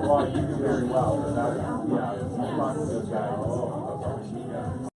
Well, you do very well. That, yeah, I talked to this guy. Yeah.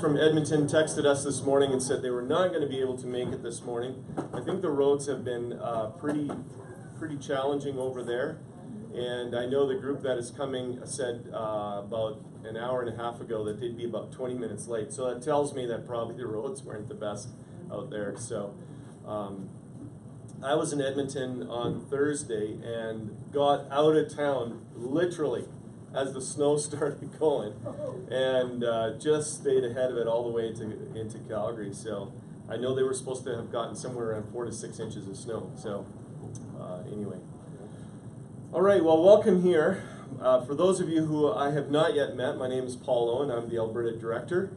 From Edmonton texted us this morning and said they were not going to be able to make it this morning. I think the roads have been pretty challenging over there, and I know the group that is coming said about an hour and a half ago that they'd be about 20 minutes late. So that tells me that probably the roads weren't the best out there. So I was in Edmonton on Thursday and got out of town literally as the snow started going, and just stayed ahead of it all the way into Calgary. So I know they were supposed to have gotten somewhere around 4 to 6 inches of snow. So anyway. All right, well, welcome here. For those of you who I have not yet met, my name is Paul Owen. I'm the Alberta Director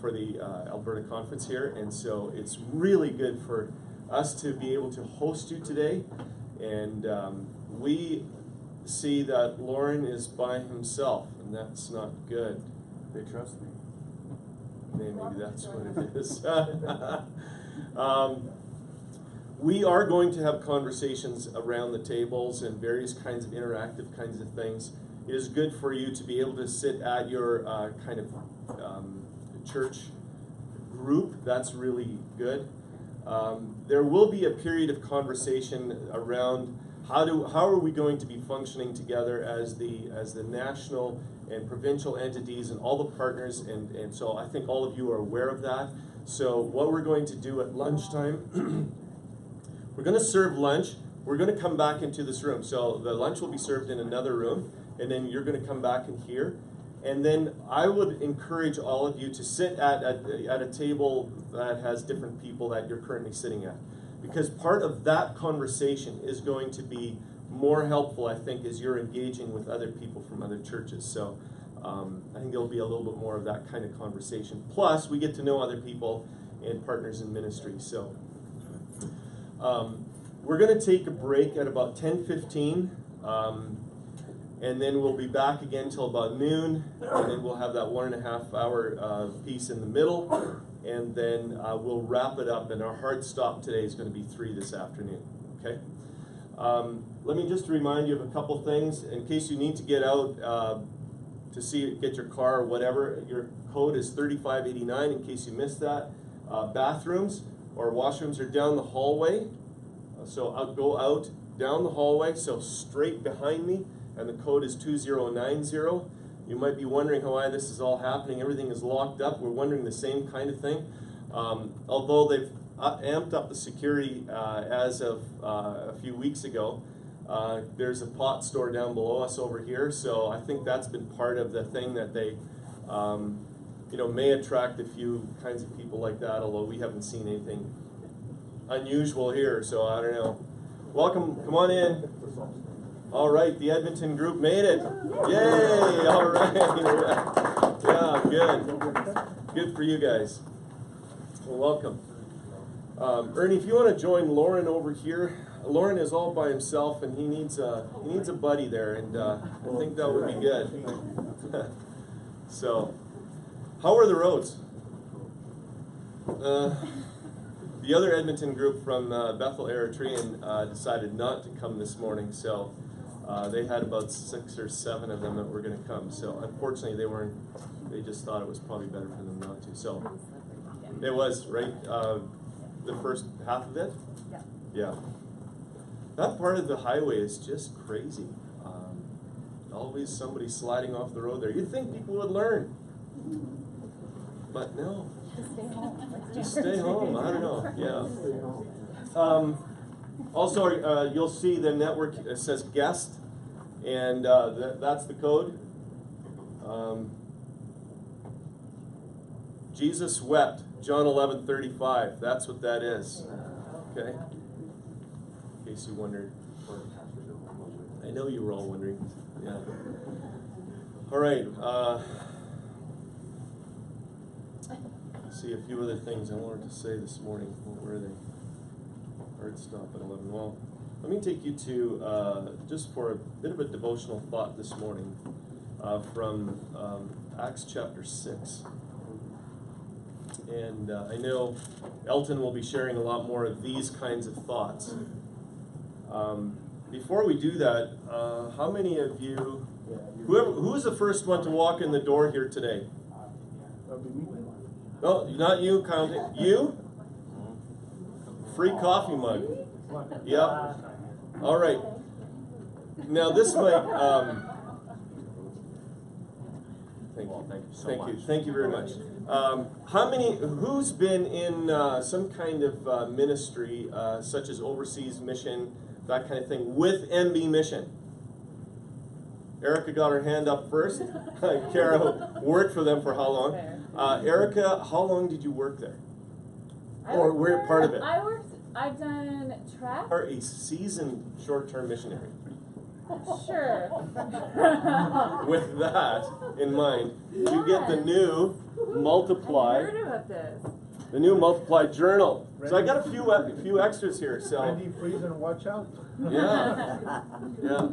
for the Alberta Conference here, and so it's really good for us to be able to host you today. And we see that Lauren is by himself, and that's not good. They trust me. Maybe that's what it is. We are going to have conversations around the tables and various kinds of interactive kinds of things. It is good for you to be able to sit at your kind of church group. That's really good. There will be a period of conversation around how are we going to be functioning together as the national and provincial entities and all the partners, and so I think all of you are aware of that. So what we're going to do at lunchtime, we're going to serve lunch. We're going to come back into this room. So the lunch will be served in another room, and then you're going to come back in here. And then I would encourage all of you to sit at a table that has different people that you're currently sitting at. Because part of that conversation is going to be more helpful, I think, as you're engaging with other people from other churches. So I think there'll be a little bit more of that kind of conversation. Plus, we get to know other people and partners in ministry. So we're going to take a break at about 10:15, and then we'll be back again till about noon, and then we'll have that 1.5 hour piece in the middle. And then we'll wrap it up, and our hard stop today is going to be 3 this afternoon, okay? Let me just remind you of a couple things. In case you need to get out to get your car or whatever, your code is 3589 in case you missed that. Bathrooms or washrooms are down the hallway. So I'll go out down the hallway, so straight behind me, and the code is 2090. You might be wondering why this is all happening. Everything is locked up. We're wondering the same kind of thing. Although they've amped up the security as of a few weeks ago, there's a pot store down below us over here. So I think that's been part of the thing that they, may attract a few kinds of people like that. Although we haven't seen anything unusual here, so I don't know. Welcome. Come on in. All right, the Edmonton group made it. Yay! All right. Yeah, good. Good for you guys. Well, welcome. Ernie, if you want to join Lauren over here. Lauren is all by himself, and he needs a buddy there, and I think that would be good. So, how are the roads? The other Edmonton group from Bethel Eritrean decided not to come this morning, so they had about 6 or 7 of them that were going to come. So unfortunately, they just thought it was probably better for them not to. So it was, right? The first half of it? Yeah. Yeah. That part of the highway is just crazy. Always somebody sliding off the road there. You'd think people would learn. But no. Just stay home. Just stay home. I don't know. Yeah. Also, you'll see the network says guest, and that's the code. Jesus wept, John 11:35. That's what that is. Okay. In case you wondered. I know you were all wondering. Yeah. All right. See a few other things I wanted to say this morning. What were they? Hard stop at 11. Well, let me take you to just for a bit of a devotional thought this morning from Acts chapter 6. And I know Elton will be sharing a lot more of these kinds of thoughts. Before we do that, how many of you, who was the first one to walk in the door here today? Oh, not you counting. You? Free coffee mug. Yep. All right. Now this might. Thank you very much. Who's been in some kind of ministry, such as overseas mission, that kind of thing, with MB Mission? Erica got her hand up first. Kara worked for them for how long? Erica, how long did you work there? Or were part of it? I've done track. Are a seasoned short-term missionary. Sure. With that in mind, you get the new Multiply. I heard about this. The new Multiply journal. So I got a few extras here. So Randy, freeze and watch out. yeah, yeah.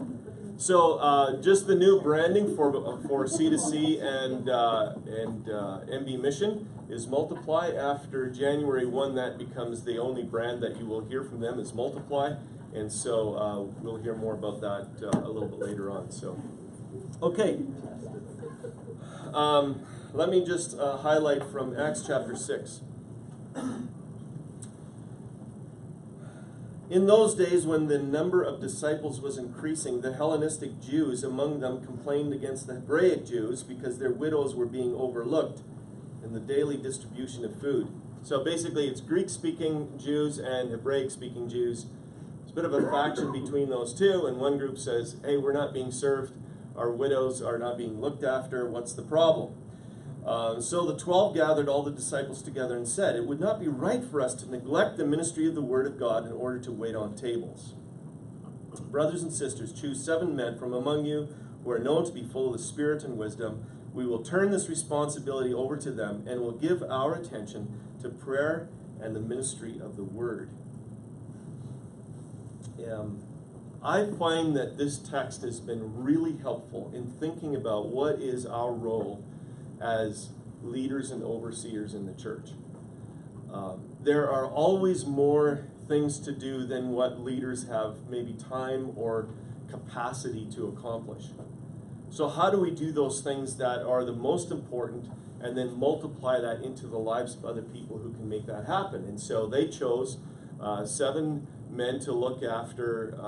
So just the new branding for C2C and MB Mission is Multiply. After January 1, that becomes the only brand that you will hear from them is Multiply. And so we'll hear more about that a little bit later on. So, okay. Let me just highlight from Acts chapter 6. In those days, when the number of disciples was increasing, the Hellenistic Jews among them complained against the Hebraic Jews because their widows were being overlooked in the daily distribution of food. So basically, it's Greek-speaking Jews and Hebraic-speaking Jews. It's a bit of a faction between those two, and one group says, hey, we're not being served, our widows are not being looked after, what's the problem? So the 12 gathered all the disciples together and said, it would not be right for us to neglect the ministry of the Word of God in order to wait on tables. Brothers and sisters, choose 7 men from among you who are known to be full of the Spirit and wisdom. We will turn this responsibility over to them and will give our attention to prayer and the ministry of the Word. I find that this text has been really helpful in thinking about what is our role as leaders and overseers in the church. There are always more things to do than what leaders have maybe time or capacity to accomplish. So how do we do those things that are the most important and then multiply that into the lives of other people who can make that happen? And so they chose 7 men to look after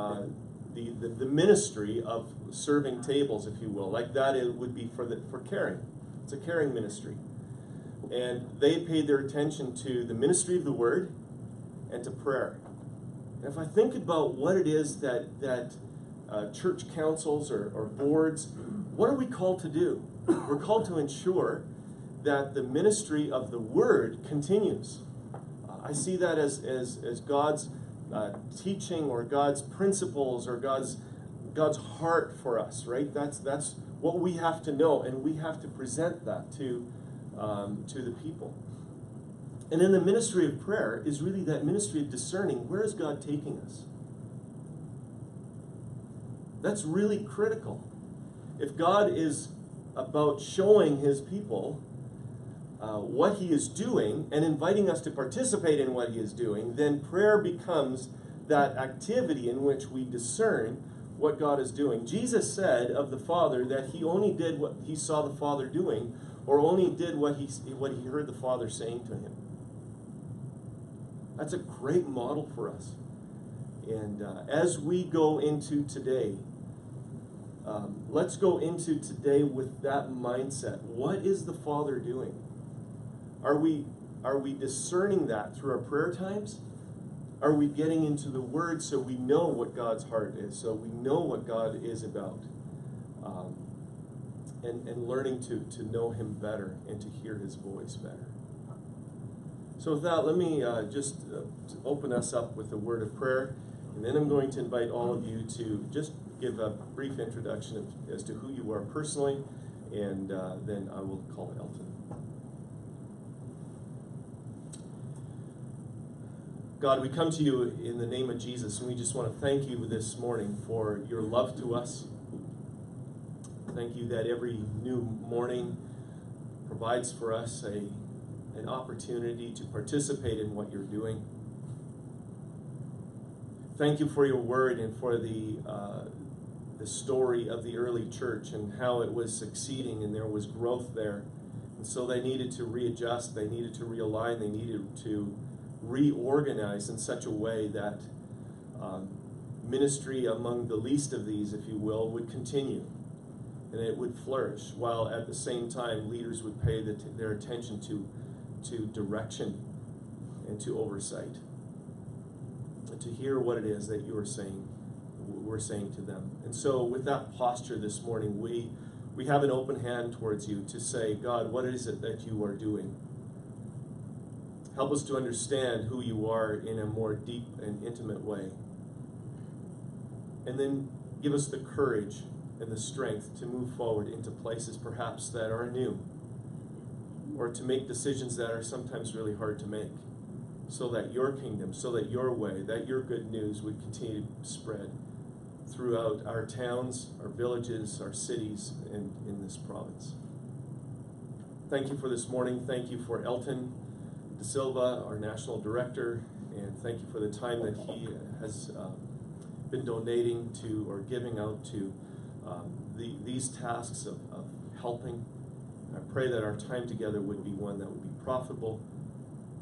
the ministry of serving tables, if you will. Like that, it would be for caring. It's a caring ministry. And they paid their attention to the ministry of the Word and to prayer. And if I think about what it is that church councils or boards, what are we called to do? We're called to ensure that the ministry of the Word continues. I see that as God's teaching or God's principles or God's heart for us, right? That's what we have to know, and we have to present that to the people. And then the ministry of prayer is really that ministry of discerning, where is God taking us? That's really critical. If God is about showing His people what He is doing and inviting us to participate in what He is doing, then prayer becomes that activity in which we discern what God is doing. Jesus said of the Father that He only did what He saw the Father doing, or only did what he heard the Father saying to Him. That's a great model for us. And as we go into today, let's go into today with that mindset. What is the Father doing? Are we discerning that through our prayer times? Are we getting into the Word so we know what God's heart is, so we know what God is about, and learning to know Him better and to hear His voice better? So with that, let me just open us up with a word of prayer, and then I'm going to invite all of you to just give a brief introduction as to who you are personally, and then I will call Elton. God, we come to you in the name of Jesus, and we just want to thank you this morning for your love to us. Thank you that every new morning provides for us an opportunity to participate in what you're doing. Thank you for your word and for the story of the early church and how it was succeeding and there was growth there. And And so they needed to readjust, they needed to realign, they needed to reorganize in such a way that ministry among the least of these, if you will, would continue. And it would flourish, while at the same time leaders would pay their attention to direction and to oversight. And to hear what it is that you are saying, we're saying to them. And so with that posture this morning, we have an open hand towards you to say, God, what is it that you are doing? Help us to understand who you are in a more deep and intimate way. And then give us the courage and the strength to move forward into places perhaps that are new, or to make decisions that are sometimes really hard to make, so that your kingdom, so that your way, that your good news would continue to spread throughout our towns, our villages, our cities, and in this province. Thank you for this morning. Thank you for Elton Dasilva, our national director, and thank you for the time that he has been donating to or giving out to these tasks of helping. I pray that our time together would be one that would be profitable.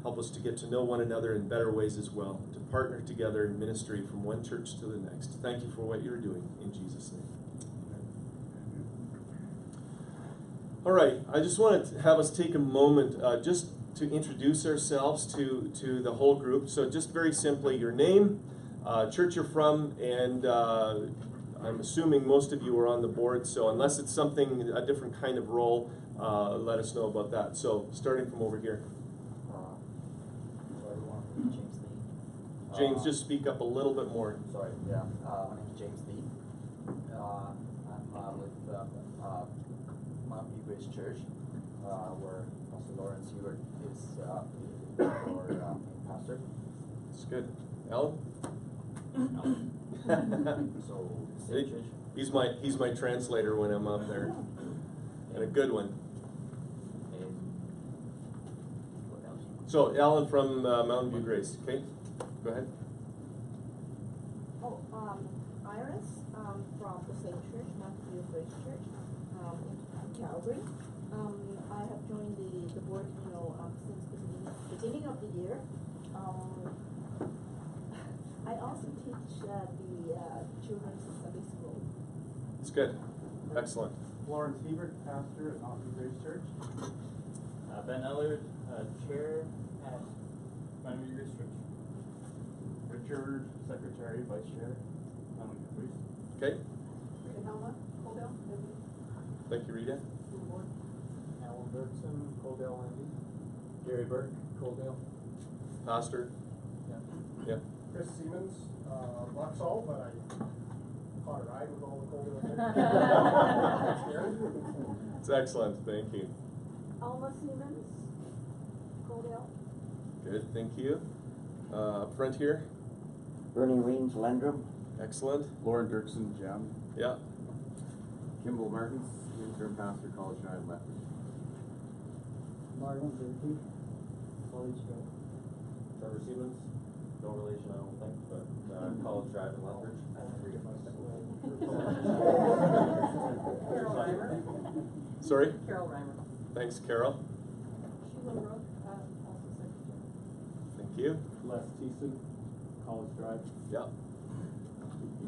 Help us to get to know one another in better ways as well, to partner together in ministry from one church to the next. Thank you for what you're doing in Jesus' name. All right, I just wanted to have us take a moment just to introduce ourselves to the whole group. So just very simply, your name, church you're from, and I'm assuming most of you are on the board, so unless it's something, a different kind of role, let us know about that. So starting from over here. James Lee. James, just speak up a little bit more. Sorry, yeah. My name is James Lee. I'm with Mount View Grace Church, where Pastor Lawrence Hubert is our pastor. That's good. Alan? So, same church. He's my translator when I'm up there, and a good one. And what else? So Alan from Mountain View Grace. Okay, go ahead. Oh, Iris, from the same church, Mountain View Grace Church, in Calgary. I have joined the board, since the beginning of the year. I also teach the children's Sunday school. It's good. Excellent. Lawrence Hebert, pastor at Mountain View Grace Church. Ben Ellard, chair at Mountain View Grace Church. Richard, secretary, vice chair, Mountain View Grace. Okay. Rita Helma, Codell, Thank you, Rita. board. Alan Bergson, Coldell Andy. Gary Burke, Coaldale. Pastor. Yeah. Chris Siemens, Vauxhall, but I caught a ride with all the cold. It's excellent. Thank you. Alma Siemens, Codell. Good. Thank you. Up front here. Bernie Weems, Landrum. Excellent. Lauren Dirksen, Gem. Yeah. Kimball Martins, interim pastor, College Drive, Lethbridge. Marlon Durkee, College Drive. Trevor Siemens, no relation I don't think, but College Drive in Lethbridge. Carol Reimer. Sorry. Carol Reimer. Thanks, Carol. Sheila Rook, also secretary. Thank you. Les Thiessen, College Drive. Yeah.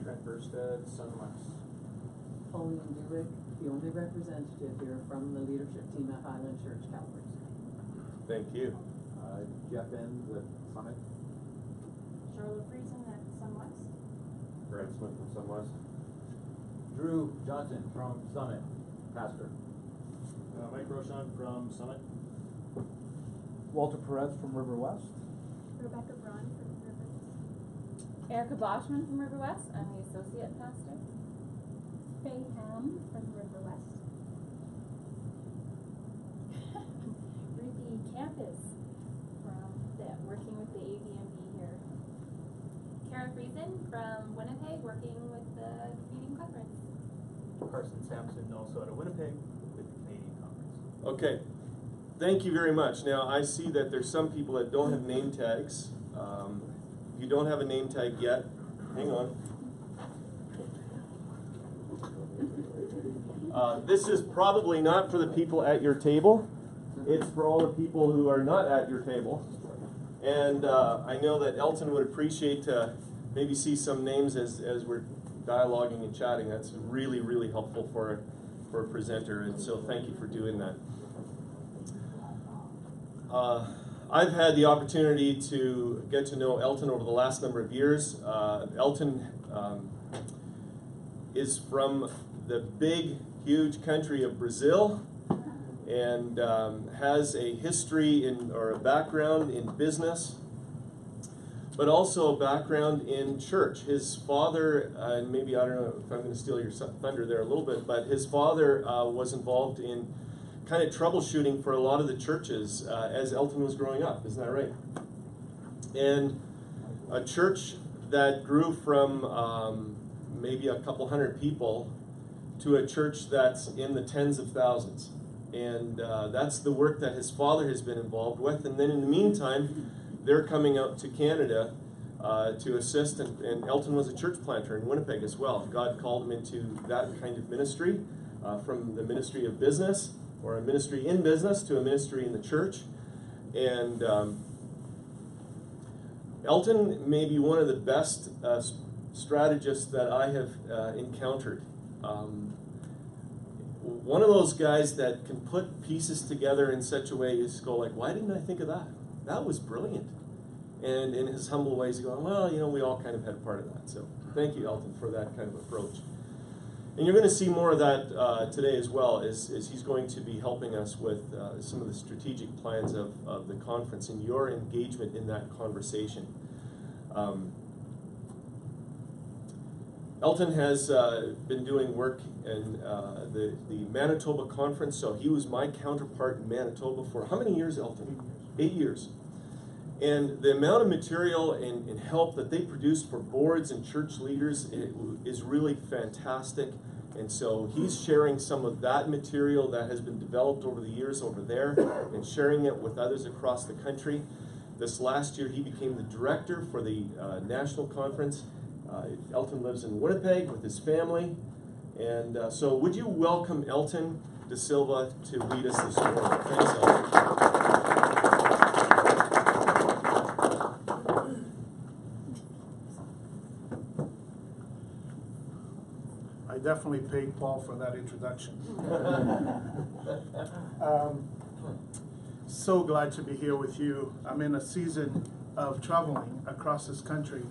Trent Burstead, Sunwest. Pauline Duwick, the only representative here from the leadership team at Highland Church, Calvary. Thank you. Jeff Enns at Summit. Charlotte Friesen at Sunwest. Brad Smith from Sunwest. Drew Johnson from Summit, pastor. Mike Rochon from Summit. Walter Perez from River West. Rebecca Braun from River West. Erica Boschman from River West. I'm the associate pastor. Faye Ham from River West. Ruthie Campus from working with the AVMB here. Karen Friesen from Winnipeg, working with the Canadian Conference. Carson Sampson, also out of Winnipeg with the Canadian Conference. Okay. Thank you very much. Now, I see that there's some people that don't have name tags. If you don't have a name tag yet, hang on. This is probably not for the people at your table. It's for all the people who are not at your table. And I know that Elton would appreciate to maybe see some names as we're dialoguing and chatting. That's really, really helpful for a presenter, and so thank you for doing that. I've had the opportunity to get to know Elton over the last number of years. Elton is from the big, huge country of Brazil, and has a history or a background in business, but also a background in church. His father, and maybe I don't know if I'm going to steal your thunder there a little bit, but his father was involved in kind of troubleshooting for a lot of the churches as Elton was growing up. Isn't that right? And a church that grew from maybe a couple hundred people to a church that's in the tens of thousands. And that's the work that his father has been involved with. And then in the meantime, they're coming out to Canada to assist. And Elton was a church planter in Winnipeg as well. God called him into that kind of ministry, from the ministry of business, or a ministry in business, to a ministry in the church. And Elton may be one of the best strategists that I have encountered. One of those guys that can put pieces together in such a way you just go like, why didn't I think of that? That was brilliant. And in his humble ways, he's going, well, you know, we all kind of had a part of that. So thank you, Elton, for that kind of approach. And you're going to see more of that today as well, as he's going to be helping us with some of the strategic plans of the conference and your engagement in that conversation. Elton has been doing work in the Manitoba conference, so he was my counterpart in Manitoba for how many years, Elton? 8 years. And the amount of material and help that they produce for boards and church leaders is really fantastic. And so he's sharing some of that material that has been developed over the years over there and sharing it with others across the country. This last year he became the director for the national conference. Elton lives in Winnipeg with his family. And so would you welcome Elton Dasilva to lead us this morning? Thanks, Elton. I definitely paid Paul for that introduction. So glad to be here with you. I'm in a season of traveling across this country.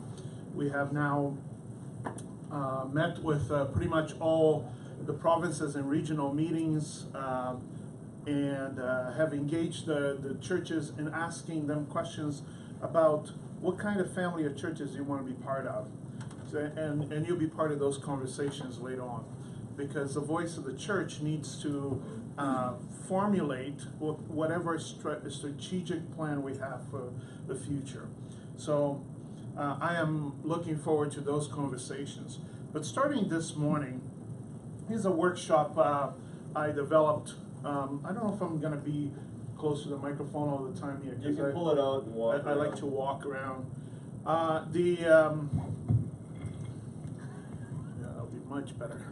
We have now met with pretty much all the provinces and regional meetings, and have engaged the churches in asking them questions about what kind of family of churches you want to be part of. So, and you'll be part of those conversations later on, because the voice of the church needs to formulate whatever strategic plan we have for the future. So I am looking forward to those conversations. But starting this morning, here's a workshop I developed. I don't know if I'm going to be close to the microphone all the time here. You can pull it out and walk. I like to walk around. That'll be much better.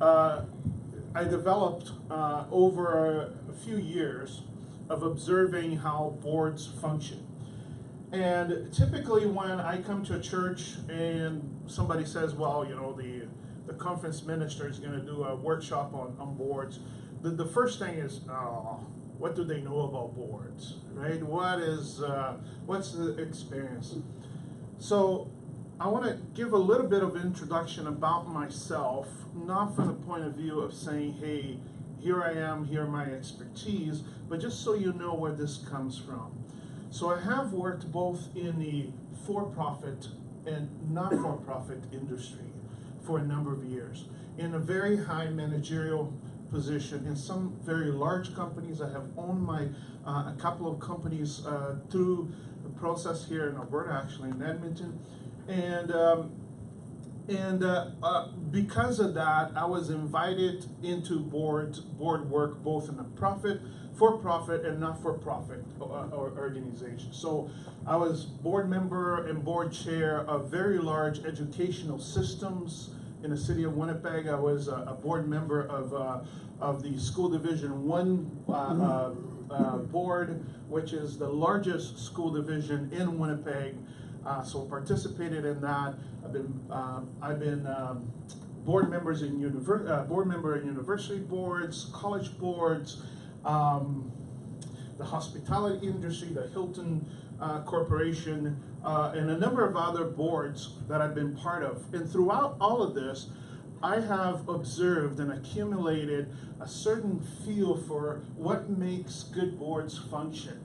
I developed over a few years of observing how boards function. And typically when I come to a church and somebody says, well, you know, the conference minister is going to do a workshop on boards, the first thing is, what do they know about boards, right? What's the experience? So I want to give a little bit of introduction about myself, not from the point of view of saying, hey, here I am, here are my expertise, but just so you know where this comes from. So I have worked both in the for-profit and not-for-profit industry for a number of years, in a very high managerial position in some very large companies. I have owned a couple of companies through the process here in Alberta, actually in Edmonton. And because of that, I was invited into board work both in the for-profit and not-for-profit organizations. So I was board member and board chair of very large educational systems in the city of Winnipeg. I was a board member of the School Division 1 board, which is the largest school division in Winnipeg. So participated in that. I've been board member in university boards, college boards, the hospitality industry, the Hilton Corporation, and a number of other boards that I've been part of. And throughout all of this, I have observed and accumulated a certain feel for what makes good boards function.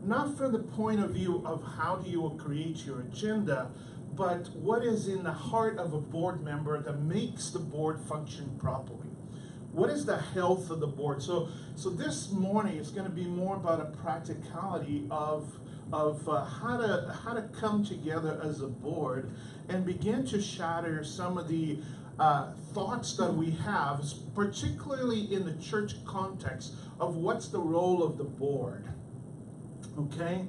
Not from the point of view of how do you create your agenda, but what is in the heart of a board member that makes the board function properly. What is the health of the board? So this morning is going to be more about a practicality of how to come together as a board and begin to shatter some of the thoughts that we have, particularly in the church context, of what's the role of the board. Okay,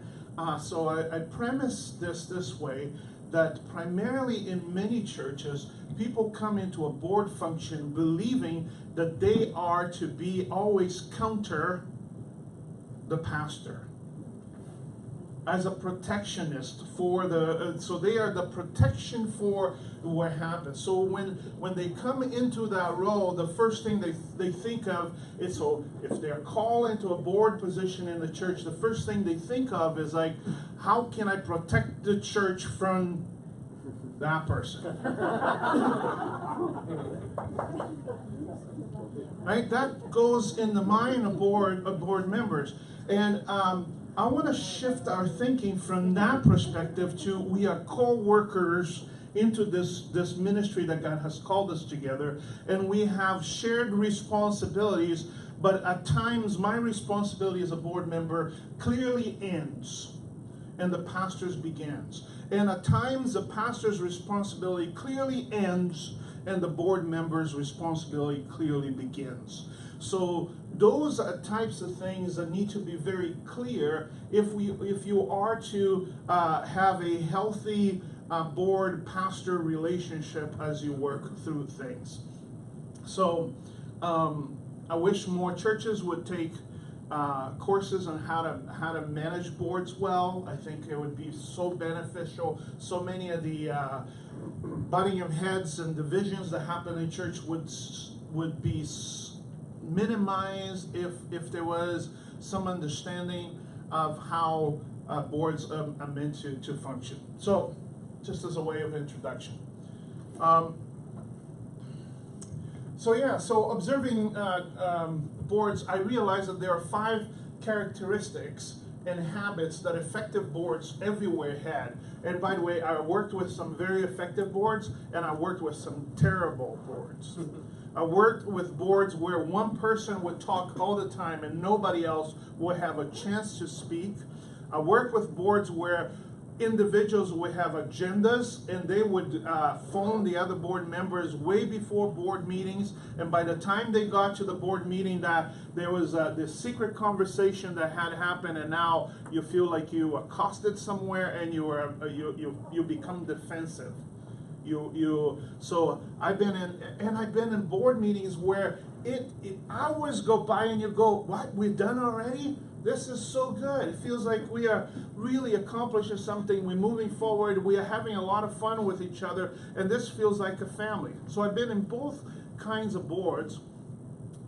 so I premise this way, that primarily in many churches, people come into a board function believing that they are to be always counter the pastor, as a protectionist for so they are the protection for what happens. So when they come into that role, the first thing they think of is, so if they're called into a board position in the church, the first thing they think of is like, how can I protect the church from that person? Right? That goes in the mind of board members. And I want to shift our thinking from that perspective to, we are co-workers into this ministry that God has called us together, and we have shared responsibilities, but at times my responsibility as a board member clearly ends and the pastor's begins. And at times the pastor's responsibility clearly ends and the board member's responsibility clearly begins. So those are types of things that need to be very clear if you are to have a healthy board-pastor relationship as you work through things. So I wish more churches would take courses on how to manage boards well. I think it would be so beneficial. So many of the butting of heads and divisions that happen in church would be minimized if there was some understanding of how boards are meant to function. So, just as a way of introduction. So observing boards, I realized that there are 5 characteristics and habits that effective boards everywhere had. And by the way, I worked with some very effective boards, and I worked with some terrible boards. I worked with boards where one person would talk all the time and nobody else would have a chance to speak. I worked with boards where individuals would have agendas and they would phone the other board members way before board meetings, and by the time they got to the board meeting, that there was this secret conversation that had happened, and now you feel like you accosted somewhere and you become defensive. So I've been in board meetings where hours go by and you go, what, we're done already? This is so good. It feels like we are really accomplishing something. We're moving forward. We are having a lot of fun with each other, and this feels like a family. So I've been in both kinds of boards,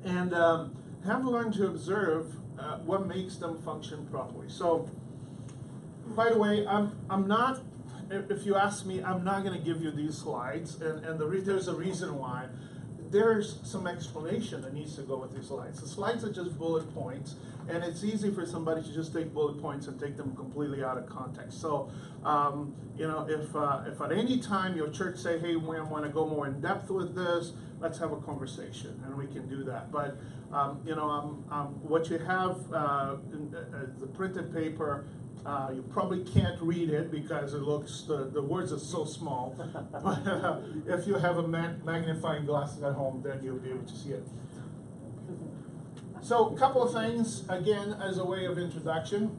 and have learned to observe what makes them function properly. So, by the way, I'm not. If you ask me, I'm not going to give you these slides, and there's a reason why. There's some explanation that needs to go with these slides. The slides are just bullet points, and it's easy for somebody to just take bullet points and take them completely out of context. So, if at any time your church say, hey, we want to go more in depth with this, let's have a conversation, and we can do that. But, what you have, the printed paper, you probably can't read it because it looks, the words are so small. But if you have a magnifying glass at home, then you'll be able to see it. So a couple of things, again, as a way of introduction.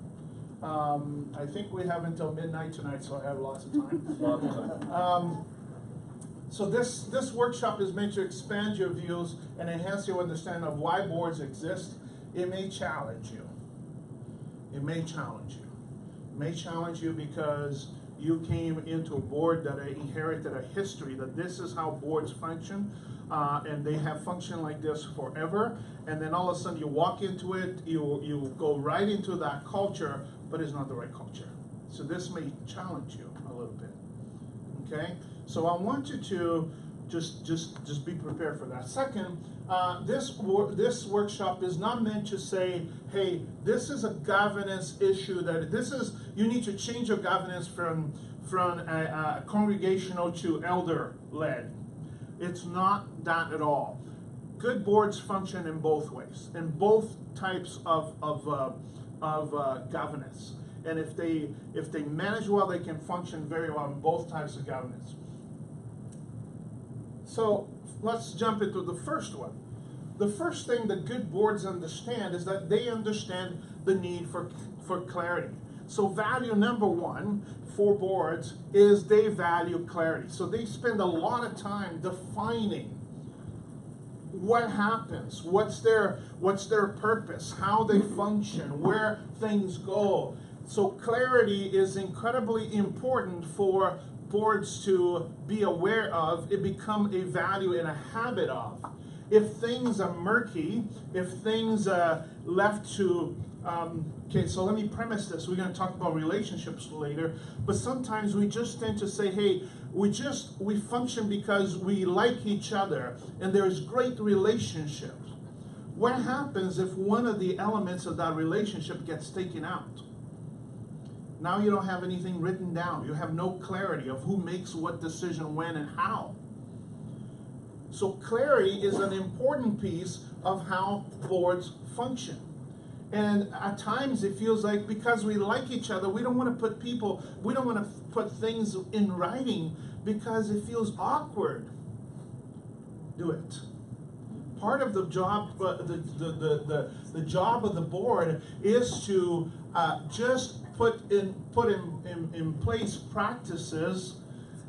I think we have until midnight tonight, so I have lots of time. So this workshop is meant to expand your views and enhance your understanding of why boards exist. It may challenge you. It may challenge you. It may challenge you because you came into a board that inherited a history that this is how boards function, and they have functioned like this forever. And then all of a sudden you walk into it, you go right into that culture, but it's not the right culture. So this may challenge you a little bit. Okay, so I want you to just be prepared for that. Second, this workshop is not meant to say, hey, this is a governance issue that you need to change your governance from a congregational to elder led. It's not that at all. Good boards function in both ways, in both types of governance. And if they manage well, they can function very well in both types of governance. So let's jump into the first one. The first thing that good boards understand is that they understand the need for clarity. So value number one for boards is they value clarity. So they spend a lot of time defining what happens, what's their purpose, how they function, where things go. So clarity is incredibly important for boards to be aware of. It become a value and a habit of. If things are murky, if things are left to, okay, so let me premise this. We're going to talk about relationships later, but sometimes we just tend to say, hey, we function because we like each other and there's great relationships. What happens if one of the elements of that relationship gets taken out? Now you don't have anything written down. You have no clarity of who makes what decision, when, and how. So clarity is an important piece of how boards function. And at times it feels like because we like each other, we don't want to put things in writing because it feels awkward. Do it. Part of the job, the job of the board is to just put in place practices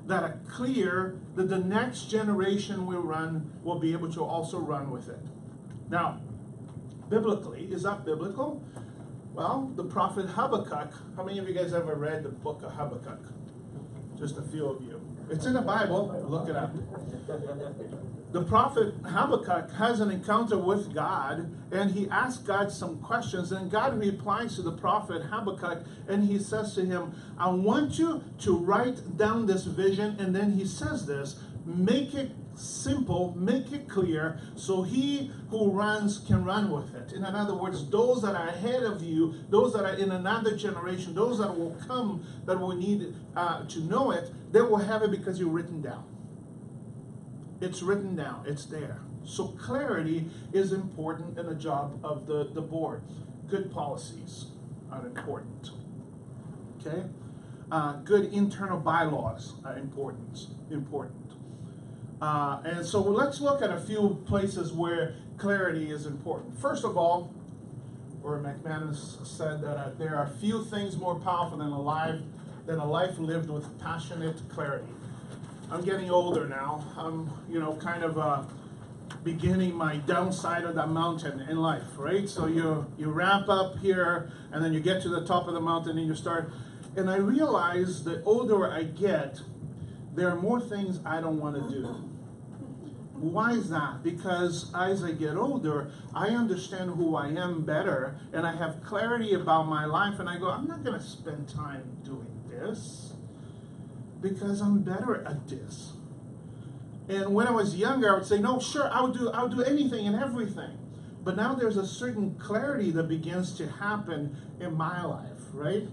that are clear that the next generation will be able to also run with it. Now, biblically, is that biblical? Well, the prophet Habakkuk, how many of you guys ever read the book of Habakkuk? Just a few of you. It's in the Bible, look it up. The prophet Habakkuk has an encounter with God, and he asks God some questions, and God replies to the prophet Habakkuk, and he says to him, I want you to write down this vision, and then he says this, make it simple, make it clear, so he who runs can run with it. In other words, those that are ahead of you, those that are in another generation, those that will come, that will need to know it, they will have it because you've written down. It's written down, it's there. So clarity is important in the job of the board. Good policies are important. Okay? Good internal bylaws are important. And so let's look at a few places where clarity is important. First of all, or McManus said that there are few things more powerful than a life lived with passionate clarity. I'm getting older now. I'm, kind of beginning my downside of that mountain in life, right? So you ramp up here, and then you get to the top of the mountain, and you start. And I realize the older I get, there are more things I don't want to do. Why is that? Because as I get older, I understand who I am better, and I have clarity about my life, and I go, I'm not going to spend time doing this because I'm better at this. And when I was younger, I would say, no, sure, I'll do anything and everything. But now there's a certain clarity that begins to happen in my life, right?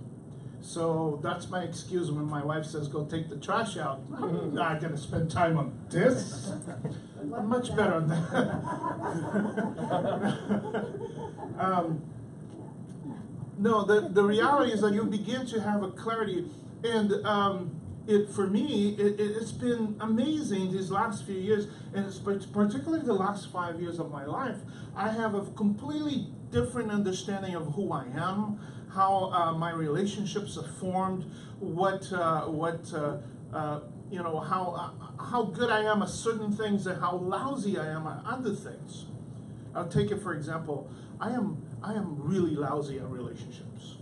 So that's my excuse when my wife says, go take the trash out. I'm not going to spend time on this. I'm much better on that. No, the reality is that you begin to have a clarity. And for me, it's been amazing these last few years, and it's particularly the last 5 years of my life. I have a completely different understanding of who I am, how my relationships are formed, what how good I am at certain things and how lousy I am at other things. I'll take it for example. I am really lousy at relationships.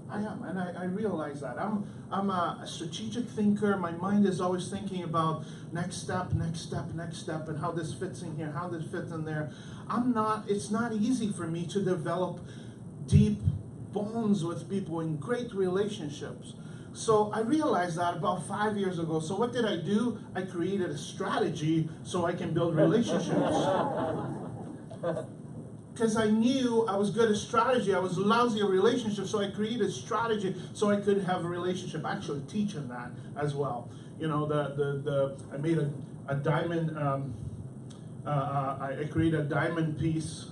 I am, and I realize that. I'm a strategic thinker. My mind is always thinking about next step, and how this fits in here, how this fits in there. It's not easy for me to develop deep bonds with people in great relationships. So I realized that about 5 years ago. So what did I do? I created a strategy so I can build relationships. Because I knew I was good at strategy, I was lousy at relationships, so I created a strategy so I could have a relationship. I actually teach in that as well. I made a diamond. I created a diamond piece.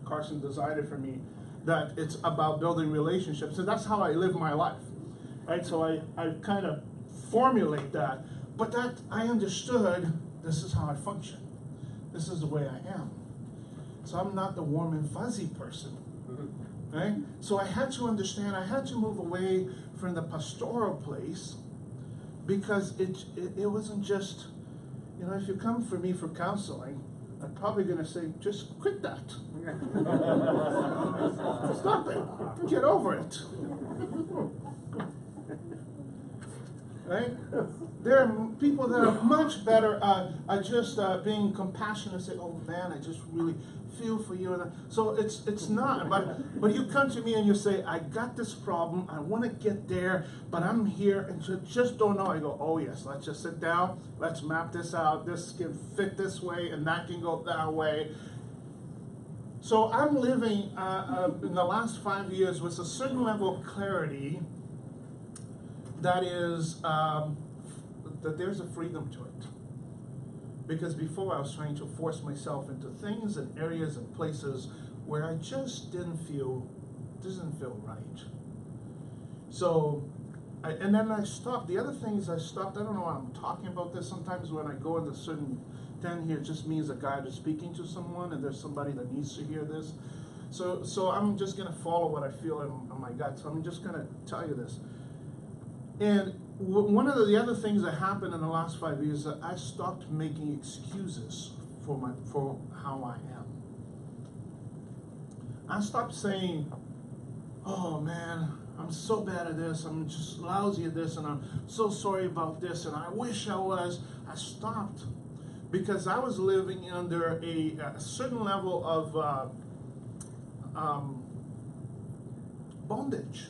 Carson designed it for me. That it's about building relationships, and that's how I live my life, right? So I kind of formulate that, but that I understood. This is how I function. This is the way I am. So I'm not the warm and fuzzy person, right? So I had to understand, I had to move away from the pastoral place because it wasn't just, if you come for me for counseling, I'm probably going to say, just quit that. Stop it. Get over it. Right? There are people that are much better at just being compassionate and say, oh man, I just really feel for you. So it's not, but you come to me and you say, I got this problem, I want to get there, but I'm here and just don't know. I go, oh yes, let's just sit down, let's map this out, this can fit this way and that can go that way. So I'm living in the last 5 years with a certain level of clarity that is, that there's a freedom to it. Because before I was trying to force myself into things and areas and places where I just didn't feel right. So, and then I stopped. The other thing is I stopped. I don't know why I'm talking about this. Sometimes when I go into certain thing here, it just means that God is speaking to someone and there's somebody that needs to hear this. So I'm just going to follow what I feel in my gut. So I'm just going to tell you this. And one of the other things that happened in the last 5 years is that I stopped making excuses for how I am. I stopped saying, oh man, I'm so bad at this, I'm just lousy at this, and I'm so sorry about this, and I wish I was. I stopped because I was living under a certain level of bondage.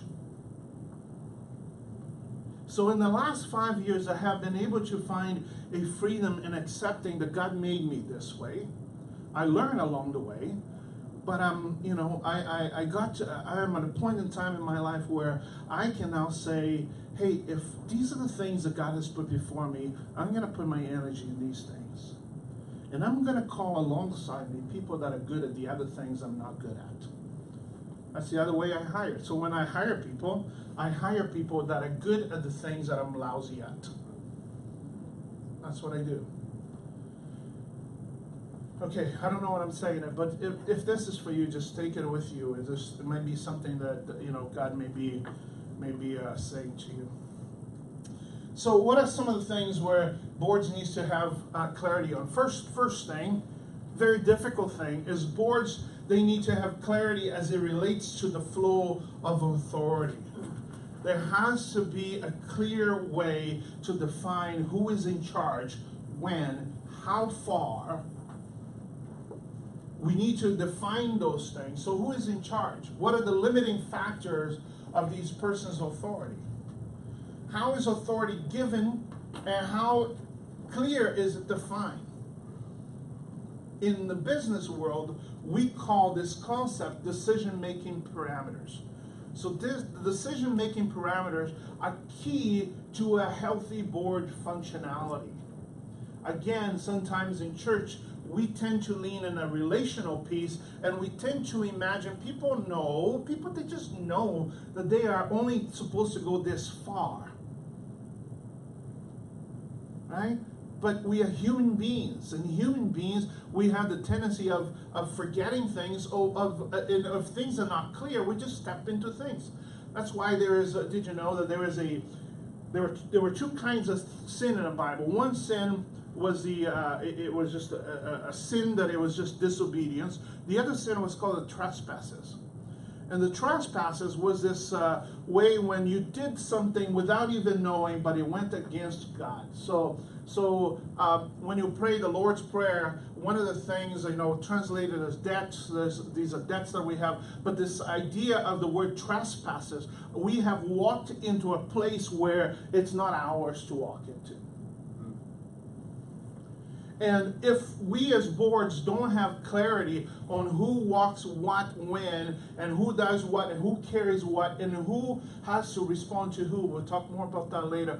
So in the last 5 years, I have been able to find a freedom in accepting that God made me this way. I learned along the way, but I'm at a point in time in my life where I can now say, hey, if these are the things that God has put before me, I'm going to put my energy in these things. And I'm going to call alongside me people that are good at the other things I'm not good at. That's the other way I hire. So when I hire people that are good at the things that I'm lousy at. That's what I do. Okay, I don't know what I'm saying, but if this is for you, just take it with you. It might be something that God may be saying to you. So what are some of the things where boards needs to have clarity on? First thing, very difficult thing, is boards, they need to have clarity as it relates to the flow of authority. There has to be a clear way to define who is in charge, when, how far. We need to define those things. So who is in charge? What are the limiting factors of these persons' authority? How is authority given, and how clear is it defined? In the business world, we call this concept decision-making parameters. So the decision-making parameters are key to a healthy board functionality. Again, sometimes in church, we tend to lean in a relational piece, and we tend to imagine people they just know that they are only supposed to go this far. Right? But we are human beings, and human beings, we have the tendency of forgetting things, of things that are not clear. We just step into things. That's why did you know that there is there were two kinds of sin in the Bible. One sin was it was just a sin that it was just disobedience. The other sin was called the trespasses. And the trespasses was this way when you did something without even knowing, but it went against God. So when you pray the Lord's Prayer, one of the things, translated as debts, these are debts that we have, but this idea of the word trespasses, we have walked into a place where it's not ours to walk into. And if we as boards don't have clarity on who walks what when, and who does what, and who carries what, and who has to respond to who, we'll talk more about that later,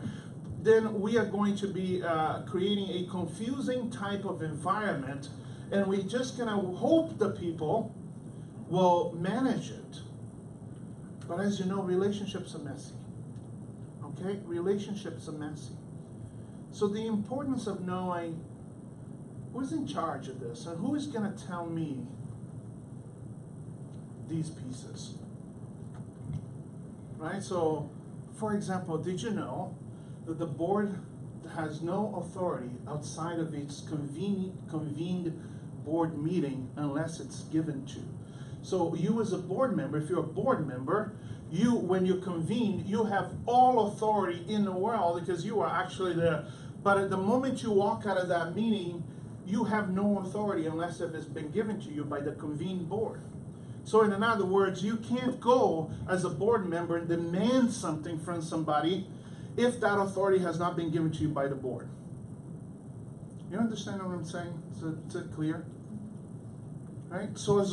then we are going to be creating a confusing type of environment, and we're just going to hope the people will manage it. But as you know, relationships are messy. Okay? Relationships are messy. So the importance of knowing who's in charge of this and who is going to tell me these pieces? Right? So, for example, did you know that the board has no authority outside of its convened board meeting unless it's given to? So you as a board member, if you're a board member, when you convene, you have all authority in the world because you are actually there. But at the moment you walk out of that meeting, you have no authority unless it has been given to you by the convened board. So in other words, you can't go as a board member and demand something from somebody if that authority has not been given to you by the board. You understand what I'm saying? Is it clear? Right? So as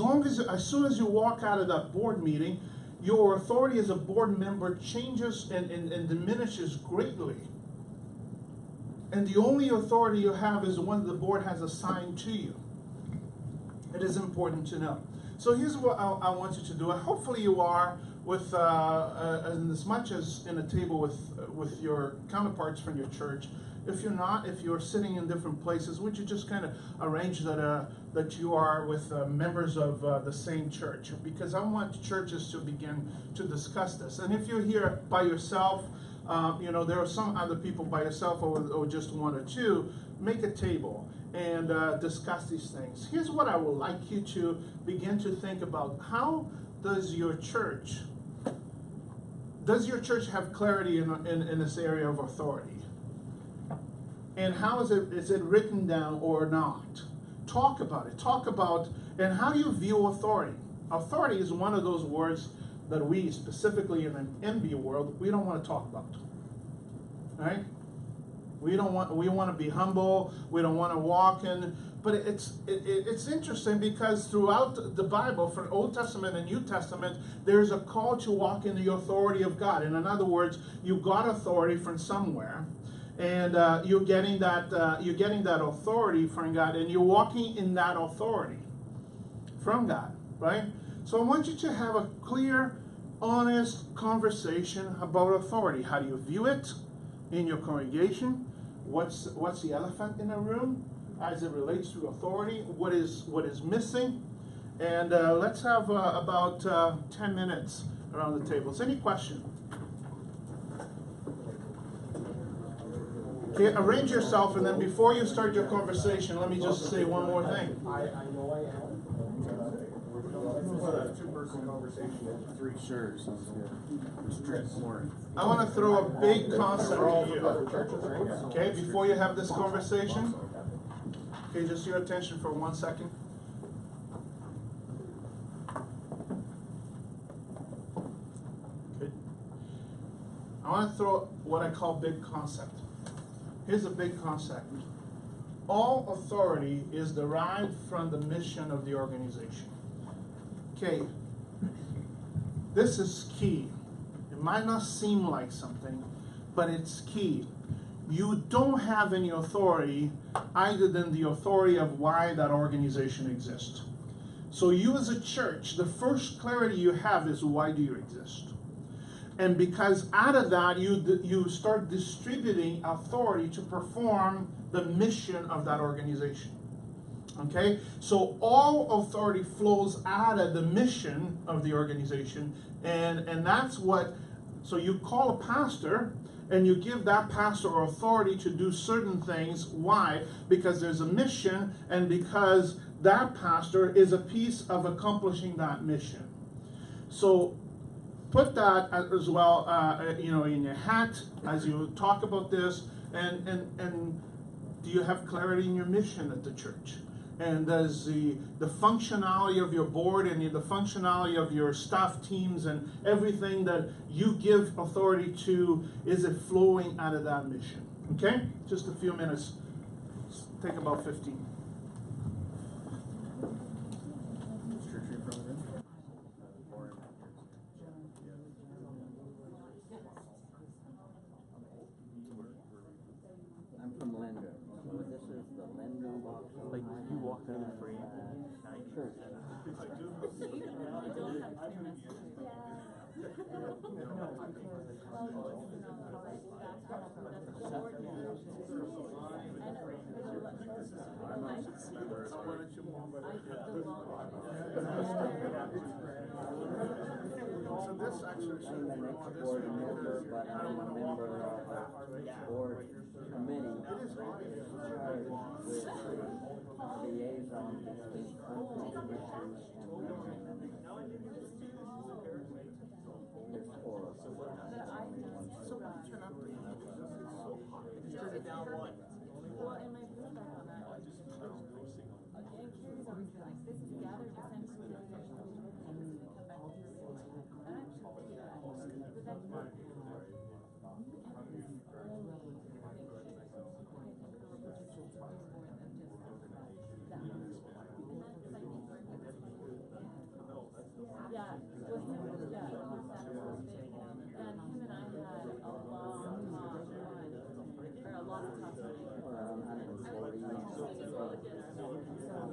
soon as you walk out of that board meeting, your authority as a board member changes and diminishes greatly. And the only authority you have is the one the board has assigned to you. It is important to know. So here's what I want you to do. Hopefully you are with as much as in a table with your counterparts from your church. If you're not, if you're sitting in different places, would you just kind of arrange that you are with members of the same church? Because I want churches to begin to discuss this. And if you're here by yourself, there are some other people by yourself or just one or two, make a table and discuss these things. Here's what I would like you to begin to think about. How does your church have clarity in this area of authority? And how is it written down or not? Talk about it. Talk about, and how do you view authority? Authority is one of those words that we, specifically in an MB world, we don't want to talk about. Right? We want to be humble. We don't want to walk in. But it's interesting because throughout the Bible, from Old Testament and New Testament, there's a call to walk in the authority of God. And in other words, you got authority from somewhere, and you're getting that authority from God, and you're walking in that authority from God, right? So I want you to have a clear, honest conversation about authority. How do you view it in your congregation? What's the elephant in the room as it relates to authority? What is missing? And let's have about 10 minutes around the tables. Any question? Okay, arrange yourself, and then before you start your conversation, let me just say one more thing. I know I am. A two-person conversation with three. Sure, sounds good. I want to throw a big concept at you. Okay, before you have this conversation, okay, just your attention for 1 second. Okay. I want to throw what I call big concept. Here's a big concept. All authority is derived from the mission of the organization. Okay, this is key. It might not seem like something, but it's key. You don't have any authority other than the authority of why that organization exists. So you as a church, the first clarity you have is why do you exist? And because out of that, you start distributing authority to perform the mission of that organization. Okay? So all authority flows out of the mission of the organization, and that's what So you call a pastor and you give that pastor authority to do certain things. Why? Because there's a mission, and because that pastor is a piece of accomplishing that mission. So put that as well, in your hat as you talk about this, and do you have clarity in your mission at the church? And does the functionality of your board and the functionality of your staff teams and everything that you give authority to, is it flowing out of that mission? Okay? Just a few minutes. Take about 15. I'm from Lender. So this is the Lender walk. Like you walked out of free. Church. So this actually I'm the next board member, but I'm a member of a board committee that is charged with the liaison between conference commissions and member members. There's 4 of us. So when you turn up, Turn it down one. Well, and my feedback on that, it carries on to like this is gathered essentially and then come back to your board. And actually, but that's not. Yeah, well, him, yeah, that was big, and him and I had a long talk on, or a lot of talks on it. Around 140. And that's why I was so excited.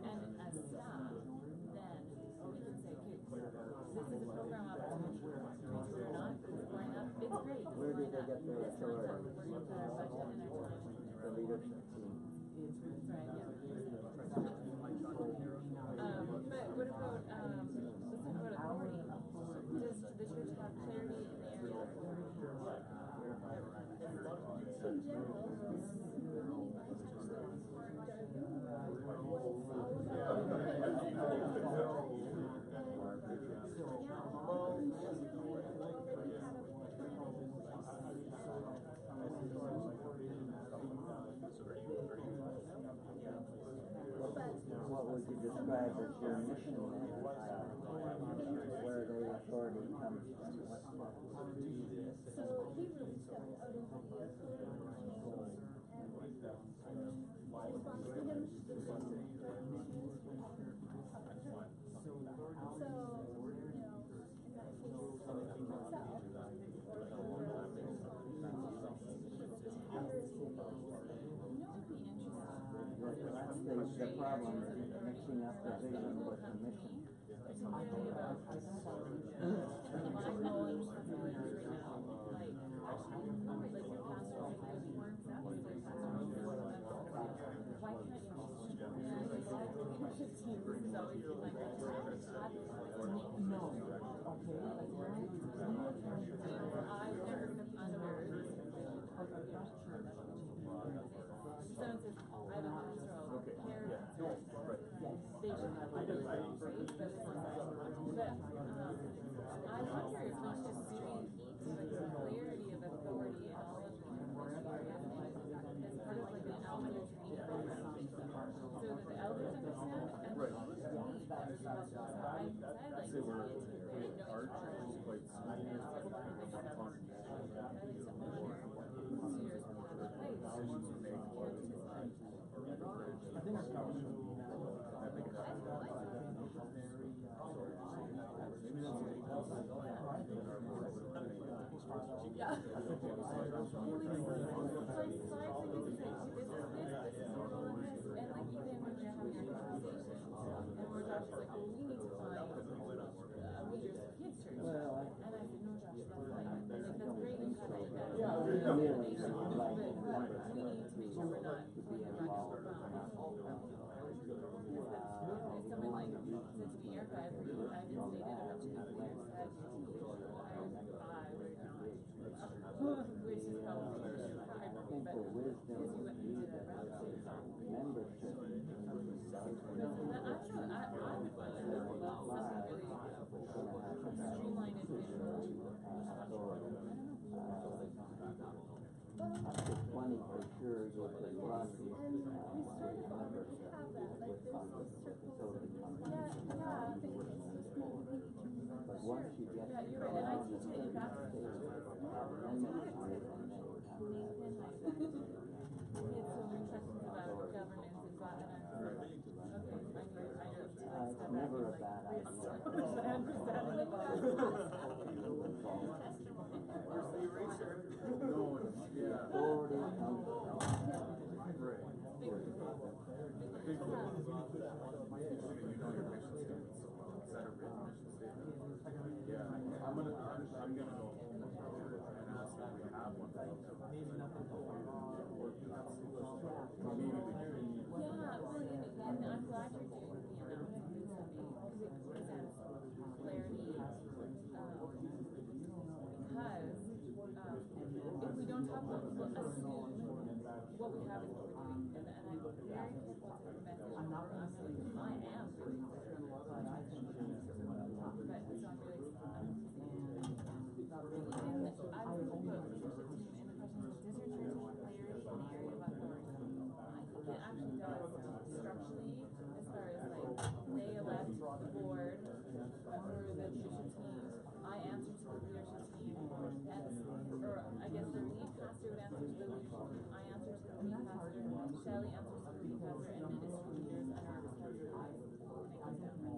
And as staff, then we can say, okay, this is a program opportunity, or not, or not, it's great. Where did they get their authority? We're going to put our budget and our time. The leadership team. That's right, yeah. But what about, let's talk about authority. Does the church have clarity in the area of authority? In general, What would you describe as your mission then? Where the authority comes from? so he really stepped out into the authority and response to him. That's the problem, mixing up the vision with the mission. it's really about my role in responsibilities right now, like your pastor, like works out, why can't you leadership team is always been like that. No. Okay. I work under someone says, I have a pastoral care, they should have like a brief, but I wonder if we should stream clarity of authority in all of the areas as part of like an elder training program, so that the elders understand and we, I like to integrate our church is quite small. really like but we need to make sure we're not to be going back involved to in the that. If someone like said to me, Erica, I've been stated a bunch of different years that I was like, which is probably hard for me, I but think the wisdom because you would went be into that that route. membership I would like something really streamlined and visual. up to 20 for sure you could run membership with facility companies. But once you get Yeah, you're right, and I around teach it in practice. and then you have He had so many questions about governance and blah, and I was like, okay, I know to like step back never and a like bad idea. understand it about Where's the eraser? No, yeah. Authority comes from Big one. You know your mission statement. Is that a written mission statement? Yeah. I'm gonna go and ask if we have one. Maybe we do. Yeah, well, and I'm glad you're doing the announcement this to me, because it presents clarity, because, if we don't talk about, we'll assume what we have is what we're doing, and I'm very careful to message over, I am really clear, but, so I'm really excited. And I was looking at the leadership team, and the question was, does your church need clarity in the area of authority? I think it actually does structurally, as far as like, they elect the board or the leadership team. I answer to the leadership team, and, or I guess the lead pastor would answer to the leadership team. I answer to the lead pastor. Shelley answers to the lead pastor, and ministry leaders are our responsibilities. And it goes down like this.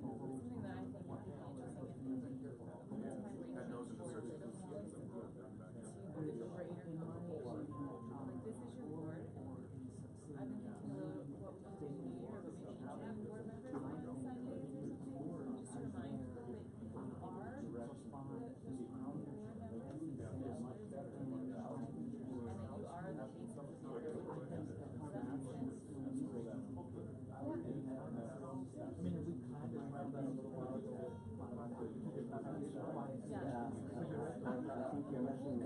Something that I think would be interesting if we could find ways to hold those voices to the greater congregation. Like, this is your board. I've been thinking a little what we can do in the year, but maybe each board members on Sundays or something, just to remind people that you are the board members, and that you are the face of the board. Does that make sense? I think you're missing the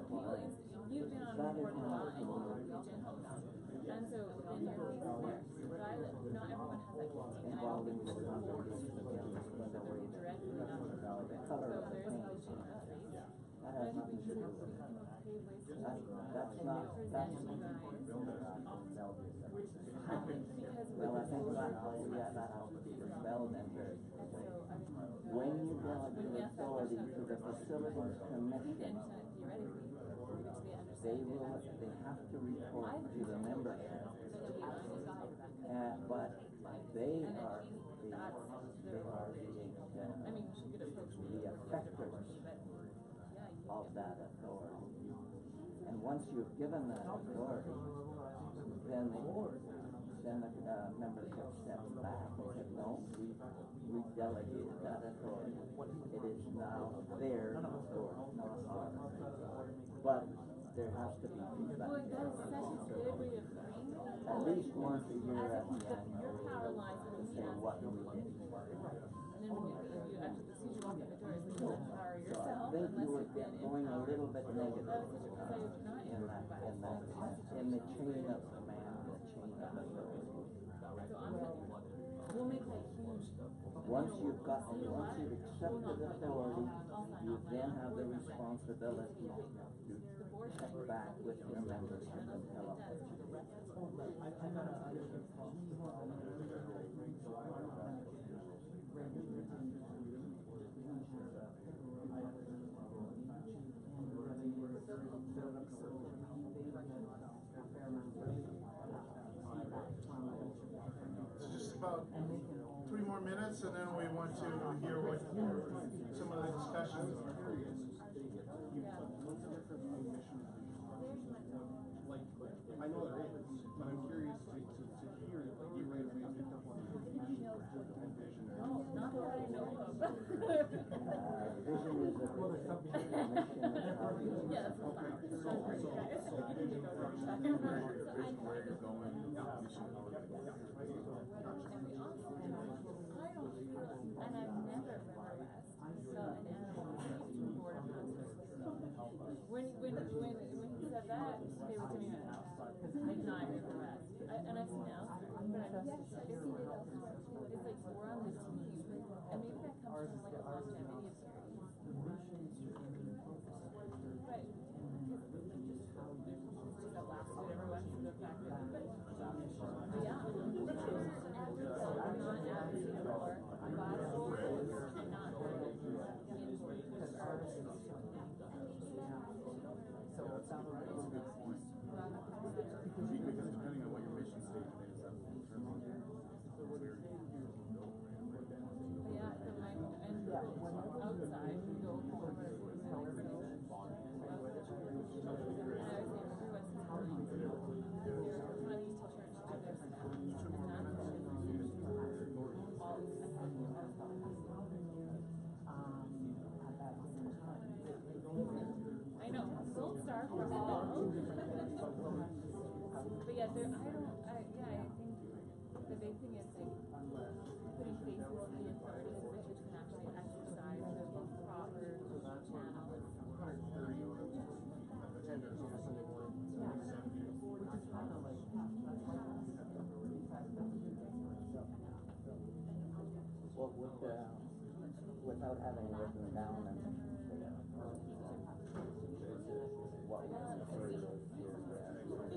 point. You've been on the board a lot, and you're a region host, and so then you're facing there. But not everyone has that gifting, and I don't think the board is directly not relevant. So there's no shame in that space. That has nothing to do with it. That's not, that's well, I think that has to be dispelled and very when you delegate authority to the facilities commission, they have to report to the membership. But they are the effectors of that authority. And once you've given that authority, then the membership steps back and says, no, we've delegated that authority. It is now their authority, not ours. But there has to be feedback. Well, that is such a good way of framing it. At least once a year at the Your annual power lies to in say the what we did. and then when you actually, as soon as you walk in the door, it's like you empower So yourself, I think unless you were you've been going a little bit negative That was such a, because I was not in the chain of command, the chain of authority. So I'm gonna, we'll make that huge. Once you've accepted authority, you then have the responsibility to check back with your members and tell them what you did. It's just about 3 more minutes, and then we want to hear what some of the discussions are. I know there is, but I'm curious to hear, like you right away picked up on vision. No, not that I know of. Vision is a mission of how Yeah, that's fine. It's not great, guys. You need to go to Where you're going, mission how we're going. And we also, I don't feel, and I've never River West felt an animal to board of pastors. When he said that, they were doing it, like not River West. And I've seen it elsewhere, but I've seen it elsewhere too. It's like we're on the team, and maybe that comes from like a longevity of series. Right. Just that last bit everyone should go back to. Yeah. Not advocating for Bible and not Because depending on what your mission statement is, that will determine where yeah, and outside we go for I know, gold star for all. But yeah, I think the big thing is like putting faces to the authorities so that you can actually exercise the proper channels. What would, without having written down and what would you say is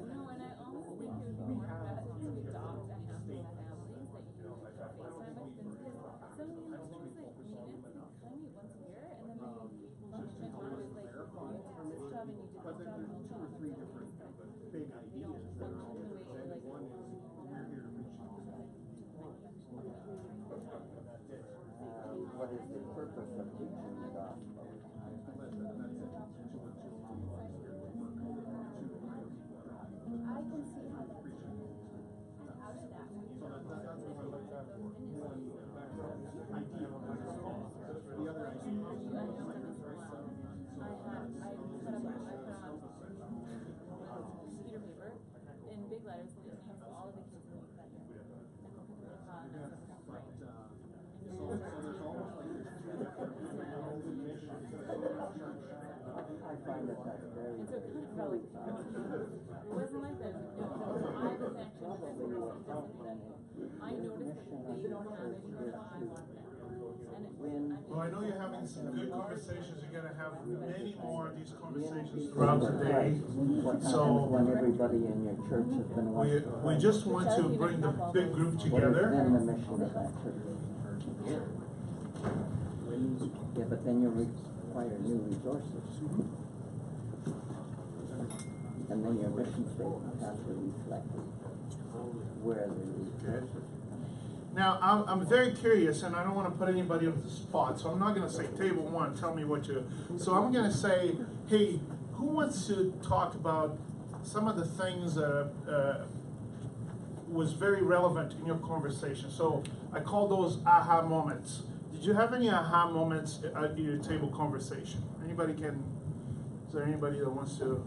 No, and I almost think it would be more effective to adopt a handful of families that you FaceTime with them, because some of the churches like Venus, they kind of meet once a year, and then they my mom is like, you did this job and you did this job, and you two or three different big ideas that are all like one is we're here to reach out. what is the purpose of teaching the gospel? I can see how that. How did that work? So that's what I looked at for. Idea. The other idea is I put on Peter paper in big letters the names of all of the kids in the youth that year. And we'll put them on so there's almost like I find that that's very, and so it kind of felt like it wasn't like that. I was actually I noticed that they don't have it, so I want them. Well, I know you're having some good conversations. You're going to have many more of these conversations throughout the day. So when everybody in your church has been we just want to bring the big group together. What has been the mission of that church? Yeah, but then you require new resources. And then your mission statement has to reflect where the resources. Now, I'm very curious, and I don't want to put anybody on the spot, so I'm not going to say table one, tell me what you... So I'm going to say, hey, who wants to talk about some of the things that was very relevant in your conversation? So I call those aha moments. Did you have any aha moments at your table conversation? Anybody can... Is there anybody that wants to...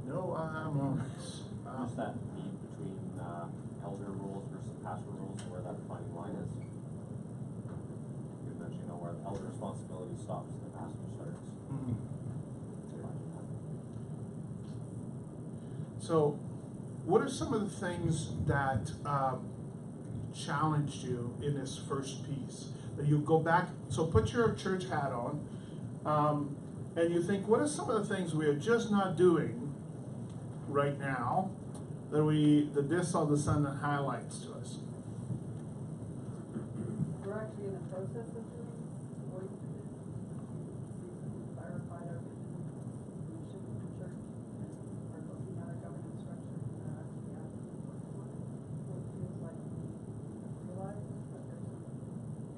No aha moments. Just that need between elder rules versus pastoral rules, where that defining line is. You mentioned, where the elder responsibility stops and the pastor starts. Mm-hmm. So, what are some of the things that challenged you in this first piece? That you go back, so put your church hat on, and you think, what are some of the things we are just not doing right now that this all of a sudden highlights to us? We're actually in the process of doing voice division. We clarified our vision, mission of the church, and are looking at our governance structure. Actually, what it feels like we realize that there's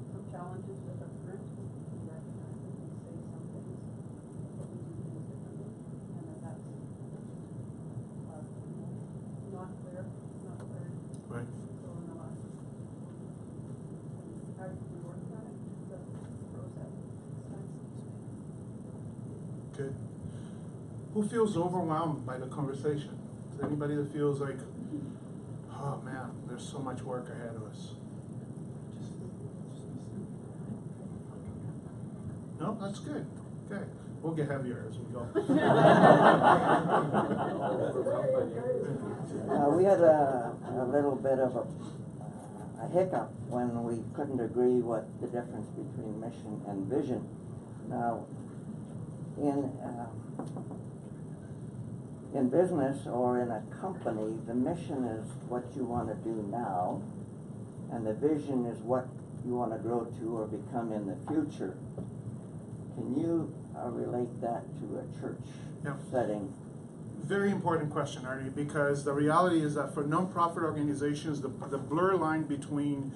some challenges with our current. We recognize that we say some things, but we do things differently, and that's not clear. Right. So in the last, actively working Good. Who feels overwhelmed by the conversation? Is there anybody that feels like, oh man, there's so much work ahead of us? No, that's good. Okay, we'll get heavier as we go. We had a little bit of a hiccup when we couldn't agree what the difference between mission and vision. Now, in business or in a company, the mission is what you want to do now, and the vision is what you want to grow to or become in the future. Can you relate that to a church setting? Very important question, Artie, because the reality is that for nonprofit organizations, the blur line between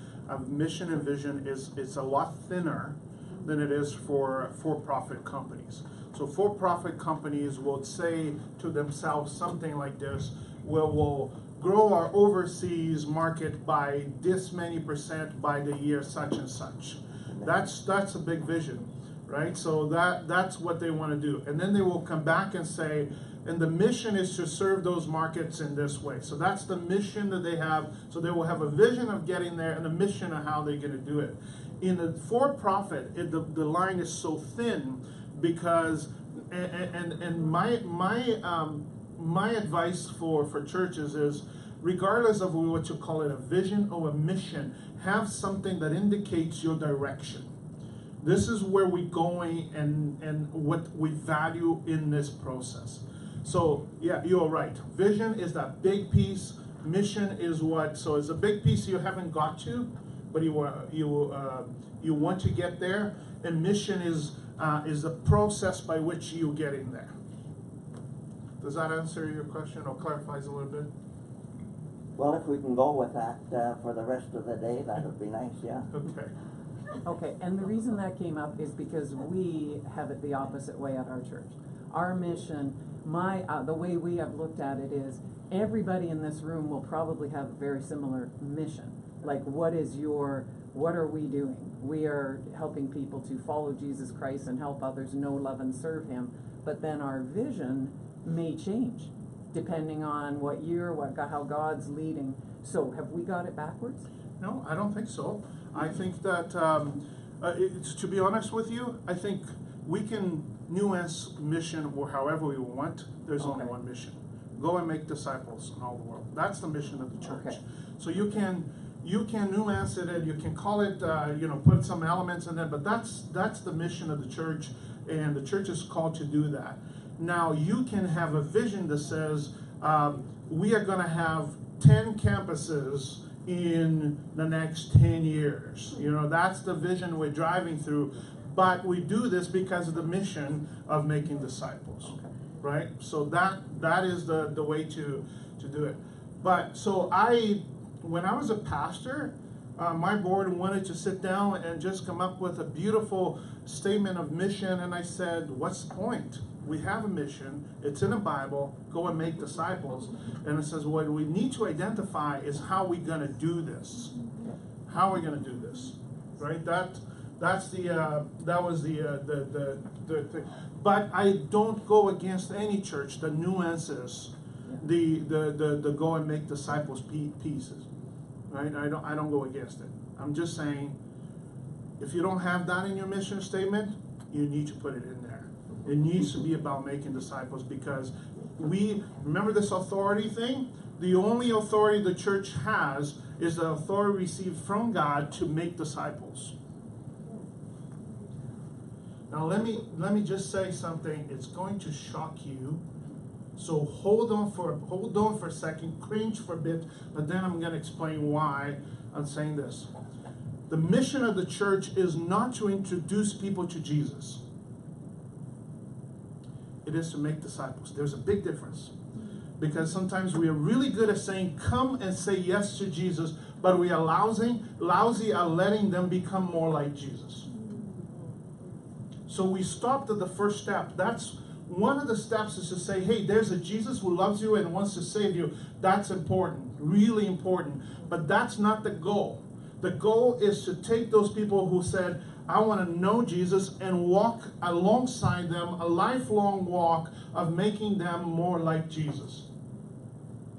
mission and vision is a lot thinner than it is for for-profit companies. So for-profit companies will say to themselves something like this: we'll grow our overseas market by this many percent by the year such and such. That's a big vision, right? So that's what they want to do. And then they will come back and say, and the mission is to serve those markets in this way. So that's the mission that they have. So they will have a vision of getting there and a mission of how they're going to do it. In the for-profit, the line is so thin because, and my advice for churches is, regardless of what you call it, a vision or a mission, have something that indicates your direction. This is where we're going and what we value in this process. So yeah, you're right. Vision is that big piece. Mission is what? So it's a big piece you haven't got to, but you want to get there. And mission is the process by which you're getting there. Does that answer your question or clarifies a little bit? Well, if we can go with that for the rest of the day, that would be nice, yeah. Okay. Okay, and the reason that came up is because we have it the opposite way at our church. Our mission, the way we have looked at it is, everybody in this room will probably have a very similar mission. Like, what are we doing? We are helping people to follow Jesus Christ and help others know, love, and serve Him. But then our vision may change depending on what year, how God's leading. So have we got it backwards? No, I don't think so. I think that, to be honest with you, I think we can nuance mission or however we want. There's only one mission. Go and make disciples in all the world. That's the mission of the church. Okay. So you can nuance it and you can call it, put some elements in it, but that's the mission of the church, and the church is called to do that. Now, you can have a vision that says, we are going to have 10 campuses in the next 10 years. That's the vision we're driving through. But we do this because of the mission of making disciples, right? So that is the way to do it. But so when I was a pastor, my board wanted to sit down and just come up with a beautiful statement of mission, and I said, what's the point? We have a mission, it's in the Bible, go and make disciples. And it says what we need to identify is how we're going to do this. How are we going to do this, right? That was the thing. But I don't go against any church that nuances the go and make disciples pieces, right? I don't go against it. I'm just saying, if you don't have that in your mission statement, you need to put it in there. It needs to be about making disciples, because remember this authority thing? The only authority the church has is the authority received from God to make disciples. Now let me just say something. It's going to shock you. So hold on for a second, cringe for a bit, but then I'm going to explain why I'm saying this. The mission of the church is not to introduce people to Jesus. It is to make disciples. There's a big difference. Because sometimes we are really good at saying, come and say yes to Jesus, but we are lousy at letting them become more like Jesus. So we stopped at the first step. That's one of the steps, is to say, hey, there's a Jesus who loves you and wants to save you. That's important, really important. But that's not the goal. The goal is to take those people who said, I want to know Jesus and walk alongside them, a lifelong walk of making them more like Jesus.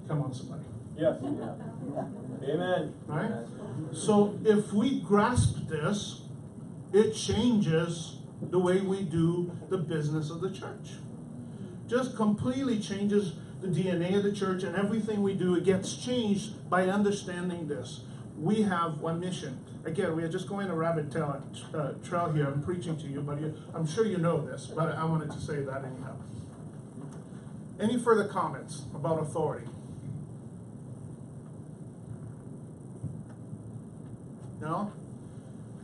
Come on, somebody. Yes. Amen. Right? So if we grasp this, it changes the way we do the business of the church. Just completely changes the DNA of the church, and everything we do, it gets changed by understanding this. We have one mission. Again, we are just going a rabbit trail here. I'm preaching to you, but I'm sure you know this, but I wanted to say that anyhow. Any further comments about authority? No?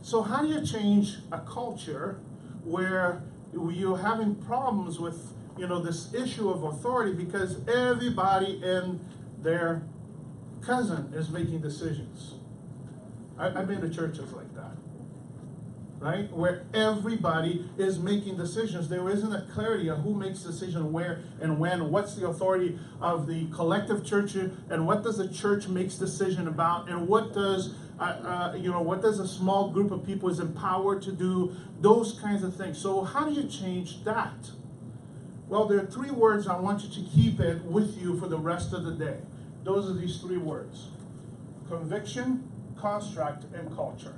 So how do you change a culture where you're having problems with, this issue of authority because everybody and their cousin is making decisions? I've been to churches like that, right? Where everybody is making decisions. There isn't a clarity of who makes decision where and when, what's the authority of the collective church, and what does the church makes decision about, and what does what does a small group of people is empowered to do, those kinds of things. So how do you change that? Well, there are 3 words I want you to keep it with you for the rest of the day. Those are these 3 words: conviction, construct, and culture.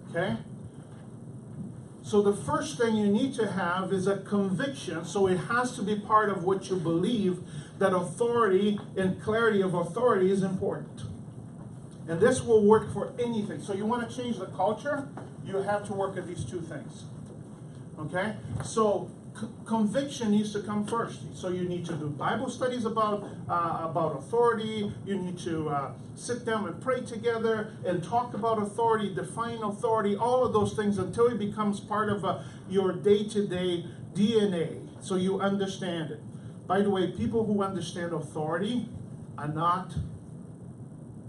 Okay? So the first thing you need to have is a conviction. So it has to be part of what you believe, that authority and clarity of authority is important. And this will work for anything. So you want to change the culture, you have to work at these 2 things. Okay? So conviction needs to come first. So you need to do Bible studies about authority. You need to sit down and pray together and talk about authority, define authority, all of those things until it becomes part of your day-to-day DNA. So you understand it. By the way, people who understand authority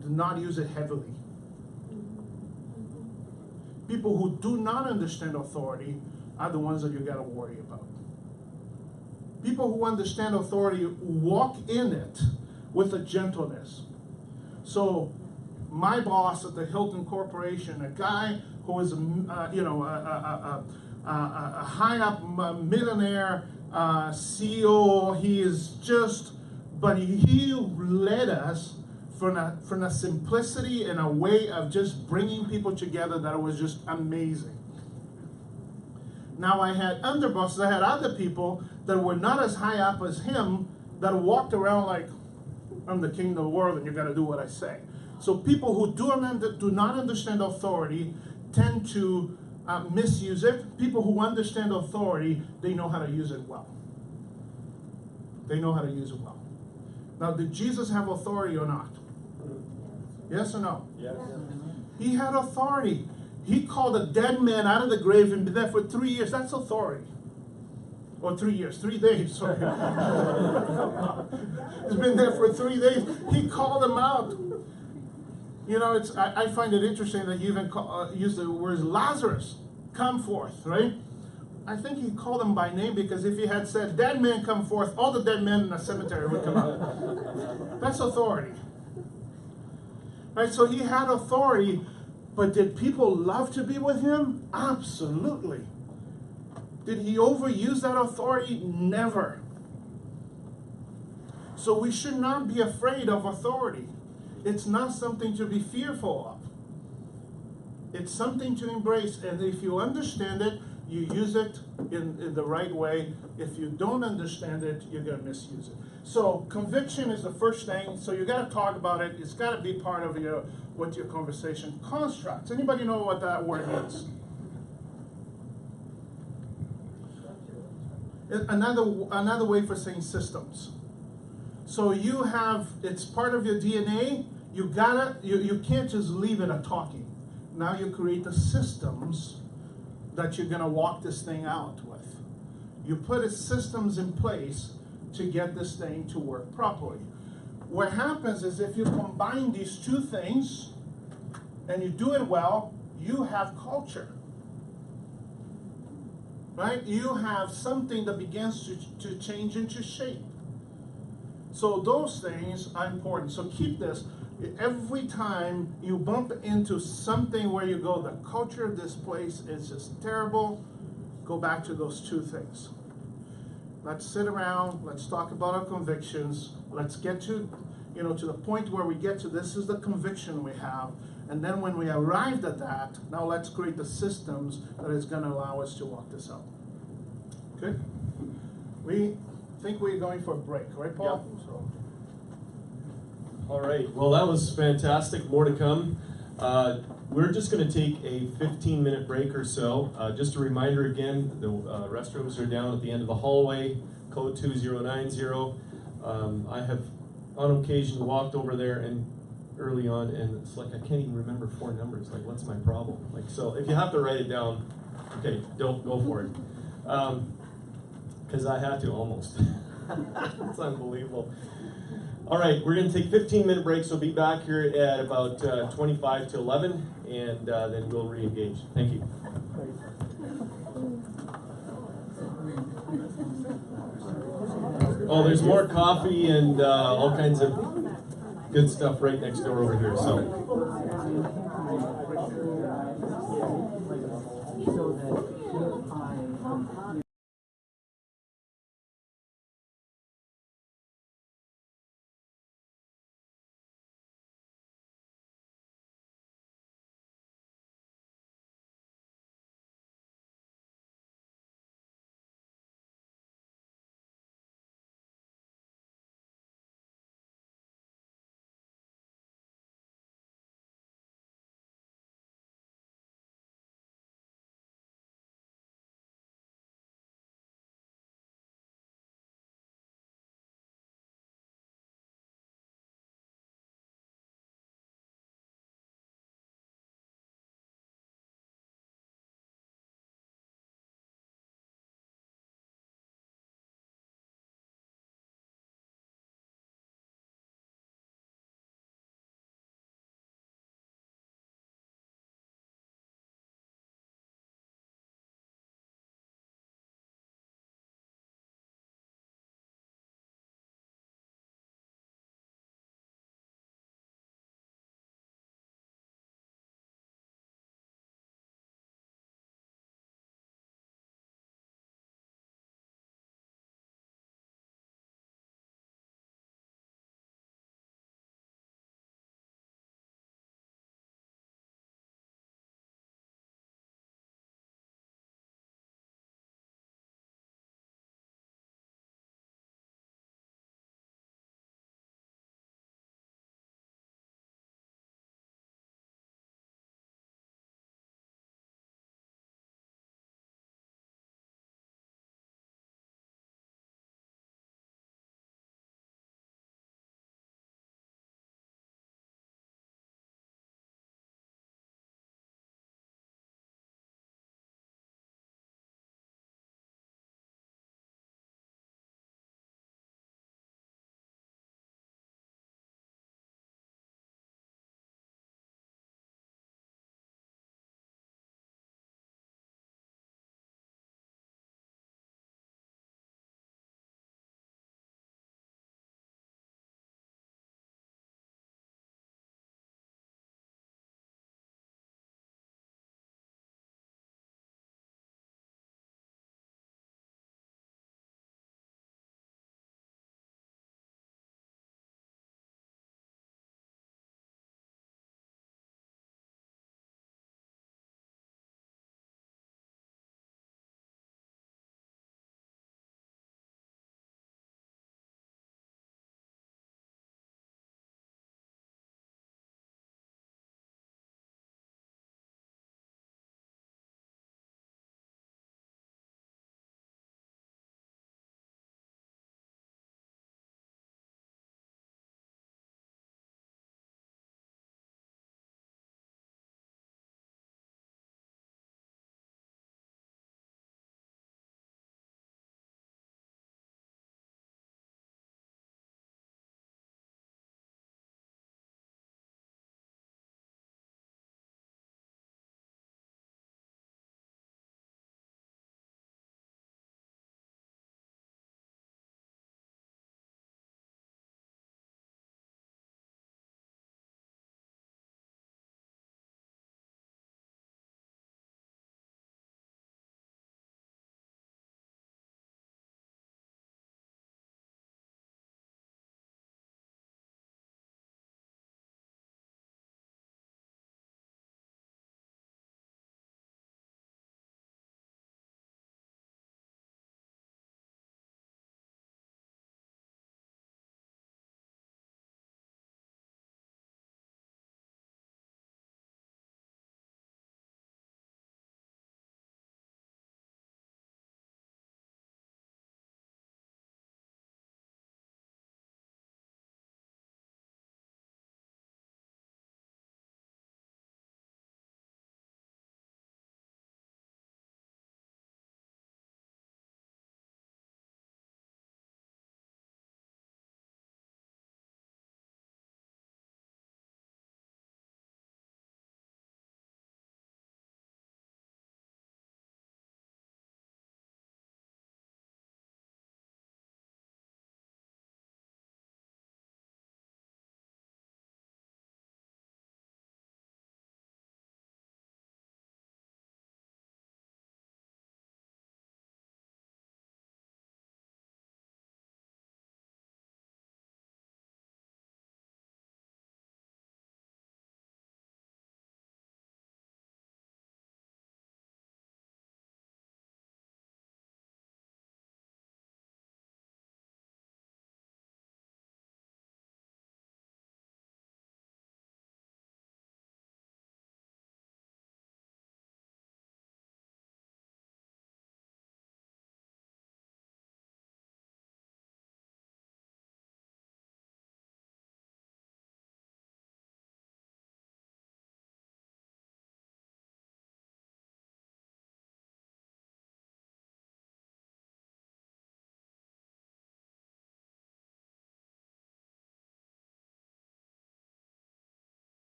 do not use it heavily. People who do not understand authority are the ones that you got to worry about. People who understand authority walk in it with a gentleness. So my boss at the Hilton Corporation, a guy who is a high up millionaire CEO, he is just, but he led us from a simplicity and a way of just bringing people together that was just amazing. Now I had underbosses, I had other people that were not as high up as him that walked around like, I'm the king of the world and you got to do what I say. So people who do not understand authority tend to misuse it. People who understand authority, they know how to use it well. They know how to use it well. Now, did Jesus have authority or not? Yes or no? Yes. He had authority. He called a dead man out of the grave and been there for 3 years. That's authority. Or 3 years, 3 days, sorry. He's been there for 3 days. He called him out. I find it interesting that you even use the words Lazarus, come forth, right? I think he called him by name because if he had said, dead man come forth, all the dead men in the cemetery would come out. That's authority. Right, so he had authority, but did people love to be with him? Absolutely. Did he overuse that authority? Never. So we should not be afraid of authority. It's not something to be fearful of. It's something to embrace, and if you understand it, you use it in the right way. If you don't understand it, you're going to misuse it. So conviction is the first thing. So you got to talk about it. It's got to be part of your conversation. Constructs. Anybody know what that word means? Another way for saying systems. So you have, it's part of your DNA. You can't just leave it at talking. Now you create the systems that you're going to walk this thing out with. You put systems in place to get this thing to work properly. What happens is if you combine these 2 things and you do it well, you have culture. Right? You have something that begins to change into shape. So those things are important. So keep this. Every time you bump into something where you go, the culture of this place is just terrible, go back to those two things. Let's sit around, let's talk about our convictions, let's get to, to the point where we get to this is the conviction we have, and then when we arrived at that, now let's create the systems that is going to allow us to walk this out. Okay? We think we're going for a break, right, Paul? Yep. So. All right, well, that was fantastic. More to come. We're just going to take a 15-minute break or so. Just a reminder again, the restrooms are down at the end of the hallway, code 2090. I have on occasion walked over there and early on, and it's like I can't even remember 4 numbers. Like, what's my problem? Like, so if you have to write it down, okay, don't go for it. Because I had to almost. It's unbelievable. All right, we're going to take a 15-minute break, so be back here at about 25 to 11, and then we'll re-engage. Thank you. Oh, there's more coffee and all kinds of good stuff right next door over here. So.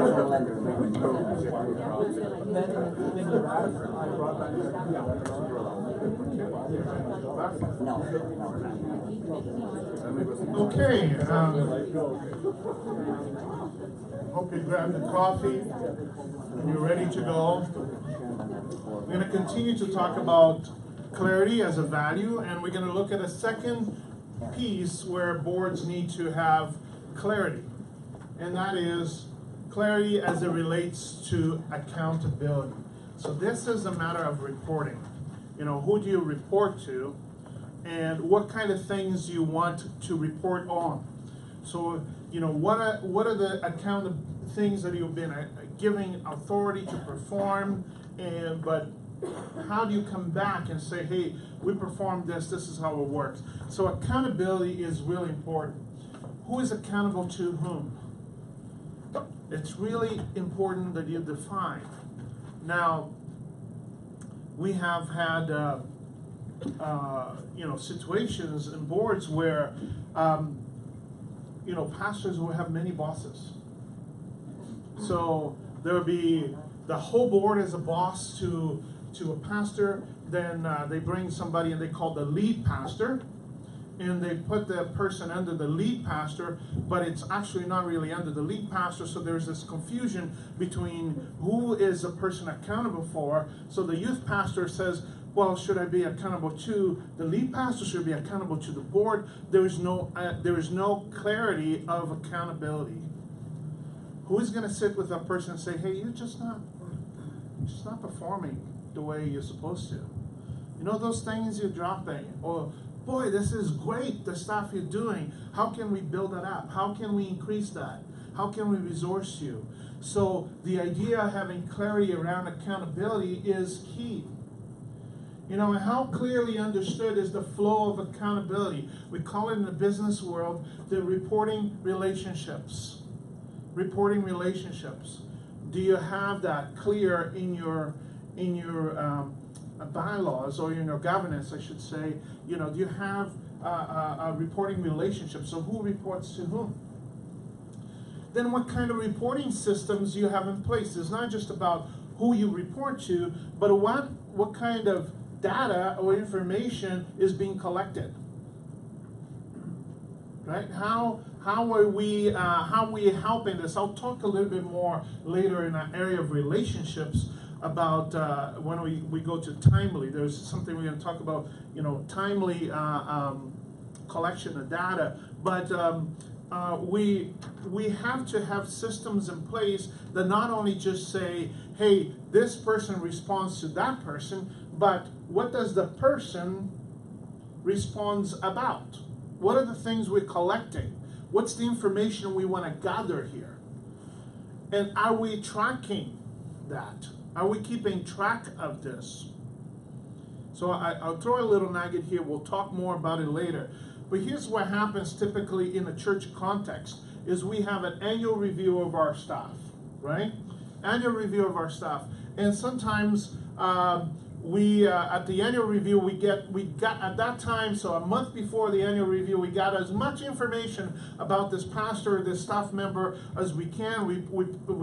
Don't let her live in Then you asked, I brought back No. Okay, hope you grabbed the coffee and you're ready to go. We're going to continue to talk about clarity as a value, and we're going to look at a second piece where boards need to have clarity, and that is clarity as it relates to accountability. So this is a matter of reporting. You know, who do you report to, and what kind of things you want to report on. So, you know, what are the things that you've been giving authority to perform, but how do you come back and say, hey, we performed this is how it works. So accountability is really important. Who is accountable to whom? It's really important that you define. Now, we have had situations in boards where pastors will have many bosses. So there will be the whole board as a boss to a pastor. Then they bring somebody and they call the lead pastor, and they put that person under the lead pastor, but it's actually not really under the lead pastor. So there's this confusion between who is the person accountable for. So the youth pastor says, well, should I be accountable to the lead pastor? Should I be accountable to the board? There is no clarity of accountability. Who is going to sit with that person and say, hey, you're just not performing the way you're supposed to? You know those things you're dropping? Or, boy, this is great, the stuff you're doing. How can we build that up? How can we increase that? How can we resource you? So the idea of having clarity around accountability is key. You know, how clearly understood is the flow of accountability? We call it in the business world the reporting relationships. Reporting relationships. Do you have that clear in your bylaws, or in your governance, I should say? You know, do you have a reporting relationship? So who reports to whom? Then what kind of reporting systems you have in place? It's not just about who you report to, but what kind of data or information is being collected, right? How are we helping this? I'll talk a little bit more later in the area of relationships about when we go to timely. There's something we're going to talk about, timely collection of data. But we have to have systems in place that not only just say, hey, this person responds to that person, but what does the person responds about? What are the things we're collecting? What's the information we want to gather here? And are we tracking that? Are we keeping track of this? So I'll throw a little nugget here. We'll talk more about it later. But here's what happens typically in a church context is we have an annual review of our staff, right? Annual review of our staff. And sometimes we at the annual review we got at that time, so a month before the annual review, we got as much information about this pastor, this staff member as we can. We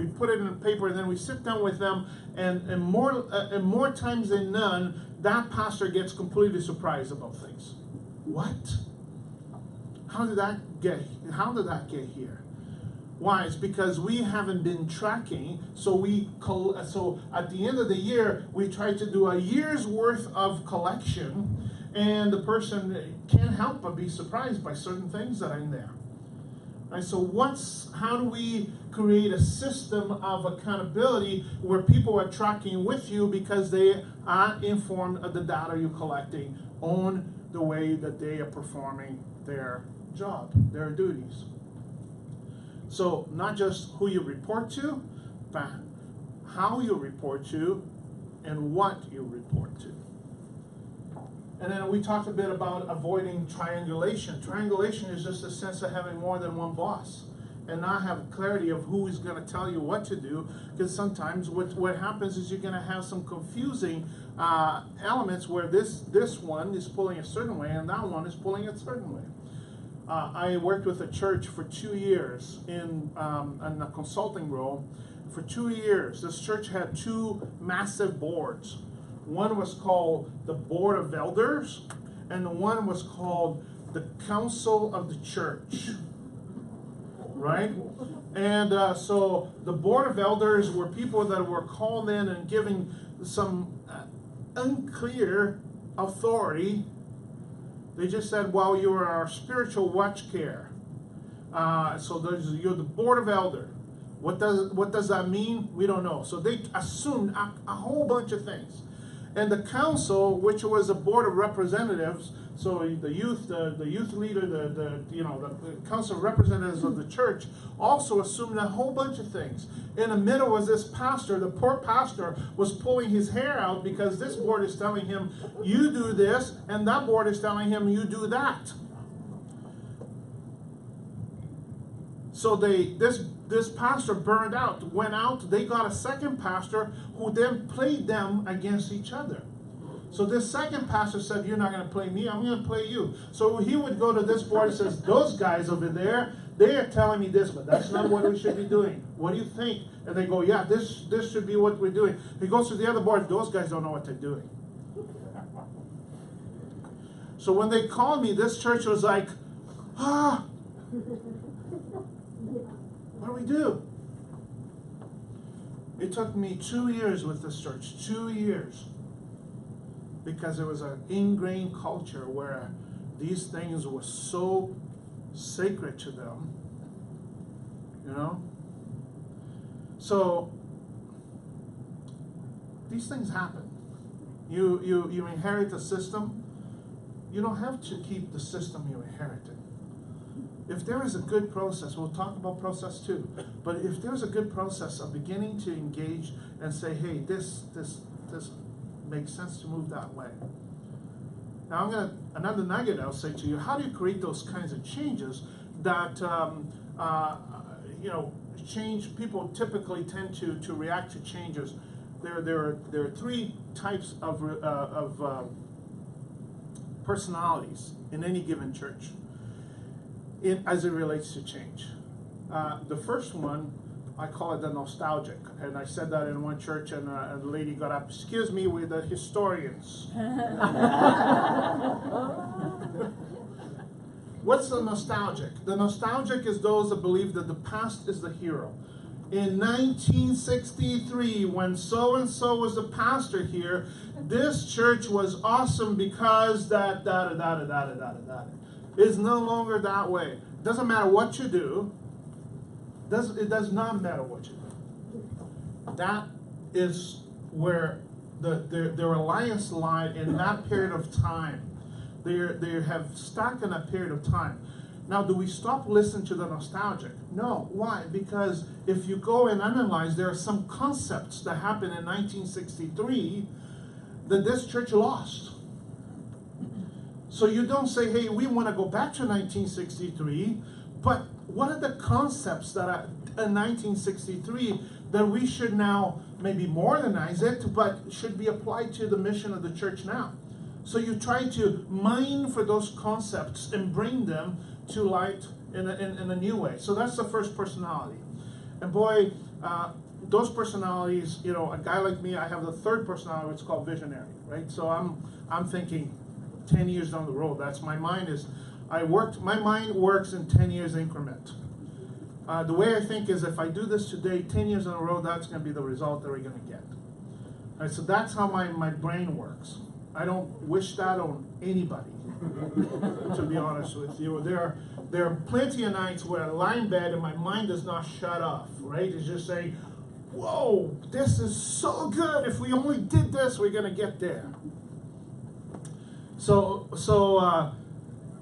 put it in a paper, and then we sit down with them, and more times than none, that pastor gets completely surprised about things. What? How did that get here? Why? It's because we haven't been tracking. So at the end of the year, we try to do a year's worth of collection, and the person can't help but be surprised by certain things that are in there. Right? So how do we create a system of accountability where people are tracking with you because they are informed of the data you're collecting on the way that they are performing their job, their duties? So not just who you report to, but how you report to and what you report to. And then we talked a bit about avoiding triangulation. Triangulation is just a sense of having more than one boss and not have clarity of who is going to tell you what to do, because sometimes what happens is you're going to have some confusing elements where this one is pulling a certain way and that one is pulling a certain way. I worked with a church for 2 years in a consulting role. For 2 years, this church had 2 massive boards. One was called the Board of Elders, and one was called the Council of the Church. Right? And so the Board of Elders were people that were called in and given some unclear authority. They just said, well, you are our spiritual watch care. So you're the Board of Elders. What does that mean? We don't know. So they assumed a whole bunch of things. And the council, which was a board of representatives, so the youth leader, the council of representatives of the church, also assumed a whole bunch of things. In the middle was this pastor. The poor pastor was pulling his hair out because this board is telling him, you do this, and that board is telling him, you do that. So this pastor burned out, went out. They got a second pastor who then played them against each other. So this second pastor said, you're not going to play me, I'm going to play you. So he would go to this board and says, those guys over there, they are telling me this, but that's not what we should be doing. What do you think? And they go, yeah, this should be what we're doing. He goes to the other board, those guys don't know what they're doing. So when they called me, this church was like, what do we do? It took me 2 years with this church, 2 years. Because there was an ingrained culture where these things were so sacred to them, you know? So, these things happen. You inherit a system. You don't have to keep the system you inherited. If there is a good process, we'll talk about process too, but if there's a good process of beginning to engage and say, hey, this makes sense to move that way. Now another nugget I'll say to you, how do you create those kinds of changes that, change, people typically tend to react to changes. There are 3 types of personalities in any given church as it relates to change. The first one, I call it the nostalgic. And I said that in one church, and a lady got up, excuse me, we're the historians. What's the nostalgic? The nostalgic is those that believe that the past is the hero. In 1963, when so-and-so was the pastor here, this church was awesome because that. It's no longer that way. It doesn't matter what you do. It does not matter what you do. That is where the reliance lied in that period of time. They have stuck in that period of time. Now, do we stop listening to the nostalgic? No. Why? Because if you go and analyze, there are some concepts that happened in 1963 that this church lost. So you don't say, hey, we want to go back to 1963, but what are the concepts that are in 1963 that we should now maybe modernize it, but should be applied to the mission of the church now? So you try to mine for those concepts and bring them to light in a new way. So that's the first personality. And boy, those personalities, a guy like me, I have the third personality, which is called visionary, right? So I'm thinking 10 years down the road. That's my mind is, my mind works in 10 years increment. The way I think is if I do this today, 10 years in a row, that's going to be the result that we're going to get. All right, so that's how my brain works. I don't wish that on anybody, to be honest with you. There are plenty of nights where I lie in bed and my mind does not shut off, right? It's just saying, whoa, this is so good. If we only did this, we're going to get there. So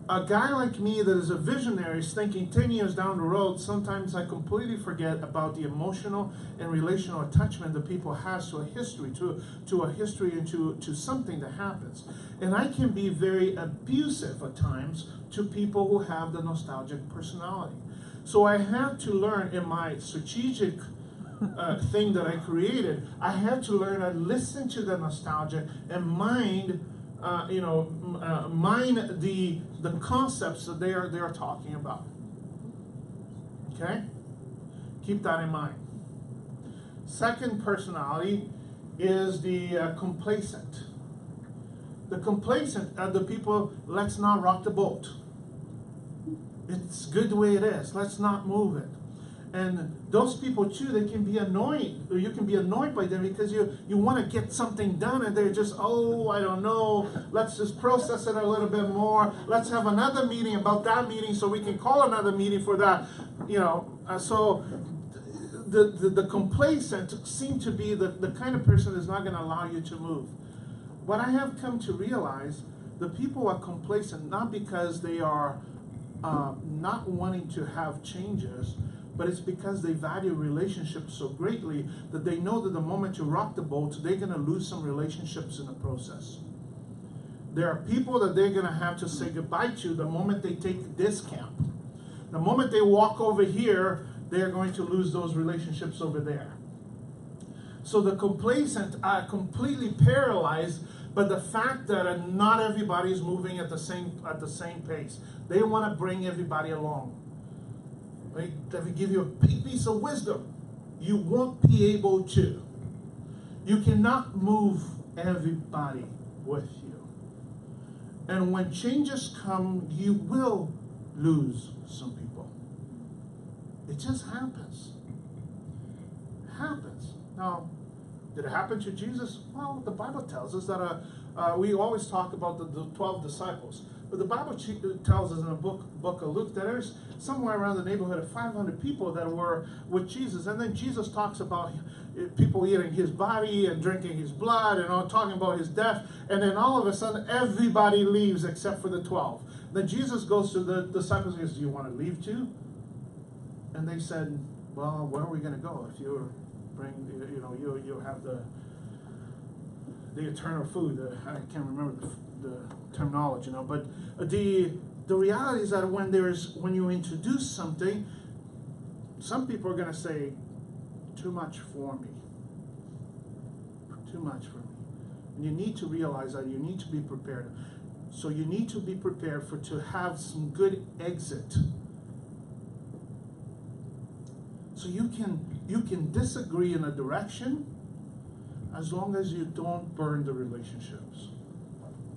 a guy like me that is a visionary is thinking 10 years down the road. Sometimes I completely forget about the emotional and relational attachment that people has to a history, to a history and to something that happens. And I can be very abusive at times to people who have the nostalgic personality. So I had to learn in my strategic thing that I created, I had to learn to listen to the nostalgia and mind mind the concepts that they are talking about. Okay? Keep that in mind. Second personality is the complacent. The complacent are the people, let's not rock the boat. It's good the way it is. Let's not move it. And those people too, they can be annoyed, or you can be annoyed by them because you want to get something done and they're just, oh, I don't know, let's just process it a little bit more. Let's have another meeting about that meeting so we can call another meeting for that. So the complacent seem to be the kind of person that's not going to allow you to move. What I have come to realize, the people are complacent not because they are not wanting to have changes, but it's because they value relationships so greatly that they know that the moment you rock the boat, they're going to lose some relationships in the process. There are people that they're going to have to say goodbye to the moment they take this camp. The moment they walk over here, they're going to lose those relationships over there. So the complacent are completely paralyzed by the fact that not everybody is moving at the same pace. They want to bring everybody along. Right? Let me give you a big piece of wisdom. You won't be able to. You cannot move everybody with you. And when changes come, you will lose some people. It just happens. It happens. Now, did it happen to Jesus? Well, the Bible tells us that we always talk about the 12 disciples. But the Bible tells us in the book of Luke that there's somewhere around the neighborhood of 500 people that were with Jesus. And then Jesus talks about people eating his body and drinking his blood and all, talking about his death. And then all of a sudden, everybody leaves except for the 12. Then Jesus goes to the disciples and says, do you want to leave too? And they said, well, where are we going to go if you bring, you have the eternal food. I can't remember the terminology now, but the reality is that when you introduce something, some people are going to say, too much for me. Too much for me. And you need to realize that you need to be prepared. So you need to be prepared to have some good exit. So you can disagree in a direction as long as you don't burn the relationships.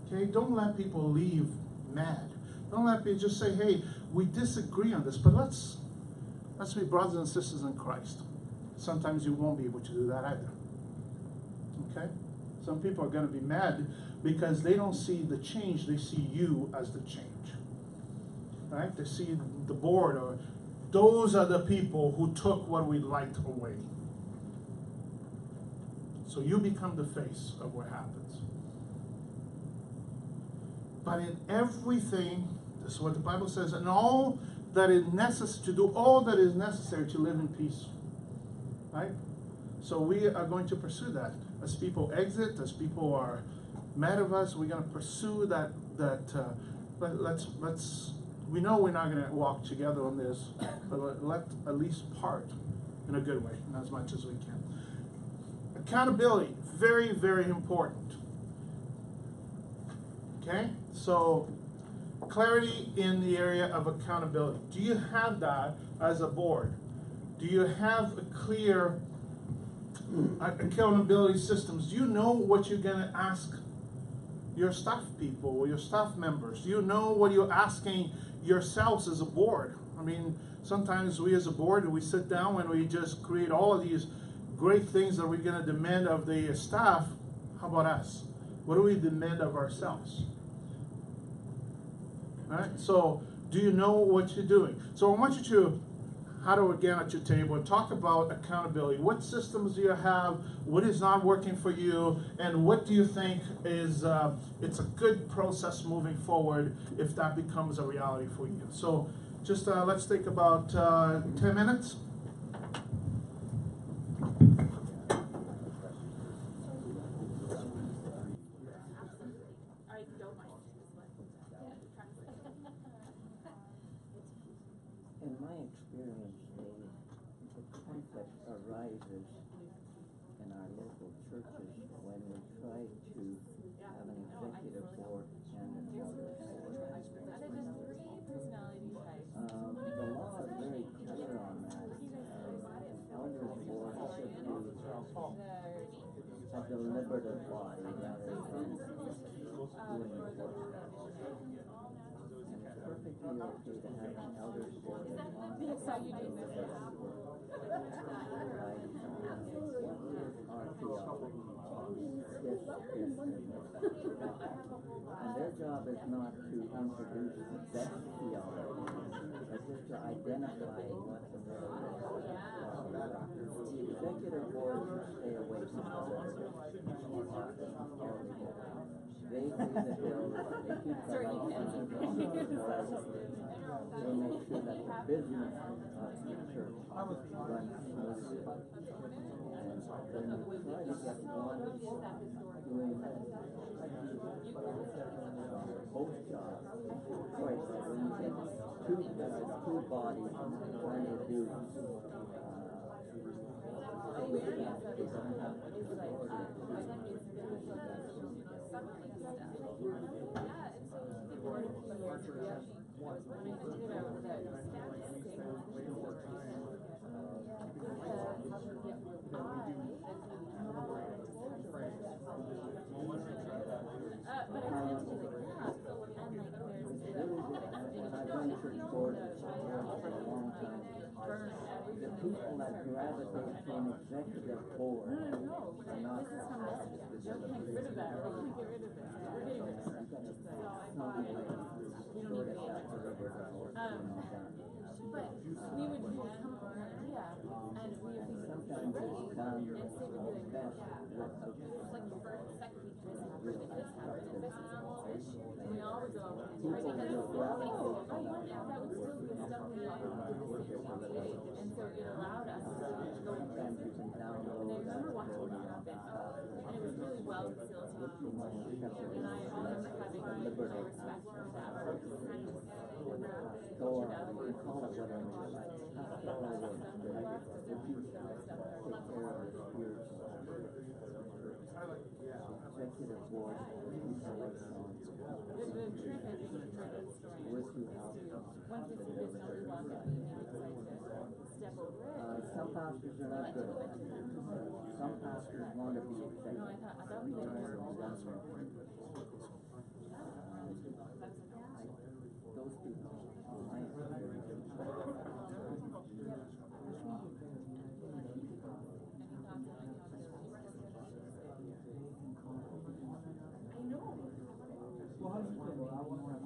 Okay? Don't let people leave mad. Don't let people just say, hey, we disagree on this, but let's be brothers and sisters in Christ. Sometimes you won't be able to do that either. Okay? Some people are going to be mad because they don't see the change, they see you as the change. Right? They see the board, or those are the people who took what we liked away. So you become the face of what happens. But in everything, this is what the Bible says, and all that is necessary to do, all that is necessary to live in peace. Right? So we are going to pursue that. As people exit, as people are mad at us, we're going to pursue that. We know we're not going to walk together on this, but let at least part in a good way, and as much as we can. Accountability, very, very important. Okay? So, clarity in the area of accountability. Do you have that as a board? Do you have a clear accountability systems? Do you know what you're going to ask your staff people or your staff members? Do you know what you're asking yourselves as a board? I mean, sometimes we as a board, we sit down and we just create all of these great things that we're going to demand of the staff. How about us? What do we demand of ourselves? All right? So, do you know what you're doing? So, I want you to huddle again at your table and talk about accountability. What systems do you have? What is not working for you? And what do you think is it's a good process moving forward if that becomes a reality for you? So, just let's take about 10 minutes. In my experience, the conflict arises in our local churches when we try to have an executive board and an elders board. Other than three personality types. The law is very clear on that. Elders board should be a deliberative body rather than doing work. And it's perfectly okay to have an elders board as long as That's how you do it's this. our theology. This is and their job is not to introduce the best theology, but just to identify what's in there. The executive board should stay away from they pay the bills, they keep the lights on, they make sure that the business of the church runs smoothly. And when you try to get one doing both jobs, sorry, when you get two bodies trying to do I've been church board for a long time. The people that gravitate to an executive board are not but we would come up with an idea, and we would be sometimes it's done and say we'd be best like, like the first, second week, this happened, and this happened, and this happened, and we all would go, and people will gravitate I wonder if that would still be the stuff we all and so it allowed us to go. sometimes you can download And I remember that watching that happen, and it was really well facilitated. And I remember having a respect for that. Or you can call it whatever you like. Pastoral work, if you take care of the spiritual executive board, you select someone The truth, I think, for this story with you is out to, once it's been done, walk up and step over it. some pastors are not good at that. Some pastors want to be No, I executive. thought we did. Those people, I am very good. I know. Well, how do you feel? I want to have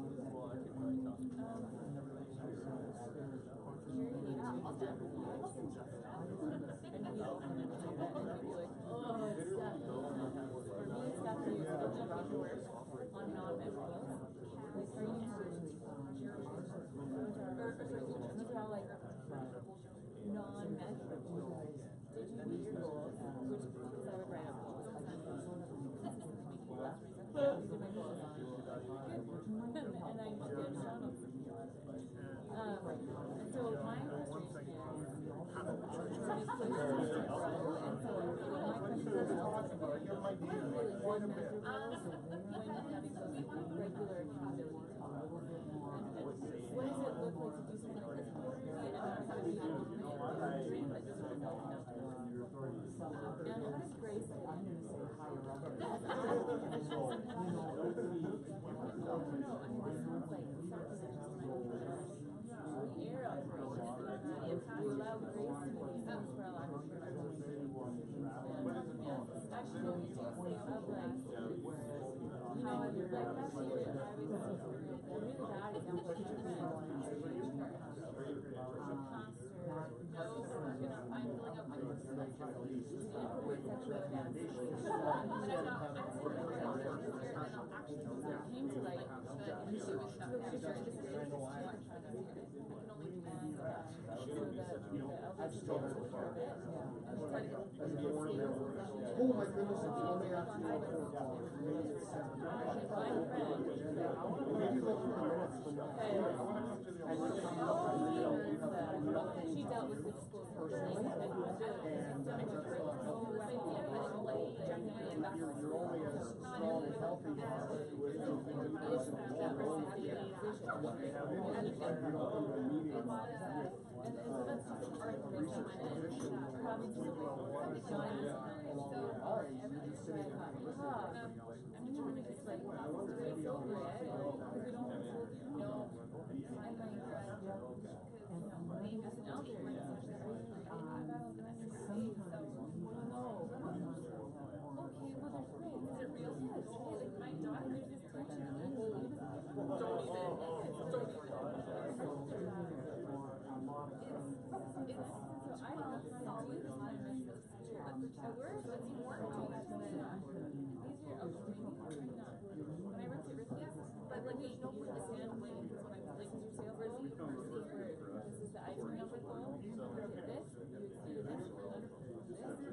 non-measurable. Did you meet your goals? Which is I would write up. And I did shout out for me. And so my frustration is regular accountability. What does it look like to do something like this quarterly and not have it be a dream that doesn't result in nothing? And how does grace fit in? No, I mean, this sounds like something that just the air of grace. We allow grace to make sense for a lot of people. And especially when we do things of like, you know, like last year, I was a really bad example of I'm filling up my sexual advances. But I'm not actually came to light that he was stuck at a very distinct I can only demand so the elders told us before a bit. Oh my goodness, let me ask you she dealt with the school personally and was really systemic with her. You're only small and healthy. Okay, well, they're great. Is it real? Yes. Like my daughter, there's this teacher. Don't even. So I don't see my teacher. At work, it's more important than these are okay. When I worked at Ricky, but like there's no point in standpoint because when I like your sales where this is the item number goal. You hit this, you exceeded this, this.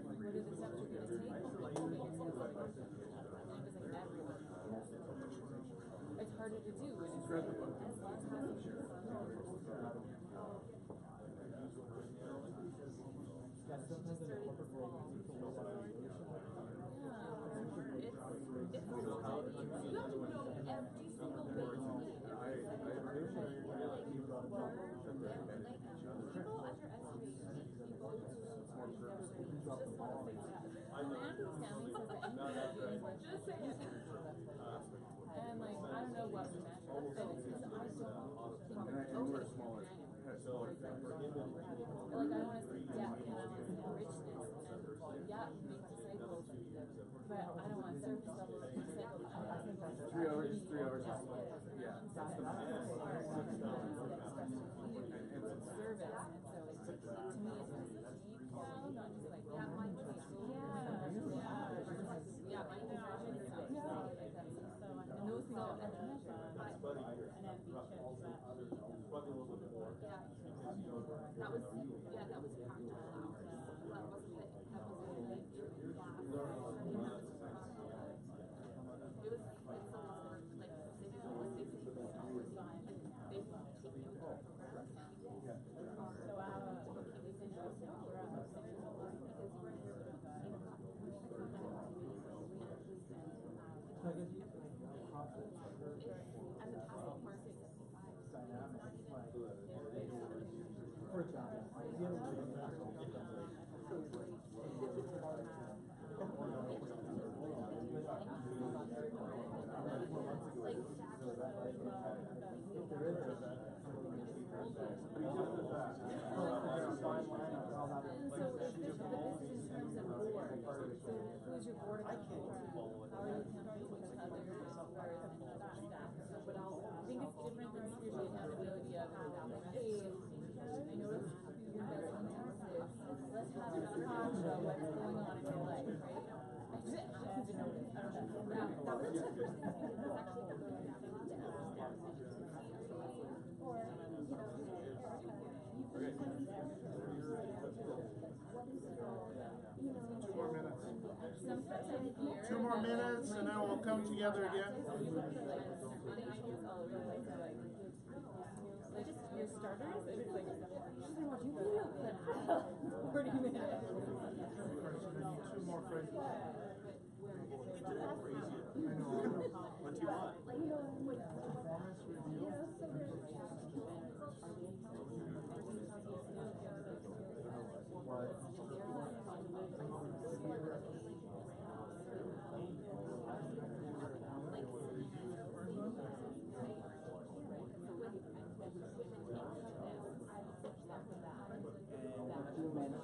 What are the steps you're gonna take? And it was like everyone. It's harder to do when it's like every single word to me. People underestimate people who just want to say that. Andy Stanley says that anything like just say it. And like I don't know what we meant, but it's because I don't think like I want to see depth and I want to see richness and yeah, make disciples. But I don't want surface level disciples. I think that's 3 hours. Yeah. that's the service, and so it's to me it's deep down, not just like my my intention is like that. And those things are measure by an ambition that was practical hours. That wasn't like it was like so like they didn't always basically they take you over programs and people are and the passive market is for example, who's your board of control? How are you competing with others? I think it's different than the accountability of, hey, I noticed you're building taxes. Let's have a talk about what's going on in your life, right? I just noticed. That was the first thing I did. It was actually or, Two more minutes and then we'll come together again. Like just your starters, it's like you feel 40 minutes. Two more phrases. What do you want?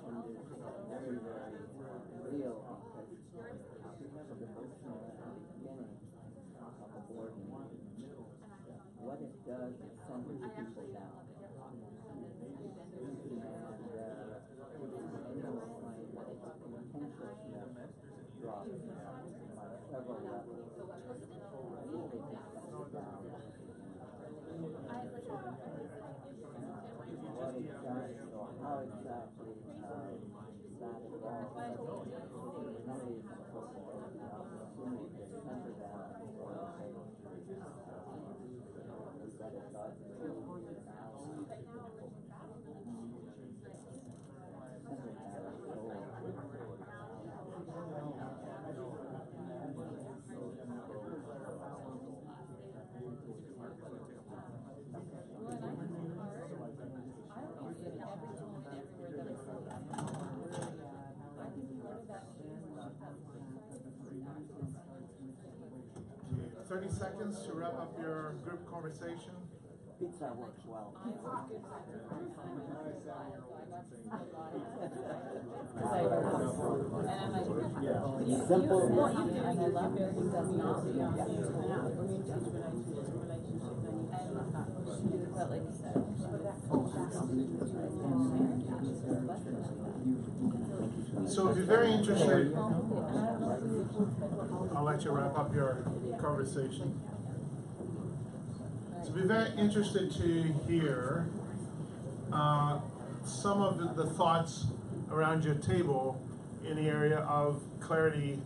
And you mentioned is very, very real because of the devotional at the beginning of the board meeting. What it does is centers people down. And you will find that its contentiousness drops by several levels. Really gets down. What exactly, or how exactly that evolves, really is important. Assuming it's centered down, that it does 30 seconds to wrap up your group conversation. Pizza works well. Simple. Simple. So if you're very interested, I'll let you wrap up your conversation. So be very interested to hear some of the thoughts around your table in the area of clarity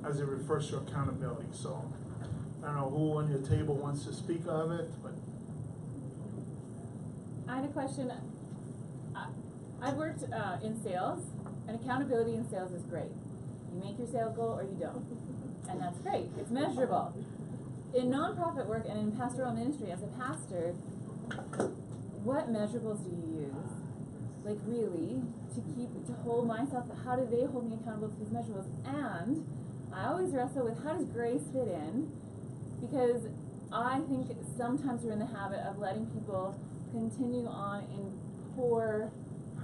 as it refers to accountability. So I don't know who on your table wants to speak of it, but I had a question. I've worked in sales, and accountability in sales is great. You make your sales goal or you don't, and that's great. It's measurable. In nonprofit work and in pastoral ministry, as a pastor, what measurables do you use? Like really, to hold myself, how do they hold me accountable to these measurables? And I always wrestle with how does grace fit in? Because I think sometimes we're in the habit of letting people continue on in poor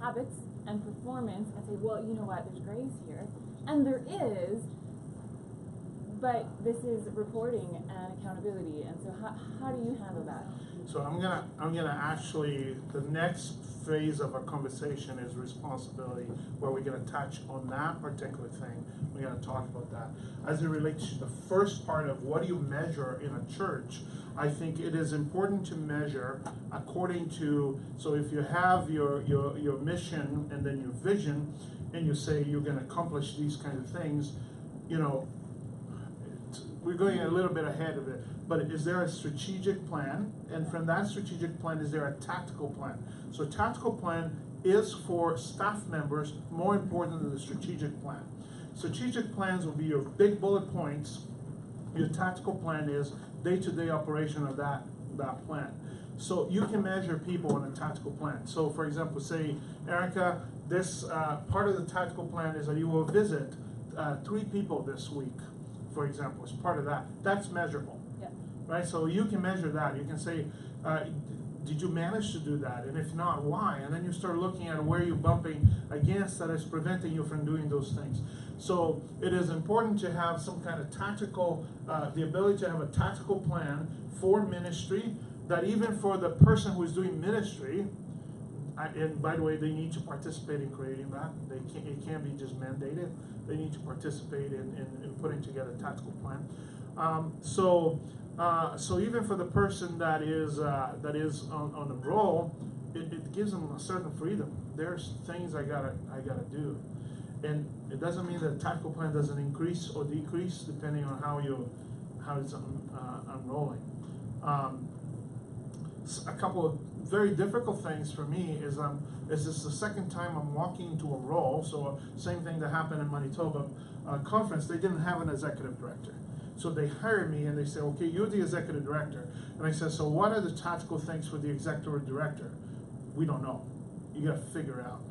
habits and performance and say, well, you know what, there's grace here. And there is, but this is reporting and accountability. And so how do you handle that? so I'm gonna actually, the next phase of our conversation is responsibility, where we're gonna touch on that particular thing. We're gonna talk about that. As it relates to the first part of what do you measure in a church, I think it is important to measure according to, so if you have your mission and then your vision, and you say you're gonna accomplish these kind of things, you know, we're going a little bit ahead of it, but is there a strategic plan? And from that strategic plan, is there a tactical plan? So a tactical plan is for staff members more important than the strategic plan. Strategic plans will be your big bullet points. Your tactical plan is day-to-day operation of that plan. So you can measure people on a tactical plan. So for example, say, Erica, this part of the tactical plan is that you will visit 3 people this week, for example, as part of that. That's measurable, right? So you can measure that. You can say, did you manage to do that? And if not, why? And then you start looking at where you're bumping against that is preventing you from doing those things. So it is important to have some kind of tactical, the ability to have a tactical plan for ministry, that even for the person who is doing ministry, and by the way, they need to participate in creating that. It can't be just mandated. They need to participate in putting together a tactical plan. So even for the person that is on the roll, it gives them a certain freedom. There's things I gotta do, and it doesn't mean that the tactical plan doesn't increase or decrease depending on how it's unrolling. A couple of very difficult things for me is this is the second time I'm walking into a role. So same thing that happened in Manitoba conference. They didn't have an executive director. So they hired me and they said, okay, you're the executive director. And I said, so what are the tactical things for the executive director? We don't know. You got to figure out.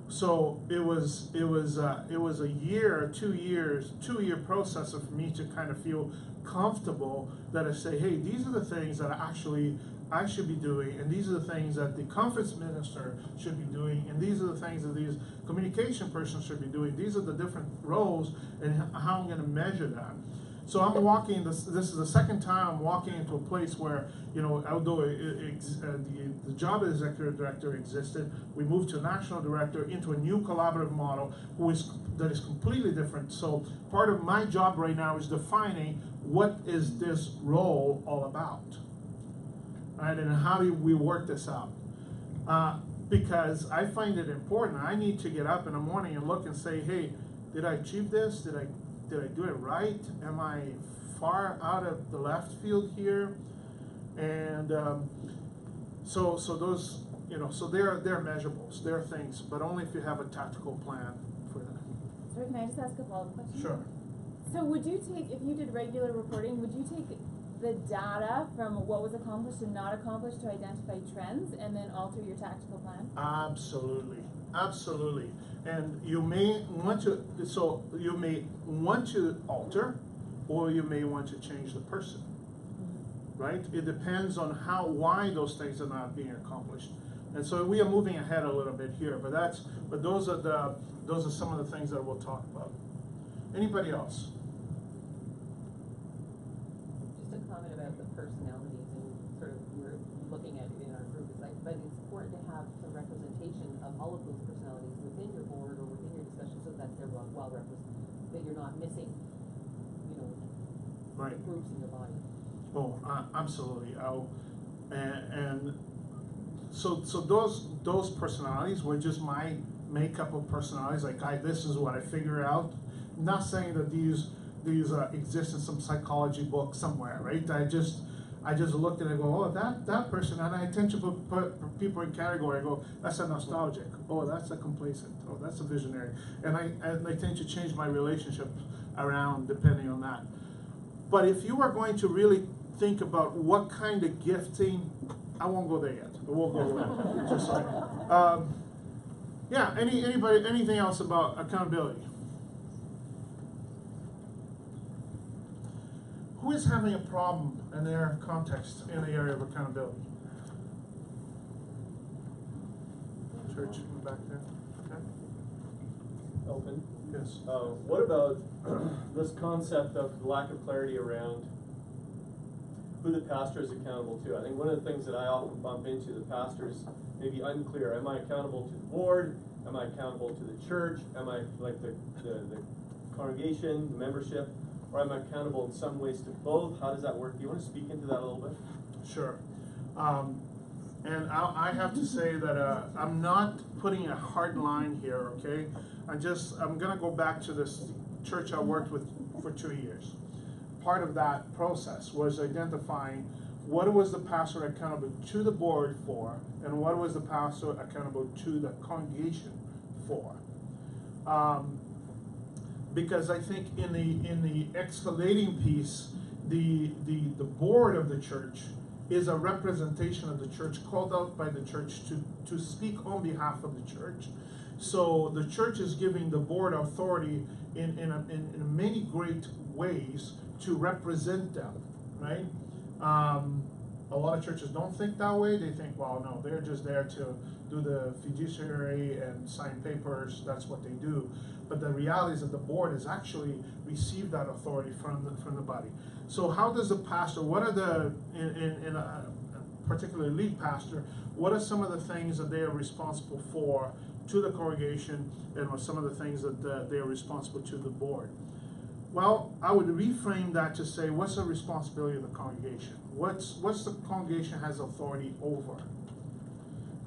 So it was a year, 2 years, 2-year process for me to kind of feel comfortable that I say, hey, these are the things that actually I should be doing, and these are the things that the conference minister should be doing, and these are the things that these communication persons should be doing. These are the different roles and how I'm going to measure that. So I'm walking, this is the second time I'm walking into a place where, you know, although the job of executive director existed, we moved to national director into a new collaborative model that is completely different. So part of my job right now is defining what is this role all about, right? And how do we work this out? Because I find it important. I need to get up in the morning and look and say, hey, did I achieve this? Did I do it right? Am I far out of the left field here? And so those, you know, so they're measurables, they're things, but only if you have a tactical plan for that. Sorry, can I just ask a follow-up question? Sure. So would you take, if you did regular reporting, would you take the data from what was accomplished and not accomplished to identify trends and then alter your tactical plan? Absolutely, absolutely. And you may want to, so you may want to alter, or you may want to change the person, right? It depends on why those things are not being accomplished. And so we are moving ahead a little bit here, but those are some of the things that we'll talk about. Anybody else? Just a comment about the personalities and sort of we're looking at it in our group. It's like, but it's important to have some representation of all of those personalities within your board or within your discussion so that they're well represented, that you're not missing, Right. groups in your body. Oh, absolutely. So those personalities were just my makeup of personalities. Like this is what I figure out. Not saying that these exist in some psychology book somewhere, right? I just looked at it and go, oh, that person, and I tend to put people in category. I go, that's a nostalgic. Oh, that's a complacent. Oh, that's a visionary. And I tend to change my relationship around depending on that. But if you are going to really think about what kind of gifting, I won't go there yet. We'll go there. Just like, yeah. Anybody? Anything else about accountability? Who is having a problem in their context in the area of accountability? Church in the back there. Okay. Elton? Yes. What about this concept of lack of clarity around who the pastor is accountable to? I think one of the things that I often bump into, the pastor's maybe unclear. Am I accountable to the board? Am I accountable to the church? Am I like the congregation, the membership? Or am I accountable in some ways to both? How does that work? Do you want to speak into that a little bit? Sure. And I have to say that I'm not putting a hard line here, okay? I'm gonna go back to this church I worked with for 2 years. Part of that process was identifying what was the pastor accountable to the board for, and what was the pastor accountable to the congregation for. Because I think in the escalating piece, the board of the church is a representation of the church, called out by the church to speak on behalf of the church. So the church is giving the board authority in many great ways to represent them, right? A lot of churches don't think that way. They think, well, no, they're just there to do the fiduciary and sign papers. That's what they do. But the reality is that the board has actually received that authority from the body. So how does the pastor, what are the, in a particular lead pastor, what are some of the things that they are responsible for to the congregation, and what some of the things that they are responsible to the board? Well, I would reframe that to say, what's the responsibility of the congregation? What's the congregation has authority over,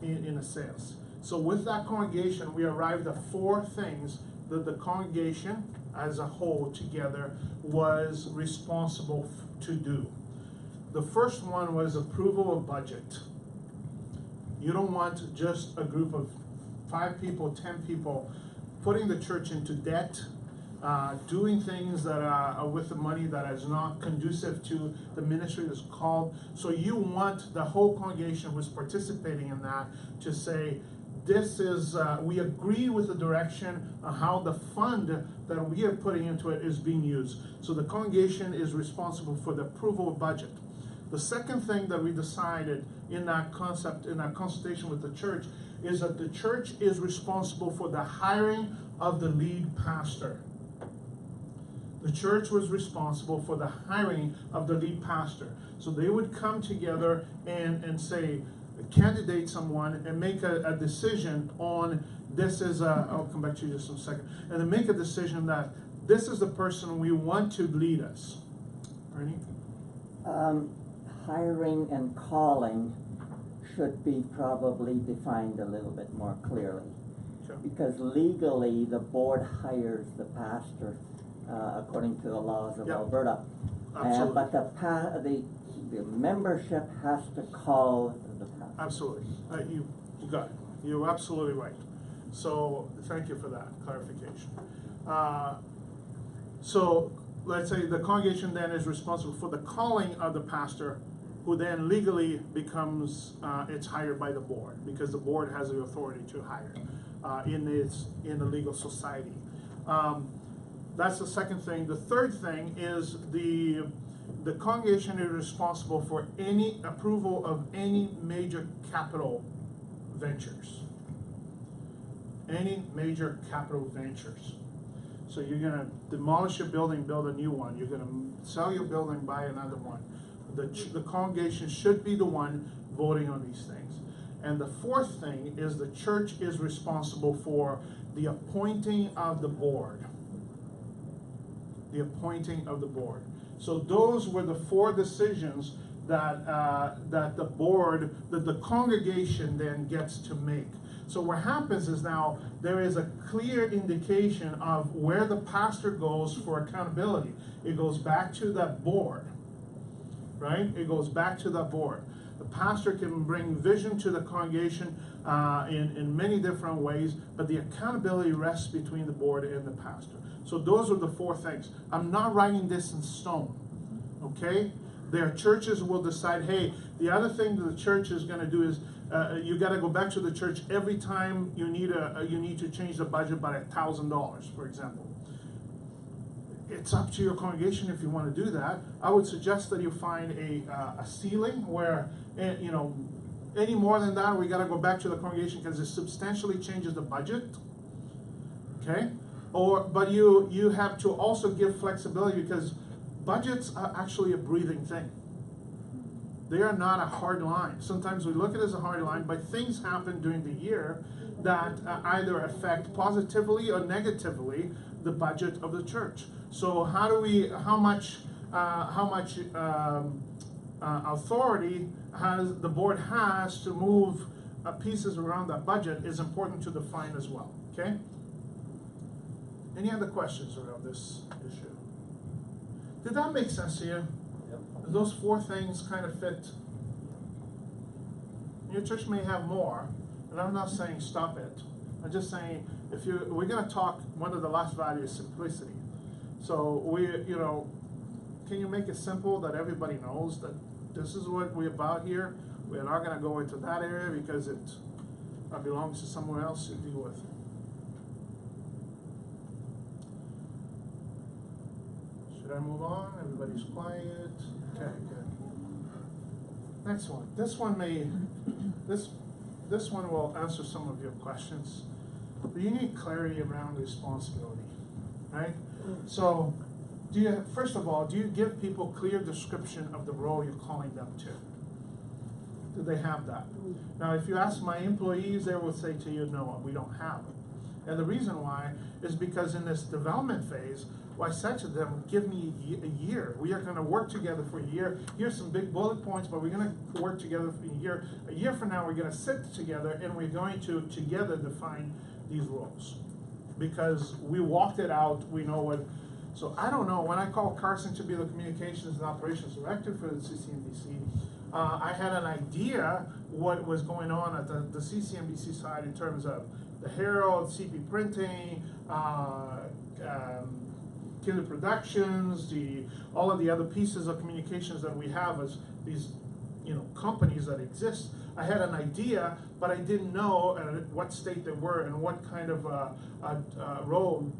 in a sense. So with that congregation, we arrived at 4 things that the congregation as a whole together was responsible to do. The first one was approval of budget. You don't want just a group of 5 people, 10 people putting the church into debt, doing things that are with the money that is not conducive to the ministry that's called. So you want the whole congregation who's participating in that to say, this is, we agree with the direction of how the fund that we are putting into it is being used. So the congregation is responsible for the approval of budget. The second thing that we decided in that concept, in that consultation with the church, is that the church is responsible for the hiring of the lead pastor. The church was responsible for the hiring of the lead pastor. So they would come together and say, candidate someone and make a decision on, this is I'll come back to you just in a second, and then make a decision that this is the person we want to lead us. Ernie? Hiring and calling should be probably defined a little bit more clearly. Sure. Because legally the board hires the pastor according to the laws of Alberta. Absolutely. But the membership has to call the pastor. Absolutely. You got it. You're absolutely right. So thank you for that clarification. So let's say the congregation then is responsible for the calling of the pastor, who then legally becomes, it's hired by the board, because the board has the authority to hire in the legal society. That's the second thing. The third thing is the congregation is responsible for any approval of any major capital ventures. Any major capital ventures. So you're gonna demolish your building, build a new one. You're gonna sell your building, buy another one. The congregation should be the one voting on these things. And the fourth thing is the church is responsible for the appointing of the board. The appointing of the board. So those were the four decisions that that the congregation then gets to make. So what happens is now there is a clear indication of where the pastor goes for accountability. It goes back to that board, right? It goes back to that board. The pastor can bring vision to the congregation in many different ways, but the accountability rests between the board and the pastor. So those are the four things. I'm not writing this in stone, okay? Their churches will decide, hey, the other thing that the church is going to do is you got to go back to the church every time you need to change the budget by $1,000, for example. It's up to your congregation if you want to do that. I would suggest that you find a ceiling where, you know, any more than that, we got to go back to the congregation because it substantially changes the budget. Okay, but you have to also give flexibility because budgets are actually a breathing thing. They are not a hard line. Sometimes we look at it as a hard line, but things happen during the year that either affect positively or negatively the budget of the church. So how much authority has the board has to move pieces around that budget is important to define as well. Okay. Any other questions around this issue? Did that make sense to you? Yep. Those four things kind of fit. Your church may have more, and I'm not saying stop it. I'm just saying we're going to talk. One of the last values is simplicity. So can you make it simple that everybody knows that this is what we're about here? We're not going to go into that area because it belongs to someone else to deal with. Should I move on? Everybody's quiet. Okay, good. Next one. This one will answer some of your questions. But you need clarity around responsibility, right? So, first of all, do you give people clear description of the role you're calling them to? Do they have that? Now, if you ask my employees, they will say to you, no, we don't have it. And the reason why is because in this development phase, well, I said to them, give me a year. We are going to work together for a year. Here's some big bullet points, but we're going to work together for a year. A year from now, we're going to sit together and we're going to together define these roles. Because we walked it out, we know what. So I don't know, when I called Carson to be the Communications and Operations Director for the CCMBC, I had an idea what was going on at the CCMBC side in terms of the Herald, CP Printing, Kinder Productions, all of the other pieces of communications that we have as these companies that exist. I had an idea, but I didn't know what state they were and what kind of role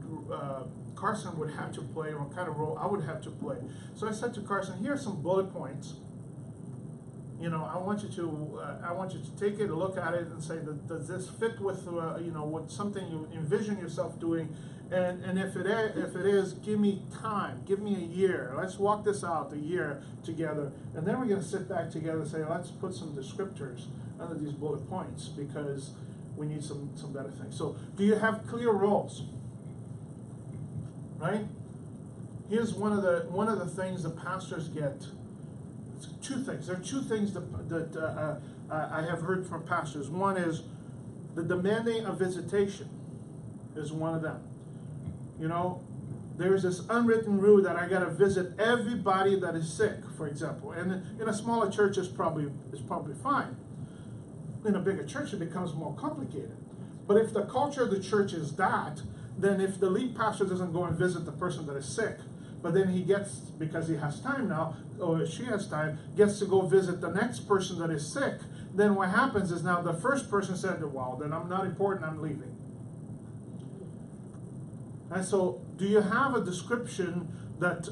Carson would have to play, or what kind of role I would have to play. So I said to Carson, here are some bullet points. I want you to take it, look at it, and say, does this fit with what something you envision yourself doing? And if it is, give me time, give me a year. Let's walk this out a year together, and then we're going to sit back together and say, let's put some descriptors under these bullet points because we need some better things. So, do you have clear roles? Right? Here's one of the things the pastors get. It's two things. There are two things that I have heard from pastors. One is the demanding of visitation is one of them. There's this unwritten rule that I got to visit everybody that is sick, for example. And in a smaller church, it's probably fine. In a bigger church, it becomes more complicated. But if the culture of the church is that, then if the lead pastor doesn't go and visit the person that is sick, but then he gets, because he has time now, or she has time, gets to go visit the next person that is sick, then what happens is now the first person said, well, then I'm not important, I'm leaving. And so, do you have a description that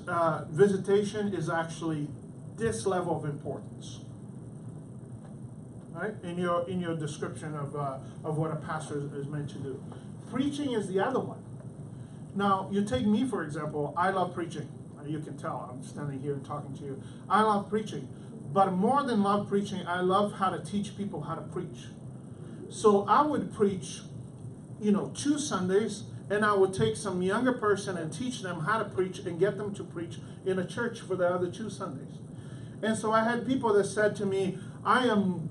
visitation is actually this level of importance? Right? In your description of what a pastor is meant to do. Preaching is the other one. Now, you take me, for example. I love preaching. You can tell I'm standing here and talking to you. I love preaching. But more than love preaching, I love how to teach people how to preach. So I would preach, 2 Sundays, and I would take some younger person and teach them how to preach and get them to preach in a church for the other 2 Sundays. And so I had people that said to me, I'm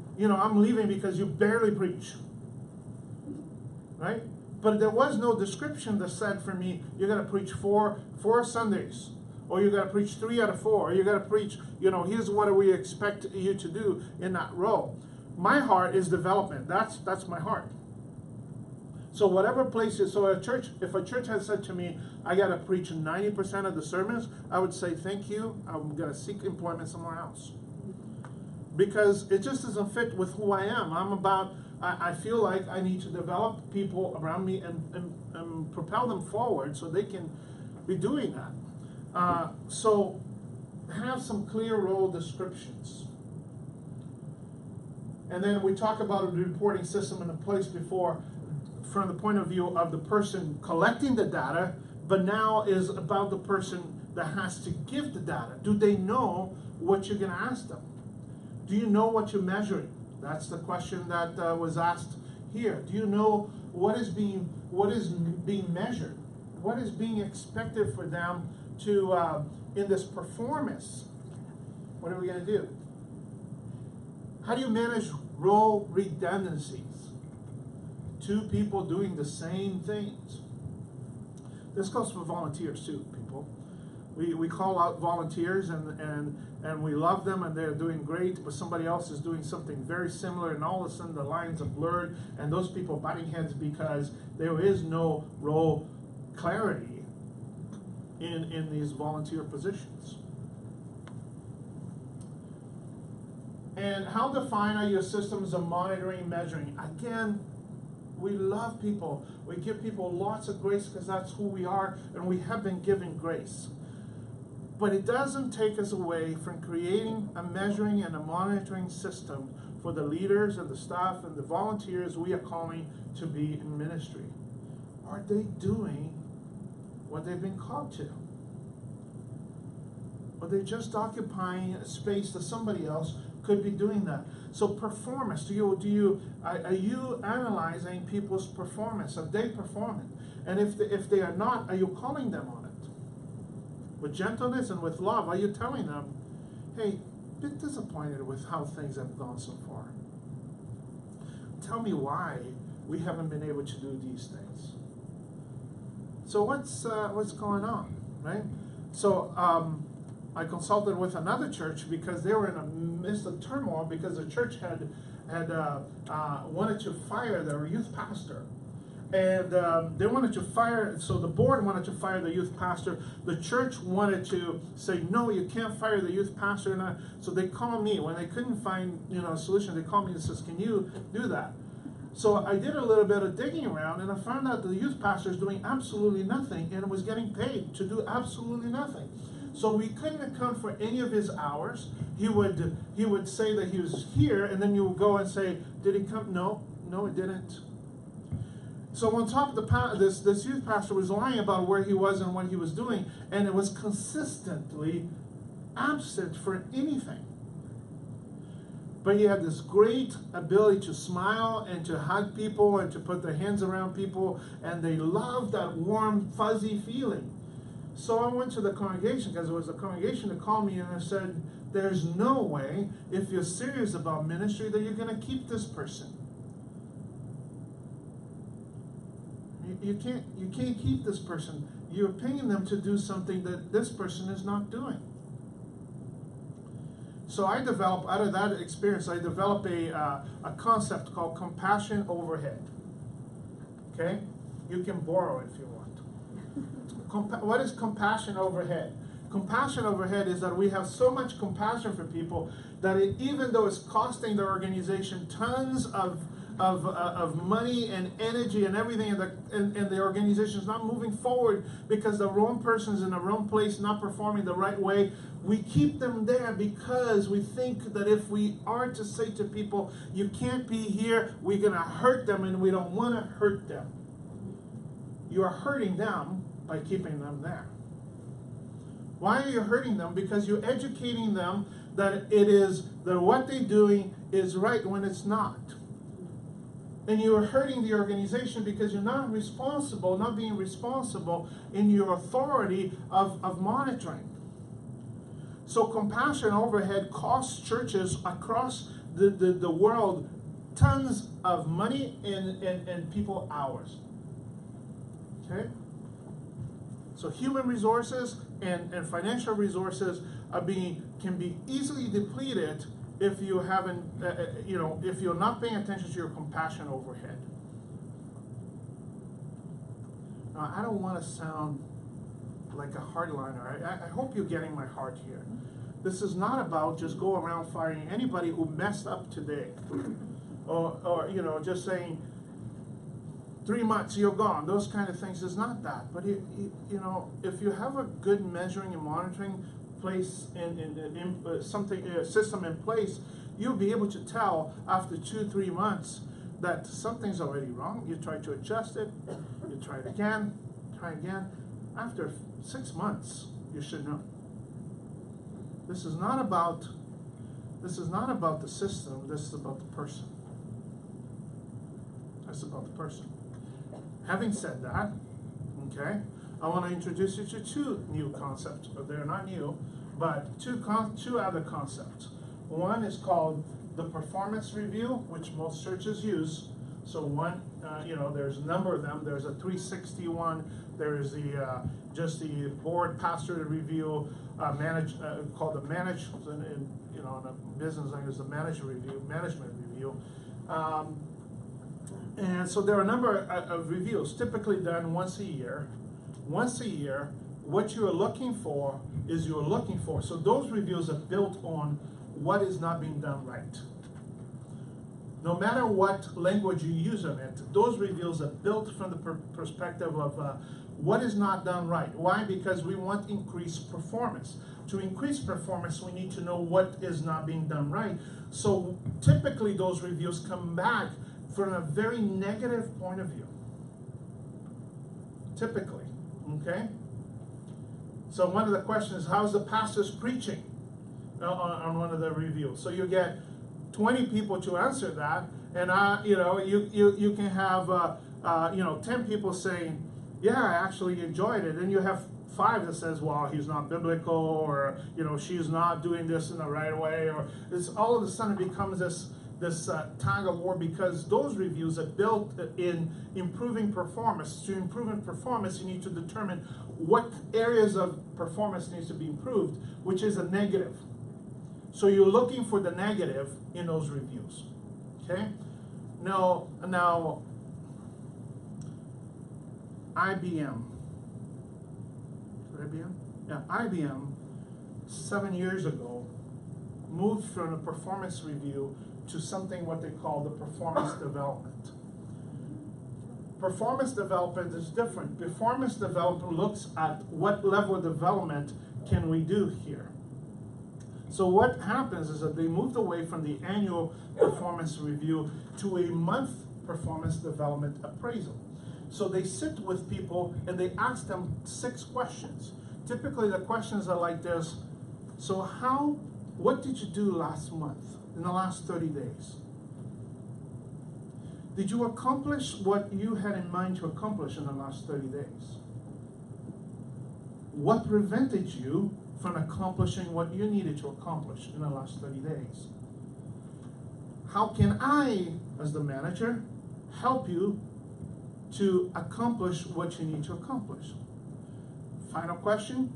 leaving because you barely preach. Right? But there was no description that said for me, you're going to preach four Sundays, or you're going to preach 3 out of 4, or you're going to preach, here's what we expect you to do in that role. My heart is development. That's my heart. So whatever places, if a church had said to me, I got to preach 90% of the sermons, I would say, thank you, I'm going to seek employment somewhere else. Because it just doesn't fit with who I am. I feel like I need to develop people around me and propel them forward so they can be doing that. So have some clear role descriptions. And then we talk about a reporting system in a place before from the point of view of the person collecting the data, but now is about the person that has to give the data. Do they know what you're going to ask them? Do you know what you're measuring? That's the question that was asked here. Do you know what is being measured? What is being expected for them to in this performance? What are we going to do? How do you manage role redundancies? 2 people doing the same things. This goes for volunteers too, people. We call out volunteers and we love them and they're doing great, but somebody else is doing something very similar, and all of a sudden the lines are blurred and those people butting heads because there is no role clarity in these volunteer positions. And how defined are your systems of monitoring and measuring? Again, we love people. We give people lots of grace because that's who we are, and we have been given grace. But it doesn't take us away from creating a measuring and a monitoring system for the leaders and the staff and the volunteers we are calling to be in ministry. Are they doing what they've been called to? Are they just occupying a space that somebody else could be doing that? So performance, are you analyzing people's performance? Are they performing? And if they are not, are you calling them on it? With gentleness and with love, are you telling them, hey, a bit disappointed with how things have gone so far. Tell me why we haven't been able to do these things. So what's going on, right? So I consulted with another church because they were in the midst of turmoil because the church had wanted to fire their youth pastor. And they wanted to fire, so the board wanted to fire the youth pastor. The church wanted to say, no, you can't fire the youth pastor. So they called me. When they couldn't find a solution, they called me and says, can you do that? So I did a little bit of digging around, and I found out the youth pastor is doing absolutely nothing and was getting paid to do absolutely nothing. So we couldn't account for any of his hours. He would say that he was here, and then you would go and say, did he come? No, he didn't. So on top of this youth pastor was lying about where he was and what he was doing, and it was consistently absent for anything. But he had this great ability to smile and to hug people and to put their hands around people, and they loved that warm, fuzzy feeling. So I went to the congregation, because it was a congregation that called me, and I said, there's no way, if you're serious about ministry, that you're going to keep this person. You can't keep this person. You're paying them to do something that this person is not doing. So I developed, out of that experience, I developed a concept called compassion overhead. Okay? You can borrow it if you want. What is compassion overhead? Compassion overhead is that we have so much compassion for people that even though it's costing the organization tons of of money and energy and everything, and the organization is not moving forward because the wrong person's in the wrong place, not performing the right way. We keep them there because we think that if we are to say to people, you can't be here, we're going to hurt them, and we don't want to hurt them. You are hurting them by keeping them there. Why are you hurting them? Because you're educating them that that what they're doing is right when it's not. And you're hurting the organization because you're not being responsible in your authority of monitoring. So compassion overhead costs churches across the world tons of money and people hours. Okay? So human resources and financial resources can be easily depleted if you haven't, if you're not paying attention to your compassion overhead. Now, I don't want to sound like a hardliner. I hope you're getting my heart here. This is not about just go around firing anybody who messed up today, or just saying 3 months you're gone. Those kind of things is not that. But if you have a good measuring and monitoring place system in place, you'll be able to tell after 2-3 months that something's already wrong. You try to adjust it, you try it again, try again. After 6 months, you should know. This is not about the system, this is about the person. That's about the person. Having said that, okay, I want to introduce you to 2 new concepts. They're not new, but two other concepts. One is called the performance review, which most churches use. So one, there's a number of them. There's a 361. There's just the board pastor review, called the management. In a business language, the management review. And so there are a number of reviews, typically done once a year. Once a year, what you are looking for is you're looking for. So those reviews are built on what is not being done right. No matter what language you use on it, those reviews are built from the perspective of what is not done right. Why? Because we want increased performance. To increase performance, we need to know what is not being done right. So typically those reviews come back from a very negative point of view. Typically, okay? So one of the questions is, how's the pastor's preaching on one of the reviews? So you get 20 people to answer that, and you can have 10 people saying, yeah, I actually enjoyed it, and you have 5 that says, well, he's not biblical, or she's not doing this in the right way, or it's all of a sudden it becomes this tug of war, because those reviews are built in improving performance. To improve in performance, you need to determine what areas of performance needs to be improved, which is a negative. So you're looking for the negative in those reviews. Okay? Now IBM. Yeah, IBM 7 years ago moved from a performance review to something what they call the performance development. Performance development is different. Performance development looks at what level of development can we do here. So what happens is that they moved away from the annual performance review to a month performance development appraisal. So they sit with people and they ask them 6 questions. Typically the questions are like this. So what did you do last month, in the last 30 days? Did you accomplish what you had in mind to accomplish in the last 30 days? What prevented you from accomplishing what you needed to accomplish in the last 30 days? How can I, as the manager, help you to accomplish what you need to accomplish? Final question,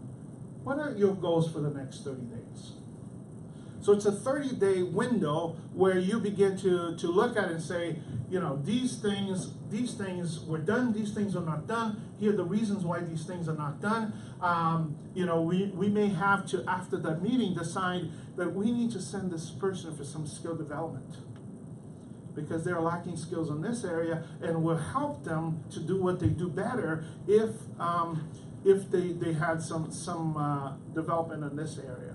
what are your goals for the next 30 days? So it's a 30-day window where you begin to look at it and say, these things were done, these things are not done. Here are the reasons why these things are not done. We may have to, after that meeting, decide that we need to send this person for some skill development. because they're lacking skills in this area, and will help them to do what they do better if they had some development in this area.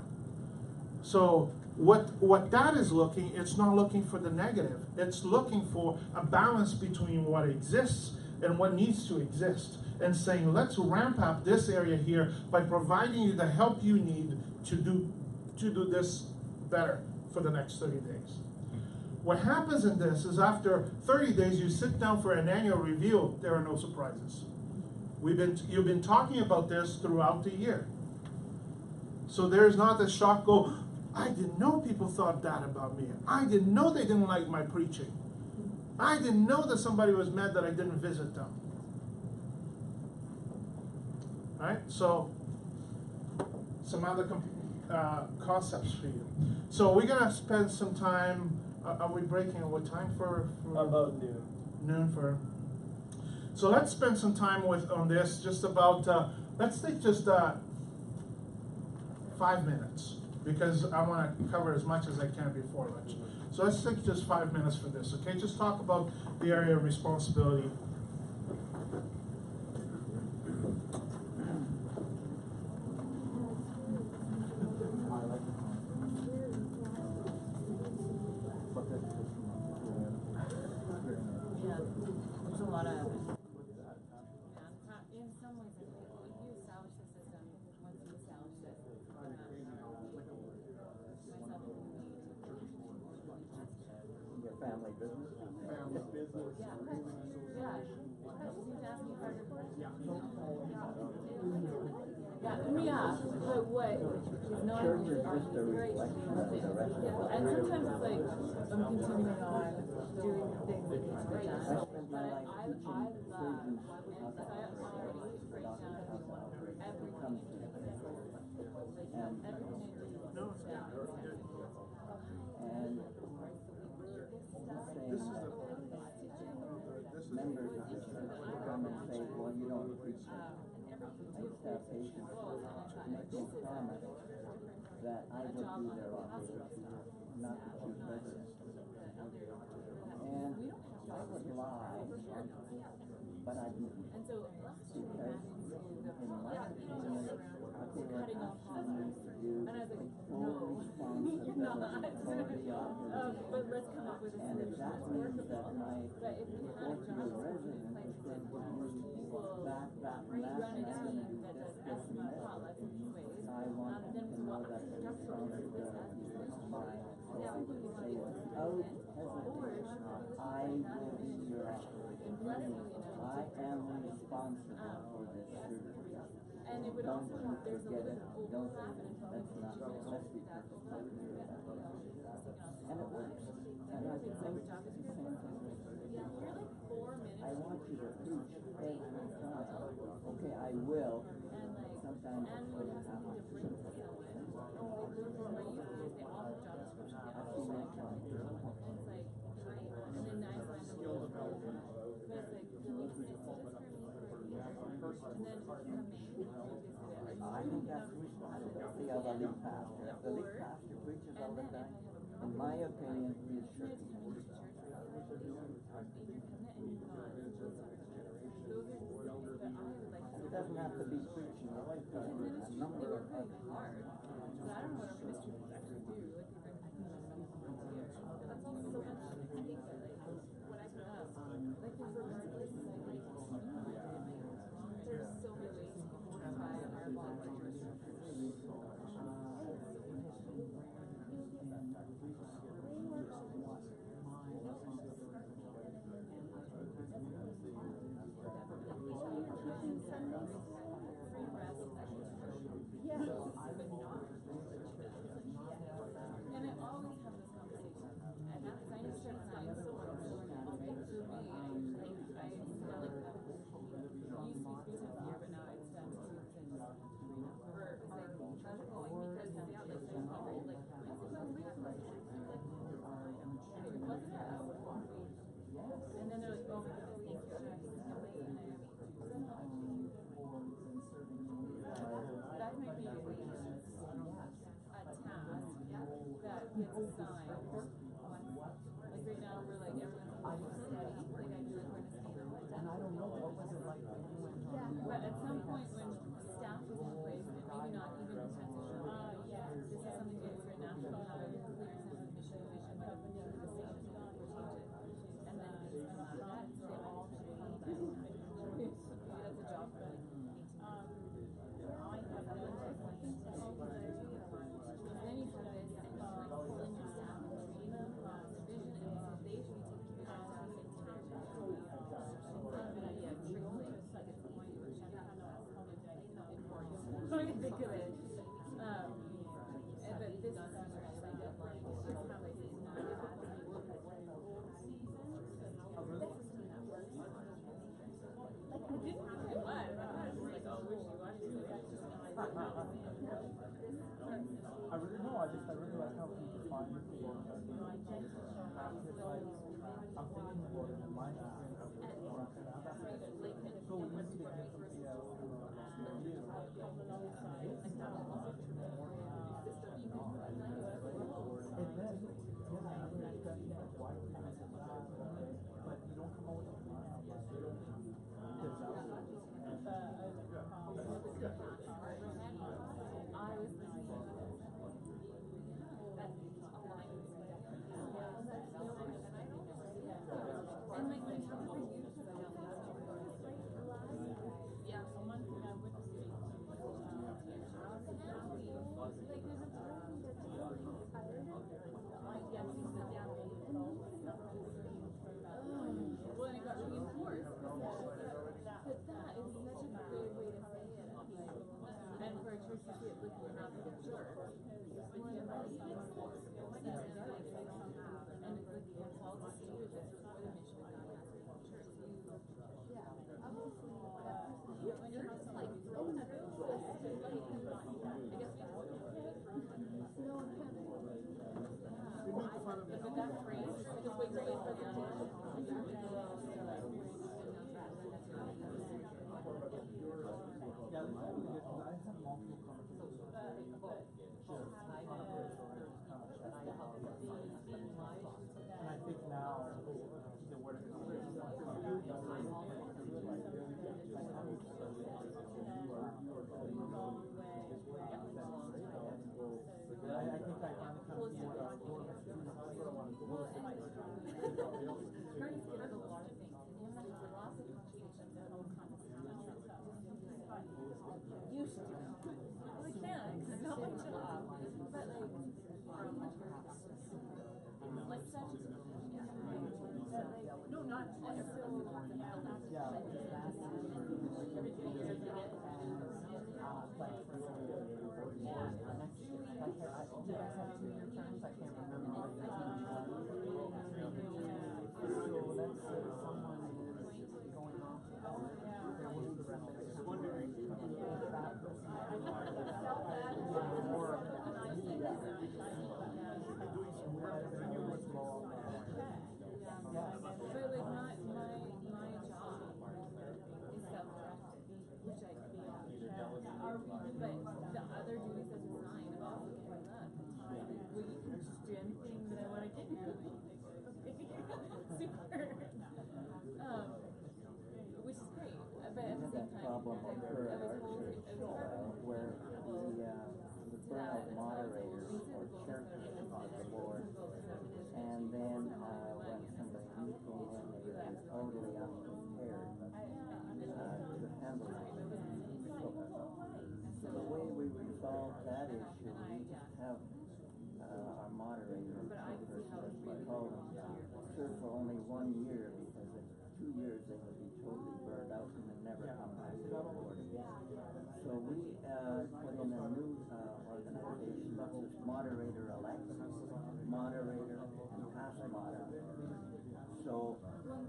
So what that is looking, it's not looking for the negative. It's looking for a balance between what exists and what needs to exist, and saying, let's ramp up this area here by providing you the help you need to do this better for the next 30 days. What happens in this is after 30 days, you sit down for an annual review, there are no surprises. You've been talking about this throughout the year. So there's not the shock, go, I didn't know people thought that about me. I didn't know they didn't like my preaching. I didn't know that somebody was mad that I didn't visit them. Right? So, some other concepts for you. So we're gonna spend some time. Are we breaking what time for about noon? Noon for. So let's spend some time on this. Just about. Let's take just 5 minutes, because I want to cover as much as I can before lunch. So let's take just 5 minutes for this. Okay, just talk about the area of responsibility. There's a lot of, in some ways, I think if you establish the system, once you establish it, Your family business? Family business. Yeah. But what is not Church is just a reflection of the rest of us. and sometimes it's like I'm continuing on doing the things that need to be done. I spent my life I teaching love, surgeons and how I to operate, already break down doctors how to operate when it comes to it. And everything I do is down. And members of the church will come and say, well, you don't preach that. I used to have patients make me promise that I would do their operation, not the chief resident. And I would lie, but I didn't. Because in my opinion, what they were asking me to do is take full responsibility for the operation. And if that means that my 4th-year resident is going to back that mess and I'm going to do this and this, I want them to know that the responsibility is mine. So I would say without hesitation, I will be your operator. I am responsible for this surgery. And it would also help, there's a forget little it. bit of Don't overlap forget and it. Let's be perfectly clear about it. And it works. And I think it's the same thing with you're like 4 minutes. I want you to preach every time. Okay, I will. Sometimes it's going to happen. I've seen that I think that's the responsibility of a lead pastor. If the lead pastor preaches all the time, in my opinion, he is shirking. It doesn't have to be preaching. A number of other hard. So I don't know what our ministry directors do. Like we bring so much what I can there's so many ways to fortify our volunteers. I'm thinking about it in my experience. So we need to get some, and then, yeah, I understand why we have to but you don't come out with a plan unless you don't have I was thinking that aligns with and like when it comes to you, yeah, someone who I would say like there's a time that like yes, you sit down well, it got reinforced. But that is such a good way to say it. And for a church to see it looking at the church, when you're ready, and it's like you're called to steward this for the mission that God has for your church. When you're just like, oh, I guess but that phrase, just wait for the yeah, this is really good because I have multiple conversations with and I think now the word I think I finally come to what I want to do. trying to get at a lot of things, and you have to have lots of conversations and all kinds of stuff. You should do it. Well, I can, because it's not my job. But like, from a church, like such a no, not necessarily lots of elders. Yeah. You guys have 2-year terms? I can't remember what the so let's say someone is going off the board, there will be reference to that person. But like my job is self-directed, which I could be on. But the other duties as a sign of also can look. Well, you can just do anything that I want to give you. Super. Which is great. But at the same time, problem occurred at our church where the burnout moderator or chairperson of the board, and then when somebody new came in, they were totally unprepared to handle it. So the way we resolved that issue, we just have our moderator, we call them, serve for only 1 year because in 2 years they would be totally burned out and then never come back to the board. So we put in a new organization that was moderator-elect, moderator, and past moderator. So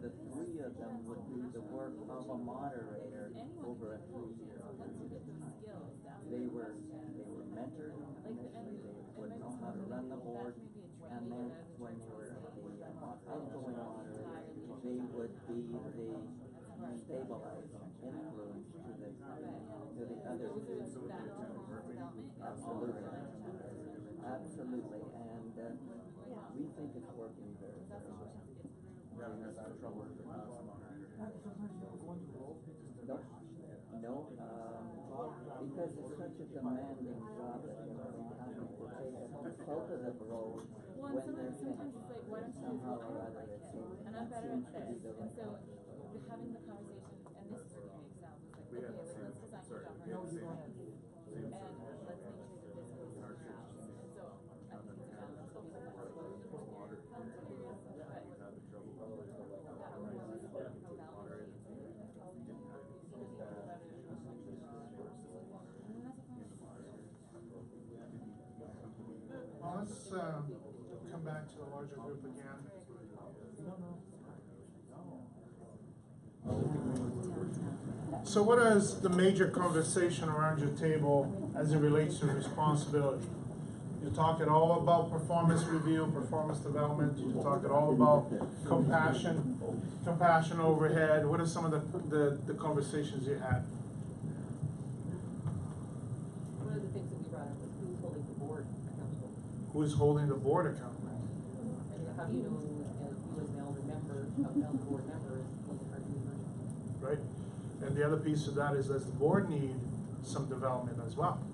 the 3 of them would do the work of a moderator over a 2-year period of time. They were mentored initially, they would know how to run the board, and then when they were the outgoing moderator, they would be the stabilizing influence to the other. Absolutely, and we think it's working very, very well. Yeah, because I have trouble with the moderator. No, because it's such a demanding job that everybody having to take a consultative role when they're sometimes it's like, why don't you do what I would like it? And I'm better at this. And so having the conversation, and this is where it sounds, it's like, okay, like let's design your job right and let's make sure that this goes somewhere else. And so I think it's a balance of being flexible. Well, let's come back to the larger group again. So what is the major conversation around your table as it relates to responsibility? You talk it all about performance review, performance development. You talk it all about compassion overhead. What are some of the conversations you had? One of the things that we brought up was who's holding the board accountable. Who's holding the board accountable? And how do you know you as an elder member, elder board member is are doing your job? Right? And the other piece of that is, does the board need some development as well?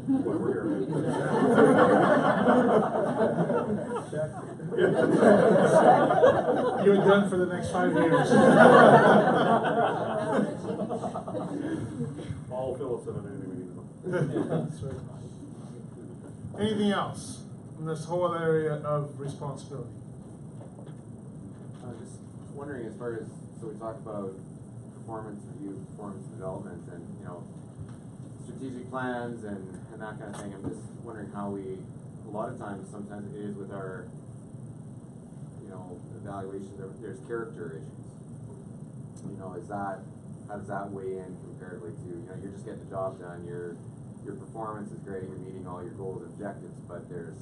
Well, we're here. You're done for the next 5 years. All Phillips and anything we need to know. That's right. Anything else in this whole area of responsibility? Just wondering, as far as, so we talked about performance review, performance development, and strategic plans and that kind of thing. I'm just wondering how we, a lot of times, sometimes it is with our, evaluations, there's character issues. Is that, how does that weigh in comparatively to, you're just getting the job done, your performance is great, you're meeting all your goals and objectives, but there's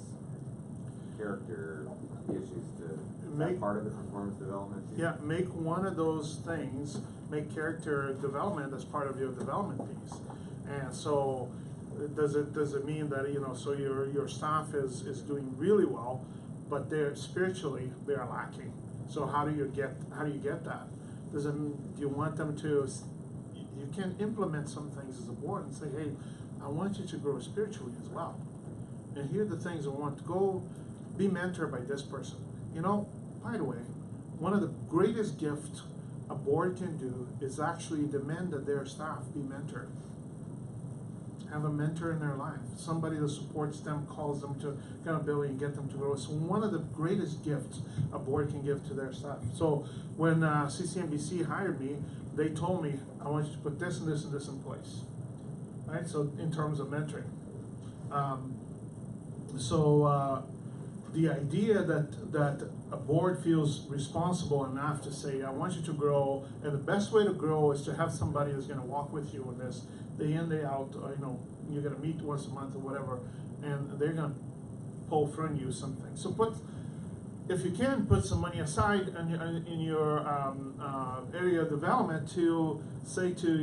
character issues to, is that part of the performance development too? Yeah, make one of those things, make character development as part of your development piece. And so does it mean that, so your staff is doing really well, but they're spiritually they're lacking. So how do you get that? Do you want them to, you can implement some things as a board and say, hey, I want you to grow spiritually as well. And here are the things I want to go be mentored by this person. By the way, one of the greatest gifts a board can do is actually demand that their staff be mentored. Have a mentor in their life, somebody that supports them, calls them to accountability and get them to grow. So one of the greatest gifts a board can give to their staff. So when CCNBC hired me, they told me, I want you to put this and this and this in place. Right, so in terms of mentoring. The idea that a board feels responsible enough to say, I want you to grow, and the best way to grow is to have somebody that's going to walk with you in this day in, day out. You're going to meet once a month or whatever, and they're going to pull from you something. So if you can, put some money aside in your area of development to say to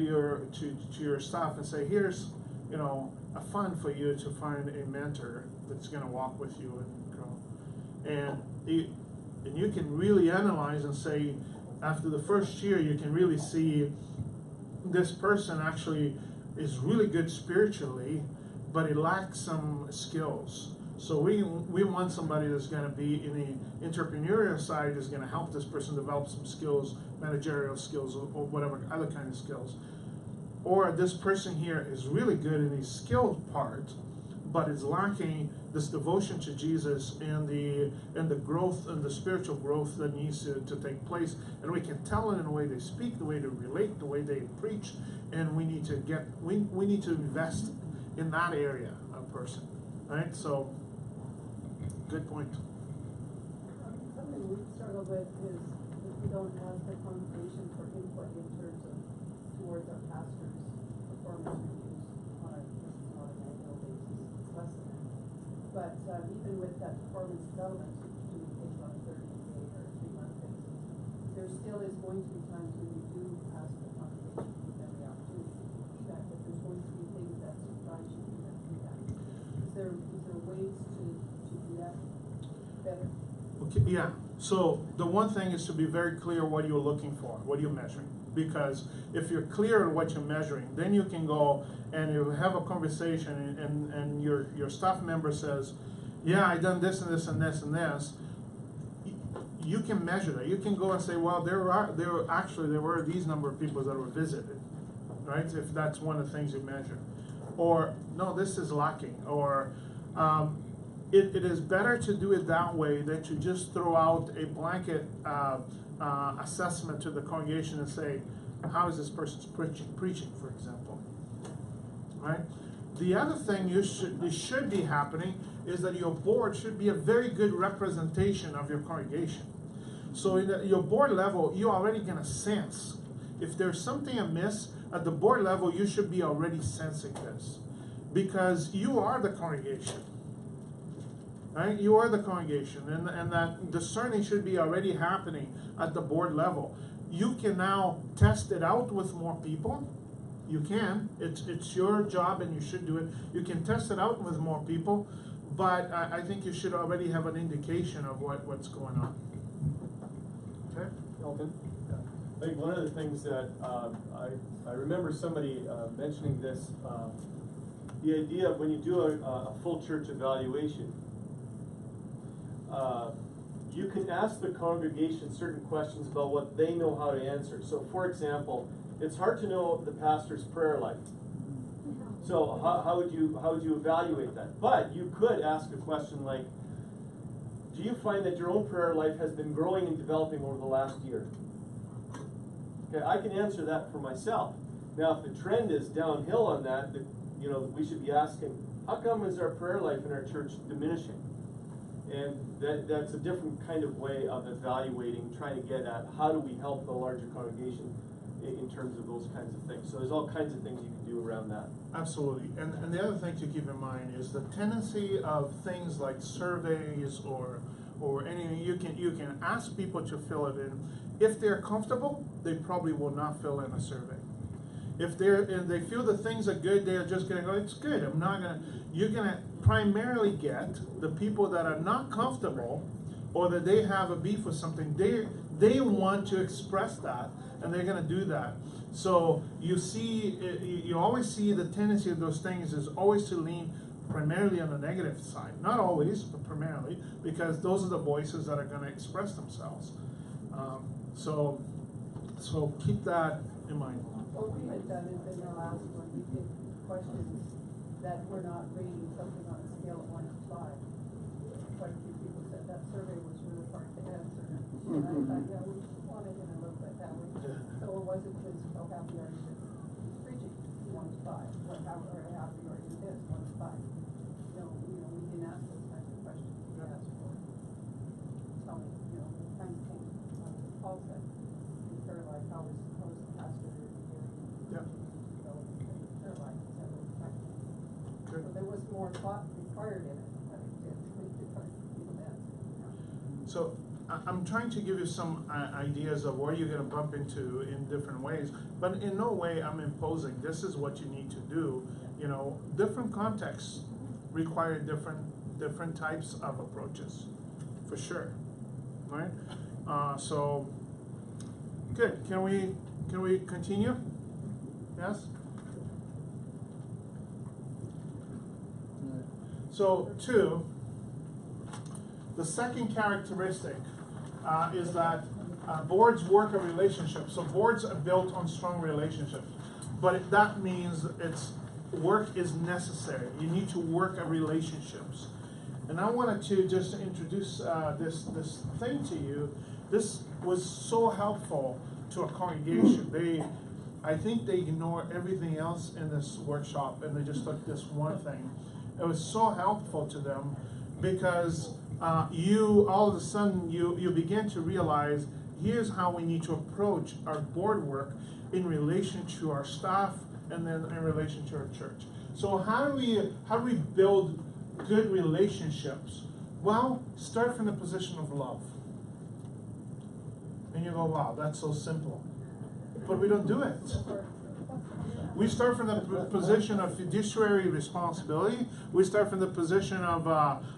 your staff and say, here's a fund for you to find a mentor that's going to walk with you and grow. And you can really analyze and say, after the first year, you can really see this person actually is really good spiritually, but he lacks some skills. So we want somebody that's going to be in the entrepreneurial side, is going to help this person develop some skills, managerial skills, or whatever other kind of skills. Or this person here is really good in the skilled part, but is lacking this devotion to Jesus and the growth and the spiritual growth that needs to take place. And we can tell it in the way they speak, the way they relate, the way they preach, and we need to invest in that area of person. Right? So good point. Something we struggle with is that we don't have the congregation for input in terms of towards our pastors' performance reviews on an annual basis. It's less than that. But even with that performance development, do things on a 30-day or 3-month basis, there still is going to be times when you do ask the congregation to give them the opportunity to feedback, that there's going to be things that surprise you in that feedback. Is there ways to do that better? Okay, yeah. So the one thing is to be very clear what you're looking for, what you're measuring. Because if you're clear on what you're measuring, then you can go and you have a conversation and your staff member says, yeah, I done this and this and this and this. You can measure that. You can go and say, well, there were these number of people that were visited, right? If that's one of the things you measure. Or, no, this is lacking. Or it is better to do it that way than to just throw out a blanket assessment to the congregation and say, how is this person's preaching, for example, right? The other thing should be happening is that your board should be a very good representation of your congregation. So in your board level, you're already going to sense if there's something amiss at the board level, you should be already sensing this, because you are the congregation. Right? You are the congregation, and that discerning should be already happening at the board level. You can now test it out with more people. You can. It's your job, and you should do it. You can test it out with more people, but I think you should already have an indication of what's going on. Okay? Elton? I think one of the things that I remember somebody mentioning this, the idea of when you do a full church evaluation, you can ask the congregation certain questions about what they know how to answer. So, for example, it's hard to know the pastor's prayer life. So, how would you evaluate that? But you could ask a question like, do you find that your own prayer life has been growing and developing over the last year? Okay, I can answer that for myself. Now, if the trend is downhill on that, we should be asking, how come is our prayer life in our church diminishing? And that's a different kind of way of evaluating, trying to get at how do we help the larger congregation in terms of those kinds of things. So there's all kinds of things you can do around that. Absolutely. And the other thing to keep in mind is the tendency of things like surveys or anything, you can ask people to fill it in. If they're comfortable, they probably will not fill in a survey. If they feel that things are good, they're just gonna go, it's good. You're gonna primarily get the people that are not comfortable, or that they have a beef with something. They want to express that, and they're gonna do that. So you always see the tendency of those things is always to lean primarily on the negative side. Not always, but primarily, because those are the voices that are gonna express themselves. So keep that in mind. What we had done in the last one, we did questions that were not rating something on a scale of 1 to 5. Quite a few people said that survey was really hard to answer. And I thought, yeah, we want it in a little bit that way. So it wasn't just, how happy are you with preaching, 1 to 5. How happy are you with this, 1 to 5. We didn't ask those kinds of questions. We asked for, tell me, the kinds of things Paul said. In prayer life, how is the pastor So there was more thought required in it, but it did hard for people to answer. So I'm trying to give you some ideas of where you're going to bump into in different ways, but in no way I'm imposing this is what you need to do. Different contexts require different types of approaches, for sure, right? So good. Can we continue? Yes. So 2, the second characteristic is that boards work a relationship. So boards are built on strong relationships, but that means work is necessary. You need to work at relationships. And I wanted to just introduce this thing to you. This was so helpful to a congregation. I think they ignore everything else in this workshop, and they just took this one thing. It was so helpful to them because all of a sudden you begin to realize here's how we need to approach our board work in relation to our staff and then in relation to our church. So how do we build good relationships? Well, start from the position of love. And you go, wow, that's so simple. But we don't do it. We start from the position of fiduciary responsibility. We start from the position of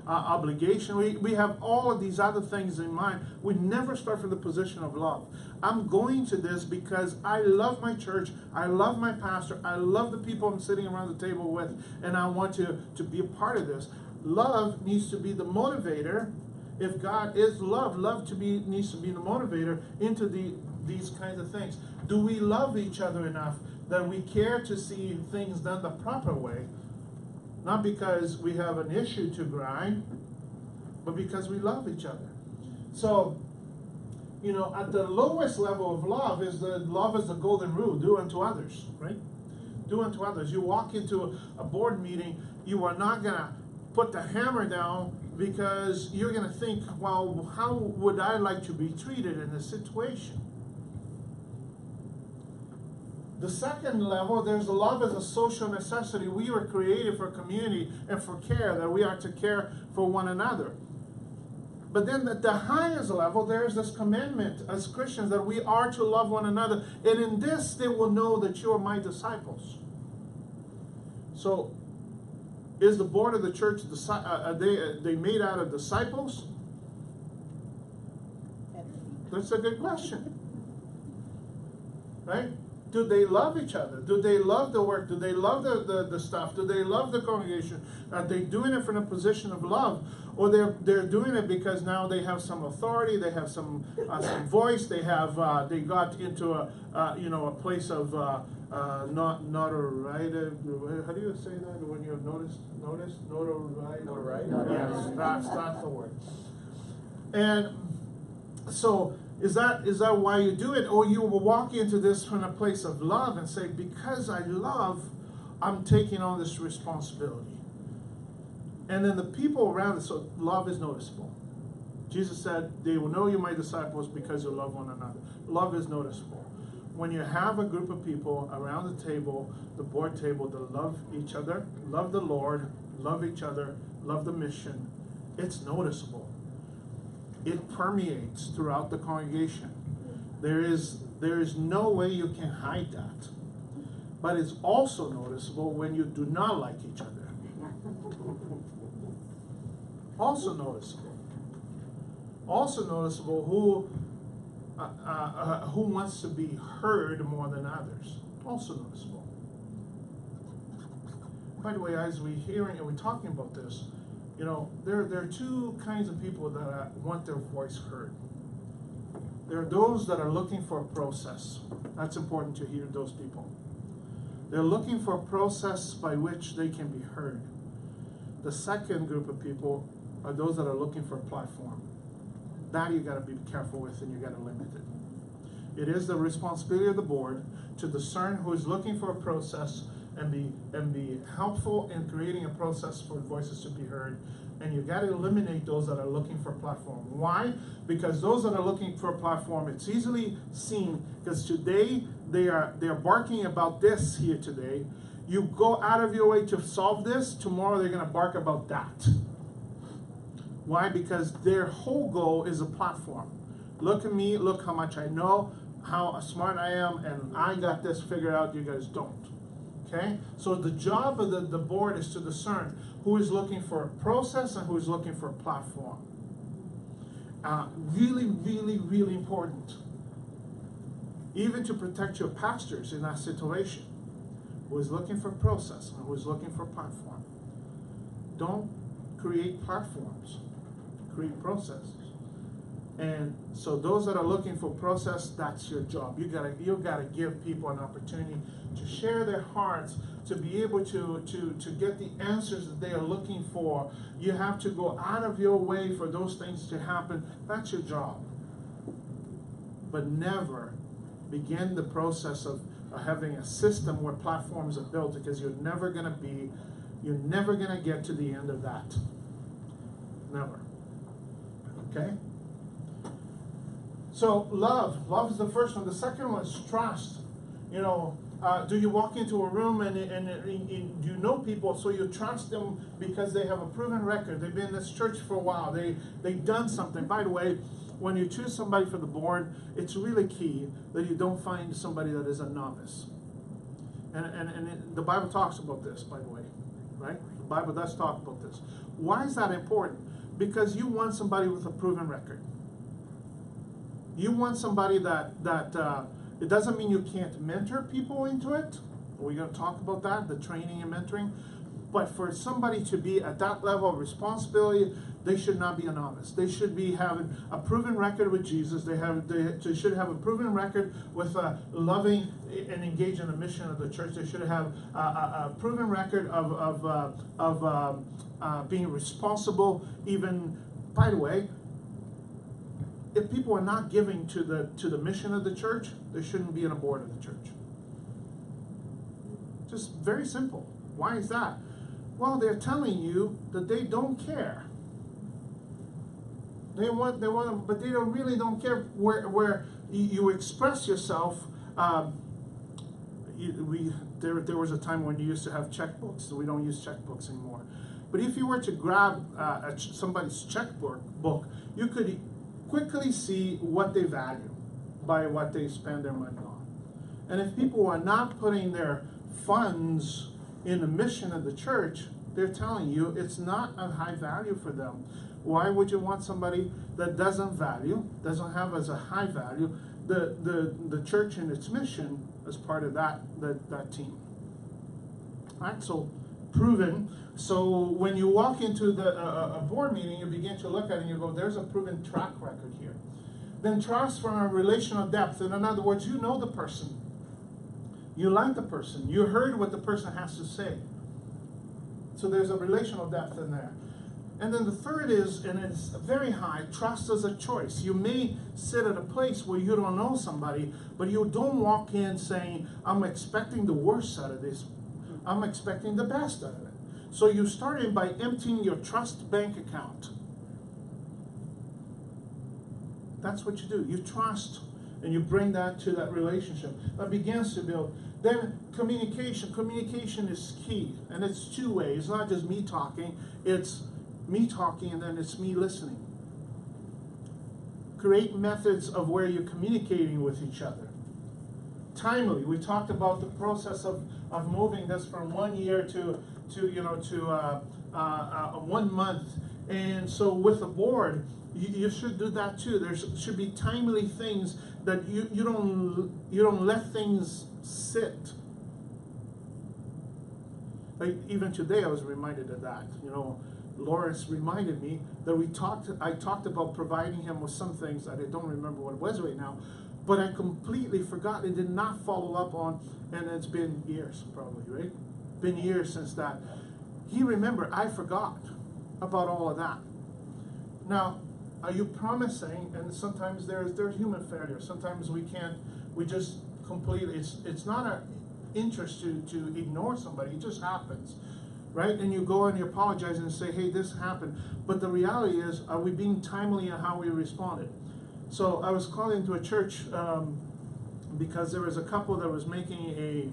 obligation. We have all of these other things in mind. We never start from the position of love. I'm going to this because I love my church. I love my pastor. I love the people I'm sitting around the table with, and I want to be a part of this. Love needs to be the motivator. If God is love, needs to be the motivator into these kinds of things. Do we love each other enough that we care to see things done the proper way? Not because we have an issue to grind, but because we love each other. So, at the lowest level of love is the golden rule, do unto others, right? Do unto others. You walk into a board meeting, you are not going to put the hammer down because you're going to think, well, how would I like to be treated in this situation? The second level, there's love as a social necessity. We were created for community and for care, that we are to care for one another. But then at the highest level, there's this commandment as Christians that we are to love one another. And in this, they will know that you are my disciples. So, is the board of the church, are they made out of disciples? That's a good question. Right? Do they love each other? Do they love the work? Do they love the stuff? Do they love the congregation? Are they doing it from a position of love? Or they're doing it because now they have some authority, they have some voice, they got into a place of notoriety. How do you say that when you have notoriety? Notoriety. Yes, that's the word. And so, is that why you do it? Or you will walk into this from a place of love and say, because I love, I'm taking on this responsibility. And then the people around it, so love is noticeable. Jesus said, they will know you're my disciples because you love one another. Love is noticeable. When you have a group of people around the table, the board table, that love each other, love the Lord, love each other, love the mission, it's noticeable. It permeates throughout the congregation. There is no way you can hide that. But it's also noticeable when you do not like each other. Also noticeable. Also noticeable who wants to be heard more than others. Also noticeable. By the way, as we're hearing and we're talking about this, you know, there are two kinds of people that want their voice heard. There are those that are looking for a process. That's important to hear those people. They're looking for a process by which they can be heard. The second group of people are those that are looking for a platform. That you got to be careful with, and you got to limit it. It is the responsibility of the board to discern who is looking for a process and be helpful in creating a process for voices to be heard. And you got to eliminate those that are looking for a platform. Why? Because those that are looking for a platform, it's easily seen, because today they're barking about this here today. You go out of your way to solve this, tomorrow they're going to bark about that. Why? Because their whole goal is a platform. Look at me, look how much I know, how smart I am, and I got this figured out, you guys don't. Okay? So the job of the board is to discern who is looking for a process and who is looking for a platform. Really, really, really important. Even to protect your pastors in that situation. Who is looking for a process and who is looking for a platform. Don't create platforms. Create processes. And so those that are looking for process, that's your job. You gotta give people an opportunity to share their hearts, to be able to get the answers that they are looking for. You have to go out of your way for those things to happen. That's your job. But never begin the process of having a system where platforms are built, because you're never gonna get to the end of that. Never. Okay? So love is the first one. The second one is trust. You know, do you walk into a room and you know people, so you trust them because they have a proven record. They've been in this church for a while. They've done something. By the way, when you choose somebody for the board, it's really key that you don't find somebody that is a novice. And the Bible talks about this, by the way, right? The Bible does talk about this. Why is that important? Because you want somebody with a proven record. You want somebody that it doesn't mean you can't mentor people into it. We're going to talk about that, the training and mentoring. But for somebody to be at that level of responsibility, they should not be a novice. They should be having a proven record with Jesus. They should have a proven record with loving and engaging in the mission of the church. They should have a proven record of being responsible. Even, by the way, if people are not giving to the mission of the church, they shouldn't be on a board of the church. Just very simple. Why is that? Well, they're telling you that they don't care. They want, but they really don't care where you express yourself. there was a time when you used to have checkbooks, so we don't use checkbooks anymore. But if you were to grab somebody's checkbook, you could quickly see what they value by what they spend their money on. And if people are not putting their funds in the mission of the church, they're telling you it's not of high value for them. Why would you want somebody that doesn't have as a high value the church and its mission as part of that team? All right, so proven. So when you walk into a board meeting, you begin to look at it and you go, there's a proven track record here. Then trust from a relational depth. And in other words, you know the person. You like the person. You heard what the person has to say. So there's a relational depth in there. And then the third is, and it's very high, trust as a choice. You may sit at a place where you don't know somebody, but you don't walk in saying, I'm expecting the worst out of this. I'm expecting the best out of it. So you start in by emptying your trust bank account. That's what you do. You trust, and you bring that to that relationship. That begins to build. Then communication. Communication is key, and it's two ways. It's not just me talking. It's me talking, and then it's me listening. Create methods of where you're communicating with each other. Timely. We talked about the process of moving this from 1 year to 1 month, and so with the board, you should do that too. There should be timely things that you don't let things sit. Like even today, I was reminded of that. Lawrence reminded me that I talked about providing him with some things that I don't remember what it was right now, but I completely forgot and did not follow up on, and it's been years probably, right? Been years since that. He remembered, I forgot about all of that. Now, are you promising, and sometimes there's human failure, sometimes we just completely, it's not our interest to ignore somebody, it just happens. Right? And you go and you apologize and say, hey, this happened. But the reality is, are we being timely in how we responded? So I was called into a church because there was a couple that was making a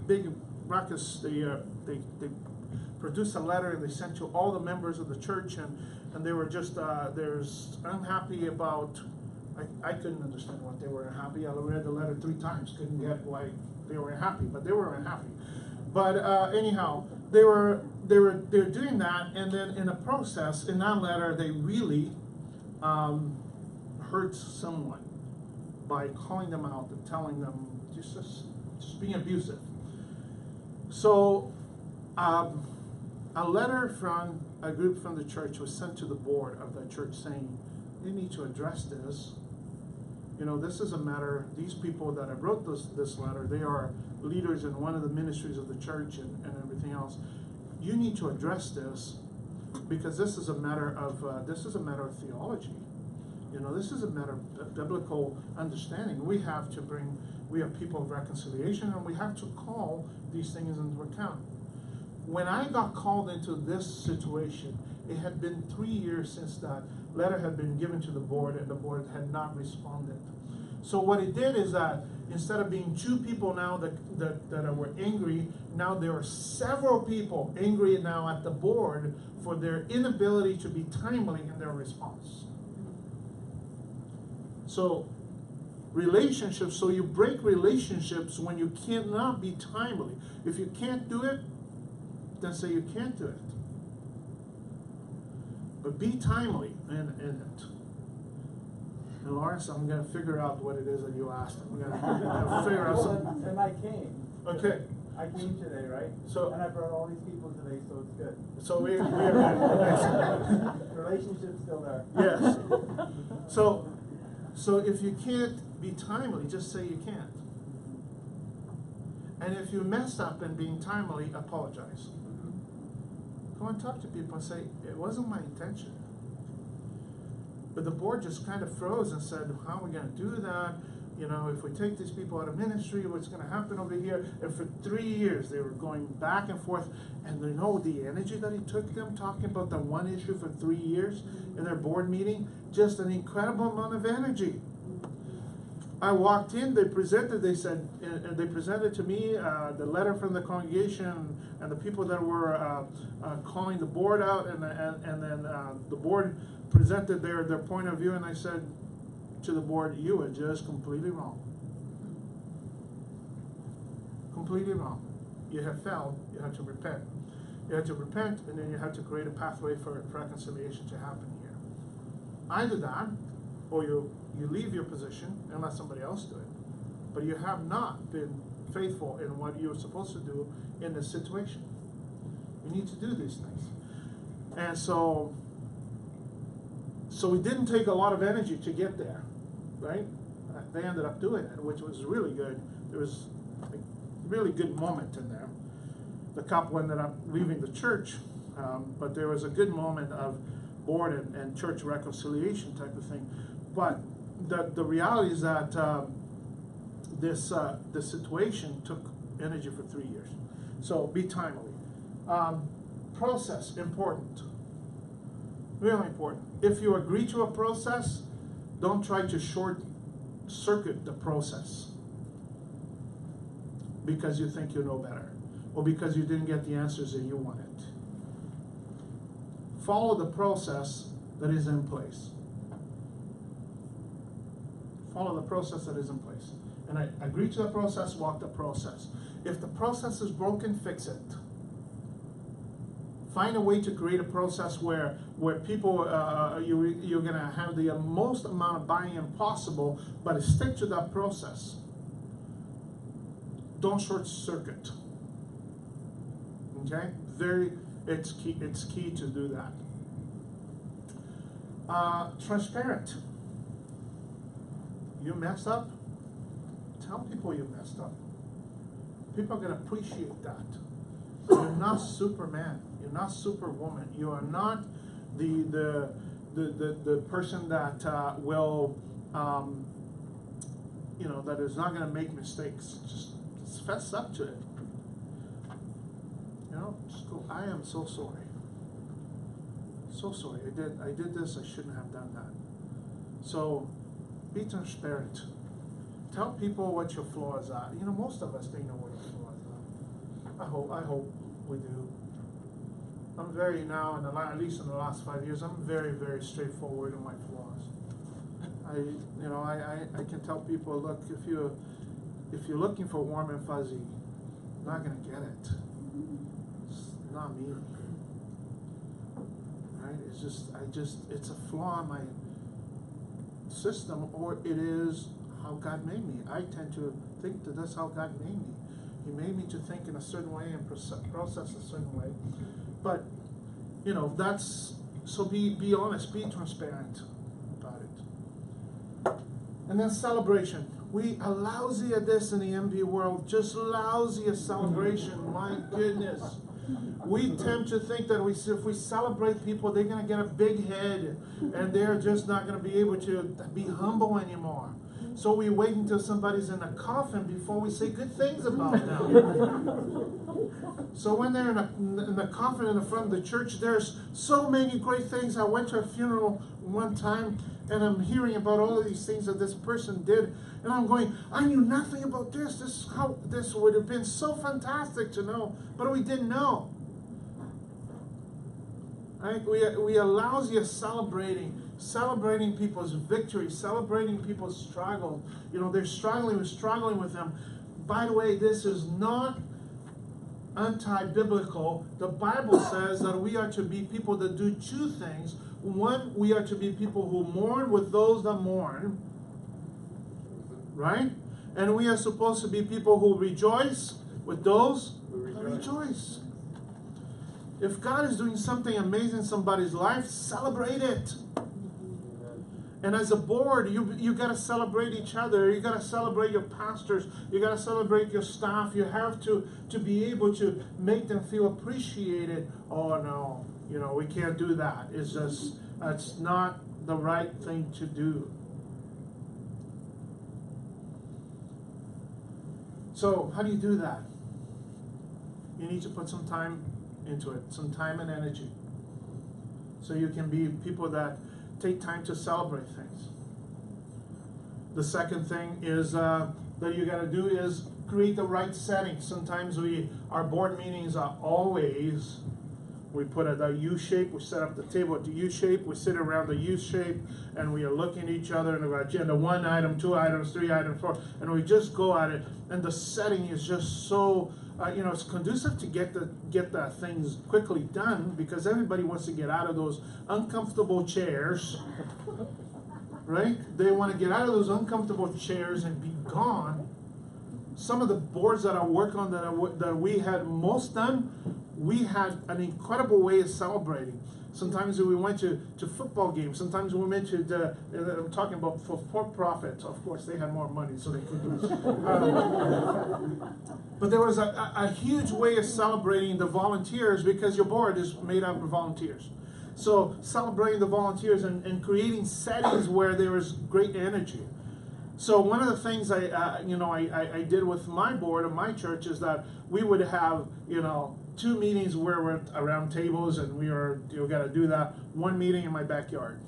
big ruckus. They produced a letter and they sent to all the members of the church, and they were just there's unhappy about, I couldn't understand what they were unhappy. I read the letter 3 times, couldn't get why they were unhappy, but they were unhappy. But anyhow, they're doing that, and then in the process, in that letter, they really hurt someone by calling them out and telling them just being abusive. So a letter from a group from the church was sent to the board of the church saying, you need to address this. This is a matter, these people that have wrote this letter, they are leaders in one of the ministries of the church and everything else. You need to address this because this is a matter of theology. This is a matter of biblical understanding. We have people of reconciliation, and we have to call these things into account. When I got called into this situation, it had been 3 years since that letter had been given to the board, and the board had not responded. So what it did is that instead of being 2 people now that were angry, now there are several people angry now at the board for their inability to be timely in their response. So relationships, so you break relationships when you cannot be timely. If you can't do it, then say you can't do it. But be timely in it. And Lawrence, I'm going to figure out what it is that you asked. I'm going to figure out something. And I came. Okay. I came today, right? So, and I brought all these people today, so it's good. So we're relationship's still there. Yes. So if you can't be timely, just say you can't. And if you mess up in being timely, apologize. Go and talk to people and say, it wasn't my intention. But the board just kind of froze and said, how are we going to do that? If we take these people out of ministry, what's going to happen over here? And for 3 years, they were going back and forth. And the energy that it took them talking about the one issue for 3 years in their board meeting, just an incredible amount of energy. I walked in, they presented to me the letter from the congregation and the people that were calling the board out, and then the board presented their point of view, and I said to the board, you are just completely wrong. Completely wrong. You have failed, you have to repent. You have to repent, and then you have to create a pathway for reconciliation to happen here. Either that, or you leave your position and let somebody else do it. But you have not been faithful in what you're supposed to do in this situation. You need to do these things. And so it didn't take a lot of energy to get there, right? They ended up doing it, which was really good. There was a really good moment in there. The couple ended up leaving the church, but there was a good moment of board and church reconciliation type of thing. But the reality is that this situation took energy for 3 years. So be timely. Process, important. Really important. If you agree to a process, don't try to short circuit the process because you think you know better, or because you didn't get the answers that you wanted. Follow the process that is in place. Follow the process that is in place. And I agree to the process, walk the process. If the process is broken, fix it. Find a way to create a process where people, you're going to have the most amount of buy-in possible, but stick to that process. Don't short circuit. Okay? It's key to do that. Transparent. You messed up? Tell people you messed up. People are going to appreciate that. You're not Superman. You're not Superwoman. You are not the person that will, that is not going to make mistakes. Just fess up to it. Just go, I am so sorry. So sorry. I did this. I shouldn't have done that. So be transparent. Tell people what your flaws are. Most of us, they know what your flaws are. I hope we do. I'm very now, at least in the last 5 years, I'm very, very straightforward in my flaws. I can tell people, look, if you're looking for warm and fuzzy, you're not gonna get it. It's not me. Right? It's a flaw in my system, or it is how God made me. I tend to think that that's how God made me. He made me to think in a certain way and process a certain way. But, so be honest, be transparent about it. And then celebration. We are lousy at this in the MD world, just lousy at celebration, my goodness. We tend to think that if we celebrate people, they're going to get a big head, and they're just not going to be able to be humble anymore. So we wait until somebody's in a coffin before we say good things about them. So when they're in the coffin in the front of the church, there's so many great things. I went to a funeral one time, and I'm hearing about all of these things that this person did, and I'm going, I knew nothing about this. This would have been so fantastic to know, but we didn't know. Right? We are lousy at celebrating people's victory, celebrating people's struggle. They're struggling, we're struggling with them. By the way, this is not anti-biblical. The Bible says that we are to be people that do two things. One, we are to be people who mourn with those that mourn, right? And we are supposed to be people who rejoice with those who rejoice. If God is doing something amazing in somebody's life, celebrate it. And as a board, you got to celebrate each other. You got to celebrate your pastors. You got to celebrate your staff. You have to be able to make them feel appreciated. Oh no, we can't do that. It's not the right thing to do. So how do you do that? You need to put some time into it, some time and energy. So you can be people that take time to celebrate things. The second thing is that you got to do is create the right setting. Sometimes our board meetings are always, we put it a U shape, we set up the table at the U shape, we sit around the U shape, and we are looking at each other in the agenda, 1 item, 2 items, 3 items, 4, and we just go at it. And the setting is just so, it's conducive to get the things quickly done, because everybody wants to get out of those uncomfortable chairs, right? They want to get out of those uncomfortable chairs and be gone. Some of the boards that I work on that we had most done, we had an incredible way of celebrating. Sometimes we went to football games. Sometimes we went to I'm talking about for profit. Of course, they had more money, so they could do it. But there was a huge way of celebrating the volunteers, because your board is made up of volunteers. So celebrating the volunteers and creating settings where there was great energy. So one of the things I did with my board of my church is that we would have 2 meetings where we're around tables, and we got to do that. 1 meeting in my backyard,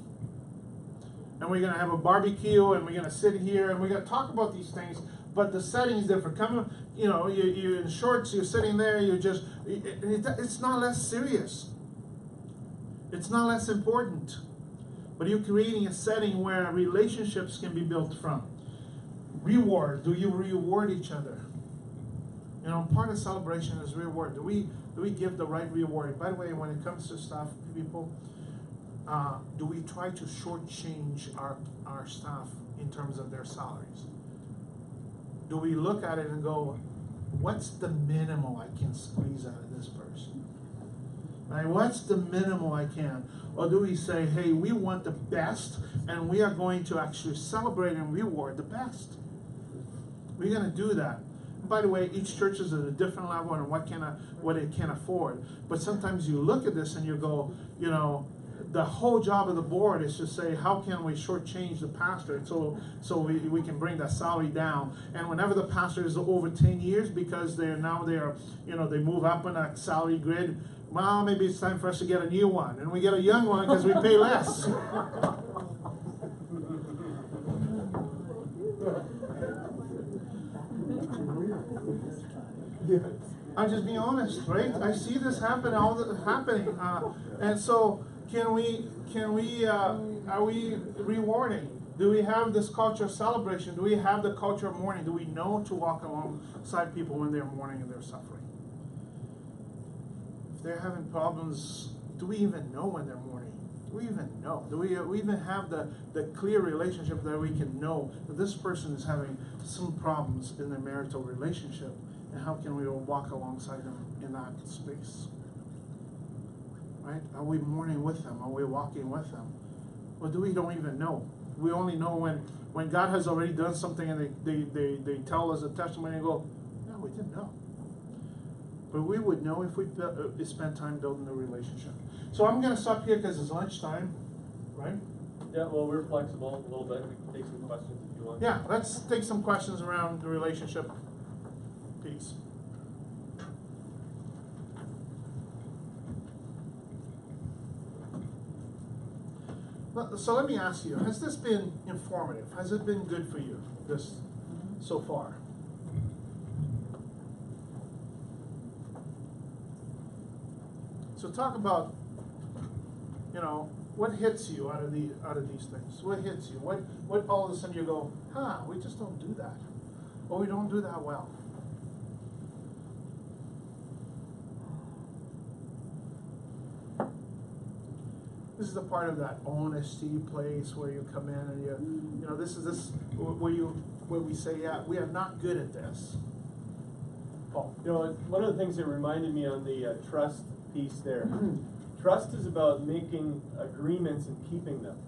and we're gonna have a barbecue, and we're gonna sit here, and we're gonna talk about these things. But the setting is different. You're in shorts, you're sitting there, it's not less serious. It's not less important. But you're creating a setting where relationships can be built from. Reward. Do you reward each other? Part of celebration is reward. Do we give the right reward? By the way, when it comes to staff people, do we try to shortchange our staff in terms of their salaries? Do we look at it and go, what's the minimum I can squeeze out of this person? Right? What's the minimum I can? Or do we say, hey, we want the best, and we are going to actually celebrate and reward the best? We're going to do that. By the way, each church is at a different level and what it can afford. But sometimes you look at this and you go, the whole job of the board is to say, how can we shortchange the pastor so we can bring that salary down? And whenever the pastor is over 10 years, because they move up on a salary grid, well, maybe it's time for us to get a new one. And we get a young one because we pay less. I'm just being honest, right? I see this happening. And so are we rewarding? Do we have this culture of celebration? Do we have the culture of mourning? Do we know to walk alongside people when they're mourning and they're suffering? If they're having problems, do we even know when they're mourning? Do we even know? Do we even have the clear relationship that we can know that this person is having some problems in their marital relationship? And how can we walk alongside them in that space? Right? Are we mourning with them? Are we walking with them? Or do we don't even know? We only know when God has already done something and they tell us a testimony and go, no, we didn't know. But we would know if we spent time building the relationship. So I'm going to stop here because it's lunchtime, right? Yeah, well, we're flexible a little bit. We can take some questions if you want. Yeah, let's take some questions around the relationship piece. So let me ask you, has this been informative? Has it been good for you, this so far? So talk about, what hits you out of these things? What hits you? What all of a sudden you go, we just don't do that. Or we don't do that well. This is the part of that honesty place where you come in and this is where we say, we are not good at this. Paul, one of the things that reminded me on the trust piece there, trust is about making agreements and keeping them.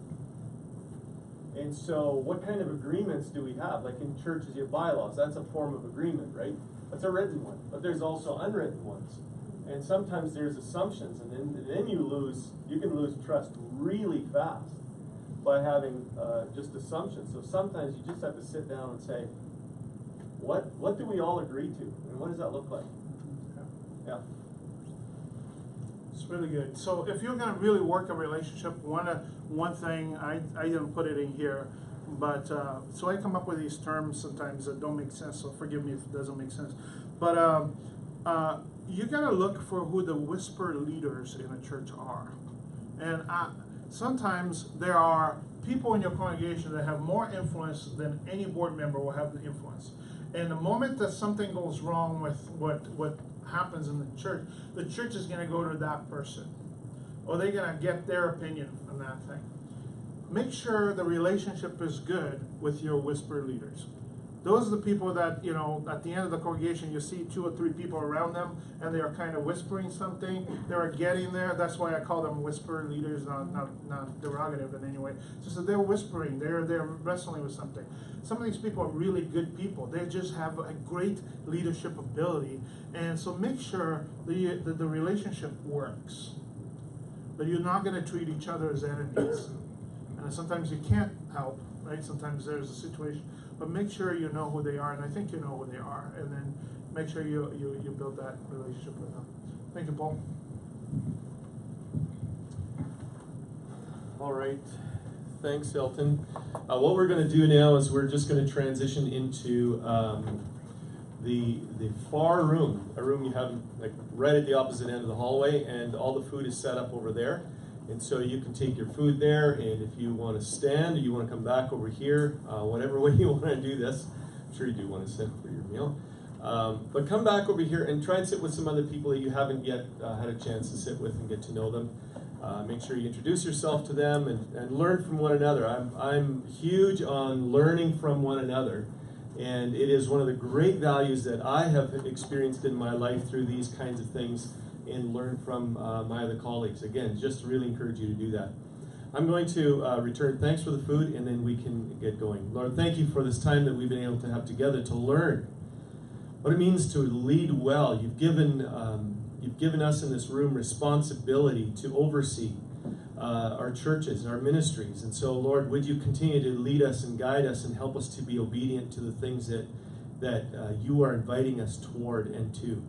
And so what kind of agreements do we have? Like in churches, you have bylaws. That's a form of agreement, right? That's a written one. But there's also unwritten ones. And sometimes there's assumptions, and then you can lose trust really fast by having just assumptions. So sometimes you just have to sit down and say, what do we all agree to? And what does that look like? Yeah. It's really good. So if you're going to really work a relationship, one thing, I didn't put it in here, But so I come up with these terms sometimes that don't make sense. So forgive me if it doesn't make sense. But you gotta look for who the whisper leaders in a church are, and sometimes there are people in your congregation that have more influence than any board member will have the influence. And the moment that something goes wrong with what happens in the church is gonna go to that person, or they're gonna get their opinion on that thing. Make sure the relationship is good with your whisper leaders. Those are the people that, you know, at the end of the congregation, you see 2 or 3 people around them, and they are kind of whispering something. They are getting there. That's why I call them whisper leaders, not derogative in any way. Just that they're whispering. They're wrestling with something. Some of these people are really good people. They just have a great leadership ability, and so make sure that the relationship works. That you're not going to treat each other as enemies. And sometimes you can't help, right? Sometimes there's a situation. But make sure you know who they are, and I think you know who they are, and then make sure you build that relationship with them. Thank you, Paul. All right, thanks, Elton. What we're going to do now is we're just going to transition into the far room, a room you have like right at the opposite end of the hallway, and all the food is set up over there. And so you can take your food there, and if you want to stand or you want to come back over here, whatever way you want to do this, I'm sure you do want to sit for your meal. But come back over here and try and sit with some other people that you haven't yet had a chance to sit with and get to know them. Make sure you introduce yourself to them and learn from one another. I'm huge on learning from one another, and it is one of the great values that I have experienced in my life through these kinds of things, and learn from my other colleagues. Again, just really encourage you to do that. I'm going to return thanks for the food, and then we can get going. Lord, thank you for this time that we've been able to have together to learn what it means to lead well. You've given us in this room responsibility to oversee our churches, our ministries. And so, Lord, would you continue to lead us and guide us and help us to be obedient to the things that you are inviting us toward and to.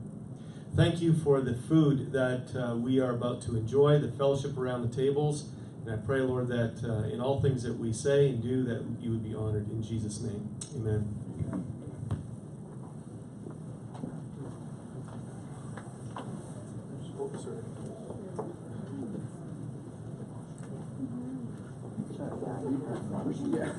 Thank you for the food that we are about to enjoy, the fellowship around the tables. And I pray, Lord, that in all things that we say and do, that you would be honored. In Jesus' name, amen. Yeah.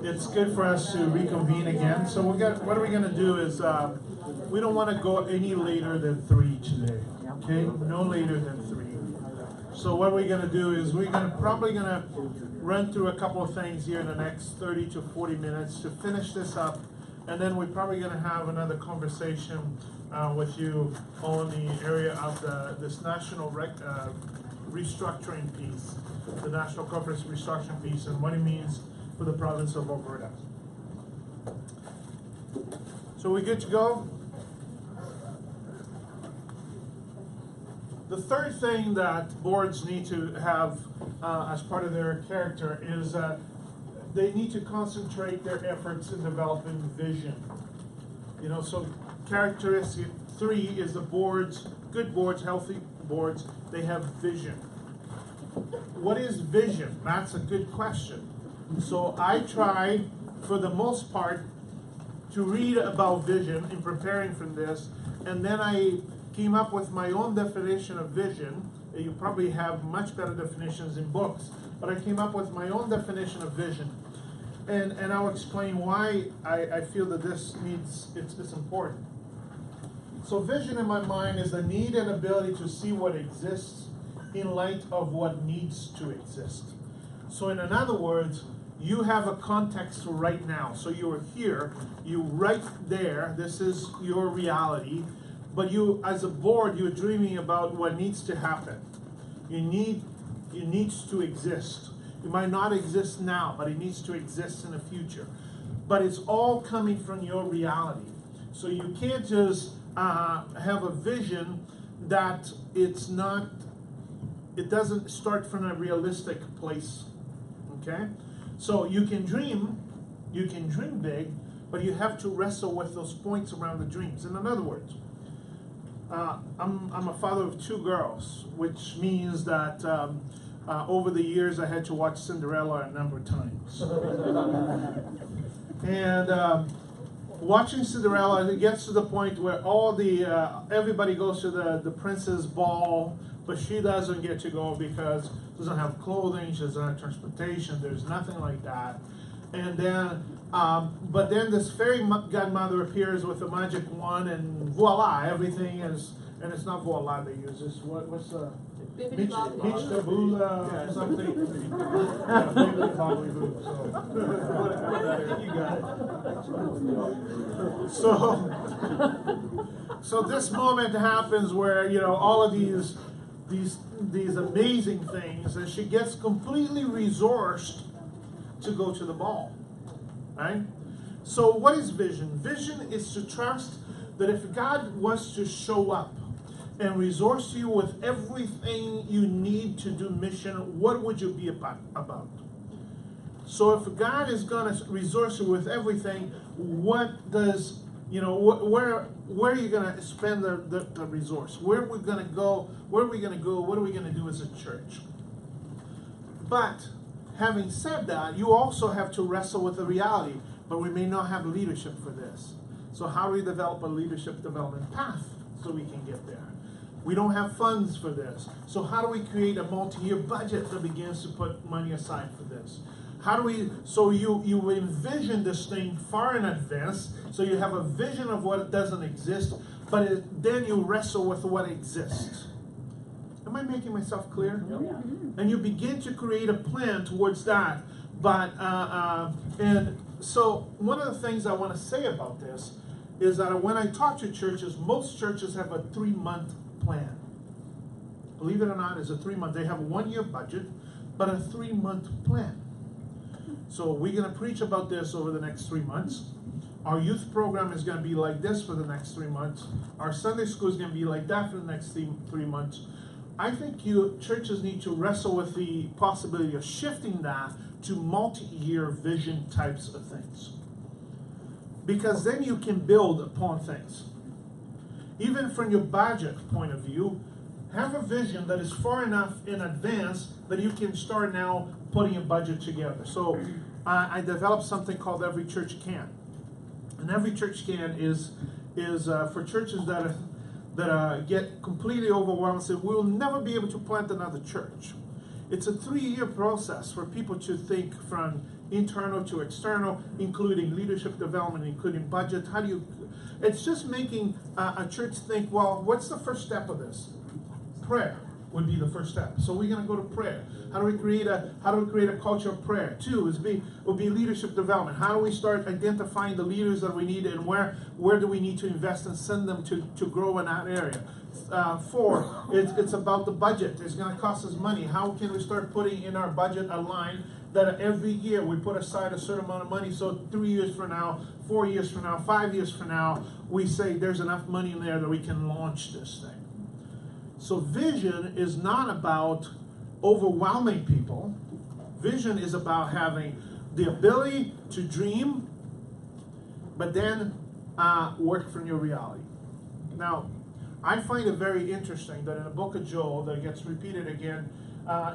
it's good for us to reconvene again. So what we're gonna do is, we don't wanna go any later than 3 today, okay? No later than 3. So what we're gonna do is probably gonna run through a couple of things here in the next 30 to 40 minutes to finish this up. And then we're probably gonna have another conversation with you on the area of this national restructuring piece, the national conference restructuring piece, and what it means for the province of Alberta. So we good to go? The third thing that boards need to have as part of their character is that they need to concentrate their efforts in developing vision. You know, so characteristic 3 is the boards, good boards, healthy boards, they have vision. What is vision? That's a good question. So I tried, for the most part, to read about vision in preparing for this, and then I came up with my own definition of vision. You probably have much better definitions in books, but I came up with my own definition of vision. And I'll explain why I feel that it's important. So vision in my mind is the need and ability to see what exists in light of what needs to exist. So in other words, you have a context right now. So you're here, you right there, this is your reality, but you, as a board, you're dreaming about what needs to happen. It needs to exist. It might not exist now, but it needs to exist in the future. But it's all coming from your reality. So you can't just have a vision that it doesn't start from a realistic place, okay? So you can dream big, but you have to wrestle with those points around the dreams. And in other words, I'm a father of 2 girls, which means that over the years I had to watch Cinderella a number of times. And watching Cinderella, it gets to the point where everybody goes to the princess ball, but she doesn't get to go because she doesn't have clothing, she doesn't have transportation, there's nothing like that. And then, but then this fairy godmother appears with a magic wand, and voila, everything is, and it's not voila they use, it's what's the beach tabula or something. Yeah, bibbidi bobbidi boo. You got it. So this moment happens where, you know, all of these amazing things, and she gets completely resourced to go to the ball, right? So what is vision? Vision is to trust that if God was to show up and resource you with everything you need to do mission, what would you be about? So if God is going to resource you with everything, what does, you know, where are you going to spend the resource? Where are we going to go? Where are we going to go? What are we going to do as a church? But having said that, you also have to wrestle with the reality, but we may not have leadership for this. So how do we develop a leadership development path so we can get there? We don't have funds for this. So how do we create a multi-year budget that begins to put money aside for this? How do we, so you envision this thing far in advance, so you have a vision of what doesn't exist, but then you wrestle with what exists. Am I making myself clear? Yeah. And you begin to create a plan towards that. But, and so one of the things I want to say about this is that when I talk to churches, most churches have a 3-month plan. Believe it or not, it's a 3-month. They have a 1-year budget, but a 3-month plan. So we're going to preach about this over the next 3 months. Our youth program is going to be like this for the next 3 months. Our Sunday school is going to be like that for the next 3 months. I think churches need to wrestle with the possibility of shifting that to multi-year vision types of things. Because then you can build upon things. Even from your budget point of view, have a vision that is far enough in advance that you can start now putting a budget together. So I developed something called Every Church Can. And Every Church Can is for churches that get completely overwhelmed and say, we'll never be able to plant another church. It's a 3-year process for people to think from internal to external, including leadership development, including budget. How do you, it's just making a church think, well, what's the first step of this? Prayer would be the first step. So we're going to go to prayer. How do we create a culture of prayer? 2 would be leadership development. How do we start identifying the leaders that we need, and where do we need to invest and send them to grow in that area? 4, it's about the budget. It's going to cost us money. How can we start putting in our budget a line that every year we put aside a certain amount of money, so 3 years from now, 4 years from now, 5 years from now, we say there's enough money in there that we can launch this thing. So vision is not about overwhelming people. Vision is about having the ability to dream, but then work from your reality. Now, I find it very interesting that in the book of Joel, that gets repeated again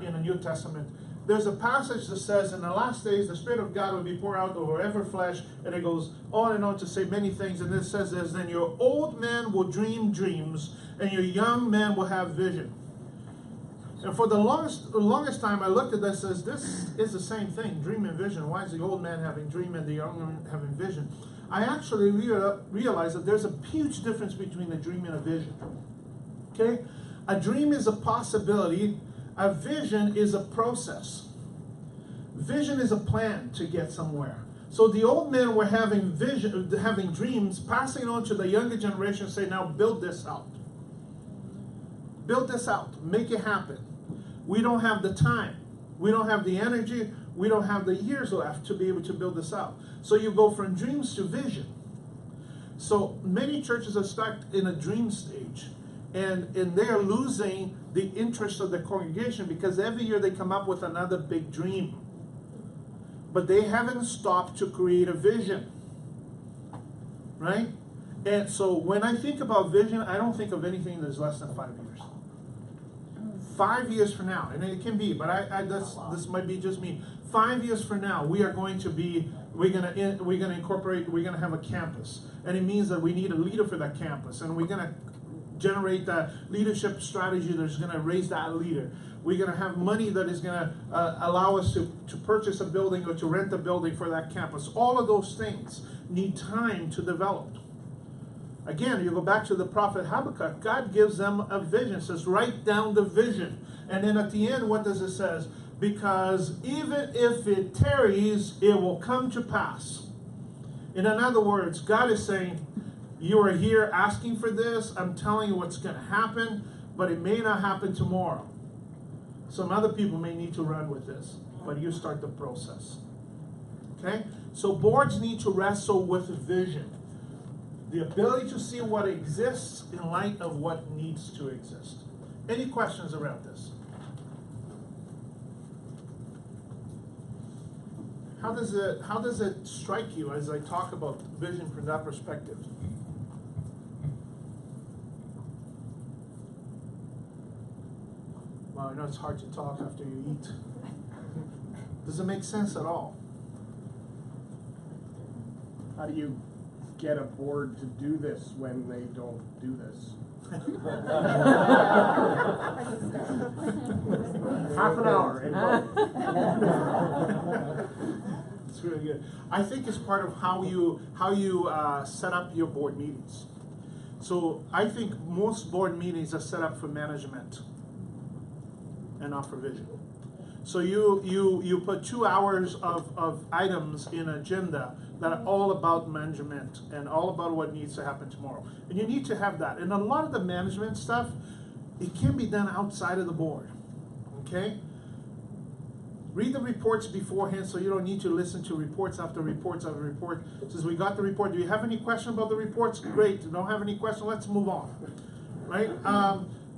in the New Testament, there's a passage that says, in the last days, the Spirit of God will be poured out over every flesh, and it goes on and on to say many things, and it says this, then your old man will dream dreams, and your young man will have vision. And for the longest time, I looked at this as, this is the same thing, dream and vision. Why is the old man having dream and the young man having vision? I actually realized that there's a huge difference between a dream and a vision. Okay? A dream is a possibility. A vision is a process. Vision is a plan to get somewhere. So the old men were having vision, having dreams, passing it on to the younger generation, say, now build this out. Build this out. Make it happen. We don't have the time. We don't have the energy. We don't have the years left to be able to build this out. So you go from dreams to vision. So many churches are stuck in a dream stage. And they're losing the interest of the congregation because every year they come up with another big dream. But they haven't stopped to create a vision. Right? And so when I think about vision, I don't think of anything that's less than 5 years. 5 years from now, and it can be, but this might be just me. 5 years from now, we're gonna have a campus, and it means that we need a leader for that campus, and we're gonna generate that leadership strategy that's gonna raise that leader. We're gonna have money that is gonna allow us to purchase a building or to rent a building for that campus. All of those things need time to develop. Again, you go back to the prophet Habakkuk, God gives them a vision. It says, write down the vision. And then at the end, what does it say? Because even if it tarries, it will come to pass. In other words, God is saying, you are here asking for this. I'm telling you what's going to happen, but it may not happen tomorrow. Some other people may need to run with this, but you start the process. Okay? So boards need to wrestle with vision. The ability to see what exists in light of what needs to exist. Any questions around this? How does it strike you as I talk about vision from that perspective? Well, I know it's hard to talk after you eat. Does it make sense at all? How do you get a board to do this when they don't do this? Half an hour. It's really good. I think it's part of how you set up your board meetings. So I think most board meetings are set up for management and not for vision. So you put 2 hours of items in an agenda that are all about management and all about what needs to happen tomorrow. And you need to have that. And a lot of the management stuff, it can be done outside of the board. Okay? Read the reports beforehand so you don't need to listen to reports after reports after report. It says, we got the report. Do you have any question about the reports? Great. Don't have any question? Let's move on. Right?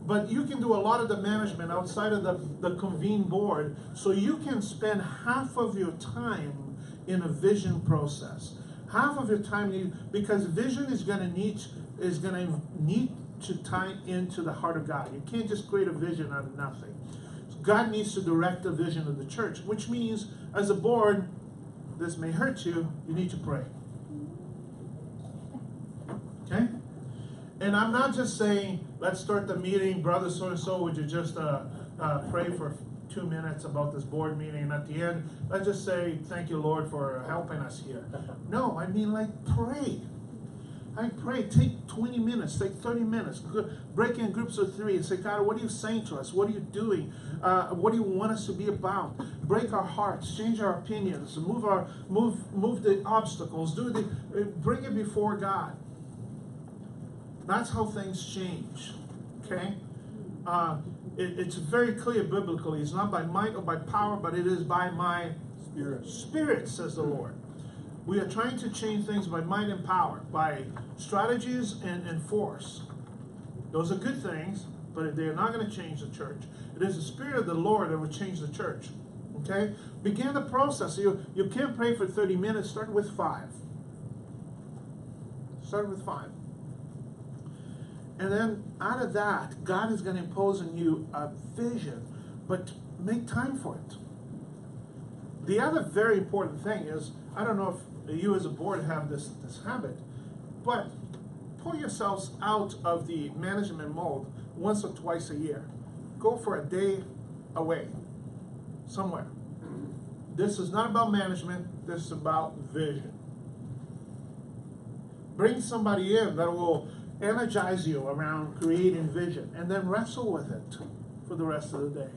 But you can do a lot of the management outside of the convened board, so you can spend half of your time in a vision process. Half of your time, because vision is going to need to tie into the heart of God. You can't just create a vision out of nothing. So God needs to direct the vision of the church, which means, as a board, this may hurt you, you need to pray. Okay? And I'm not just saying, let's start the meeting, brother so-and-so, would you just pray for 2 minutes about this board meeting, and at the end, let's just say, thank you, Lord, for helping us here. No, I mean, like, pray. I pray, take 20 minutes, take 30 minutes, break in groups of 3 and say, God, what are you saying to us? What are you doing? What do you want us to be about? Break our hearts, change our opinions, move the obstacles, bring it before God. That's how things change, okay? It's very clear biblically. It's not by might or by power, but it is by my Spirit, says the Lord. We are trying to change things by might and power, by strategies and force. Those are good things, but they are not going to change the church. It is the Spirit of the Lord that will change the church. Okay? Begin the process. You can't pray for 30 minutes. Start with 5. Start with 5. And then out of that, God is going to impose on you a vision, but make time for it. The other very important thing is, I don't know if you as a board have this habit, but pull yourselves out of the management mode once or twice a year. Go for a day away, somewhere. This is not about management, this is about vision. Bring somebody in that will energize you around creating vision, and then wrestle with it for the rest of the day.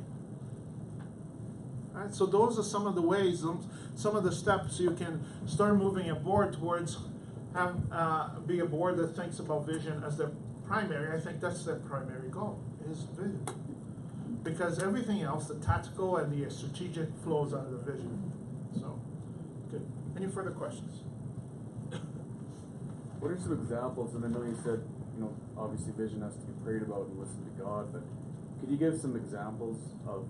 All right, so those are some of the ways, some of the steps you can start moving a board towards be a board that thinks about vision as their primary. I think that's their primary goal, is vision. Because everything else, the tactical and the strategic, flows out of the vision. So, good. Any further questions? What are some examples, and I know you said, obviously vision has to be prayed about and listen to God, but could you give some examples of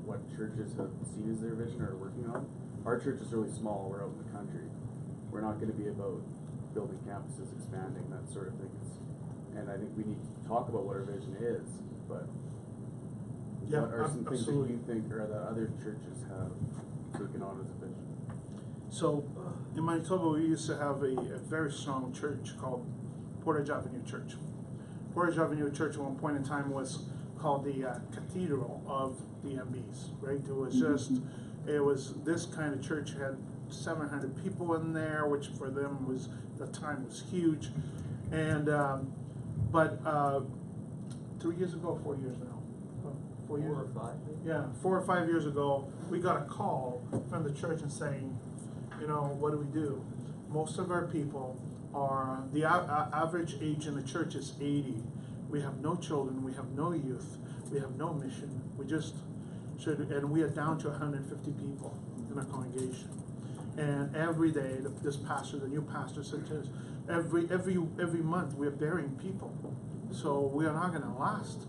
what churches have seen as their vision or are working on? Our church is really small, we're out in the country. We're not going to be about building campuses, expanding, that sort of thing. And I think we need to talk about what our vision is, but what are some things that you think or that other churches have taken on as a vision? So, in Manitoba, we used to have a very strong church called Portage Avenue Church. Portage Avenue Church at one point in time was called the cathedral of the MBs, right? It was this kind of church, had 700 people in there, which for them was, the time was huge. And, but 3 years ago, 4 years now, 4 years? 4 or 5? Yeah, 4 or 5 years ago, we got a call from the church and saying, what do we do? Most of our people are, the average age in the church is 80. We have no children, we have no youth, we have no mission. We just should, and we are down to 150 people in our congregation. And every day, this pastor, the new pastor, said to us, every month we're burying people. So we are not going to last.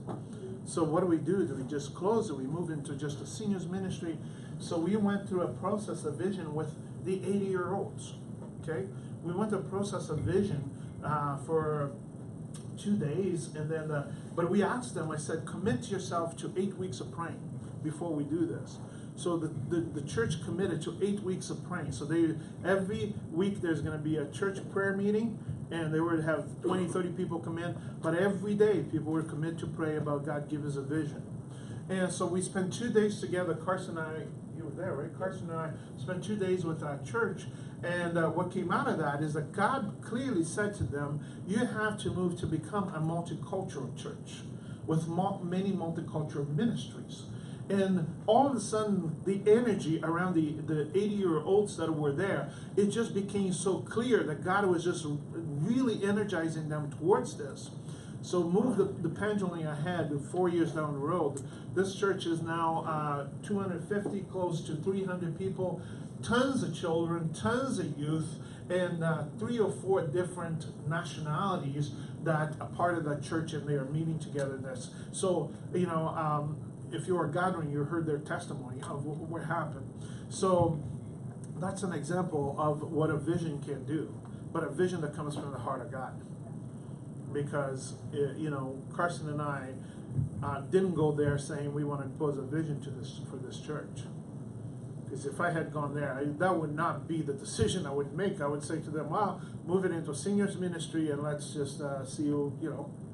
So what do? Do we just close it? We move into just a seniors ministry. So we went through a process of vision with the 80-year-olds. Okay, we went through a process of vision for 2 days, and then but we asked them. I said, commit yourself to 8 weeks of praying before we do this. So the church committed to 8 weeks of praying. So every week there's going to be a church prayer meeting, and they would have 20, 30 people come in. But every day people were committed to pray about God give us a vision. And so we spent 2 days together. Carson and I, you were there, right? Carson and I spent 2 days with our church. And what came out of that is that God clearly said to them, you have to move to become a multicultural church with many multicultural ministries. And all of a sudden, the energy around the 80-year-olds that were there, it just became so clear that God was just really energizing them towards this. So move the pendulum ahead 4 years down the road. This church is now 250, close to 300 people, tons of children, tons of youth, and 3 or 4 different nationalities that are part of that church, and they are meeting together in this. So, if you were gathering, you heard their testimony of what happened. So that's an example of what a vision can do, but a vision that comes from the heart of God. Because, Carson and I didn't go there saying we want to impose a vision for this church. Because if I had gone there, that would not be the decision I would make. I would say to them, well, move it into a seniors ministry and let's just see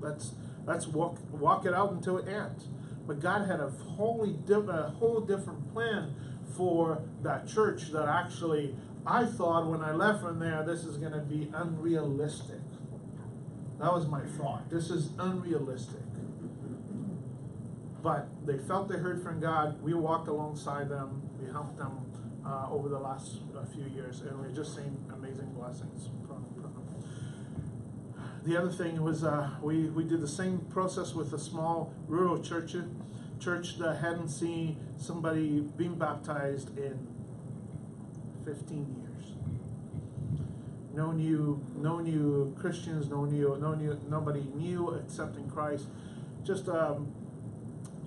let's walk it out until it ends. but God had a whole different plan for that church that actually I thought when I left from there, this is going to be unrealistic. That was my thought. This is unrealistic. But they felt they heard from God. We walked alongside them. We helped them over the last few years, and we're just seeing amazing blessings from them. The other thing was we did the same process with a small rural church that hadn't seen somebody being baptized in 15 years. No new Christians, nobody new accepting Christ. Just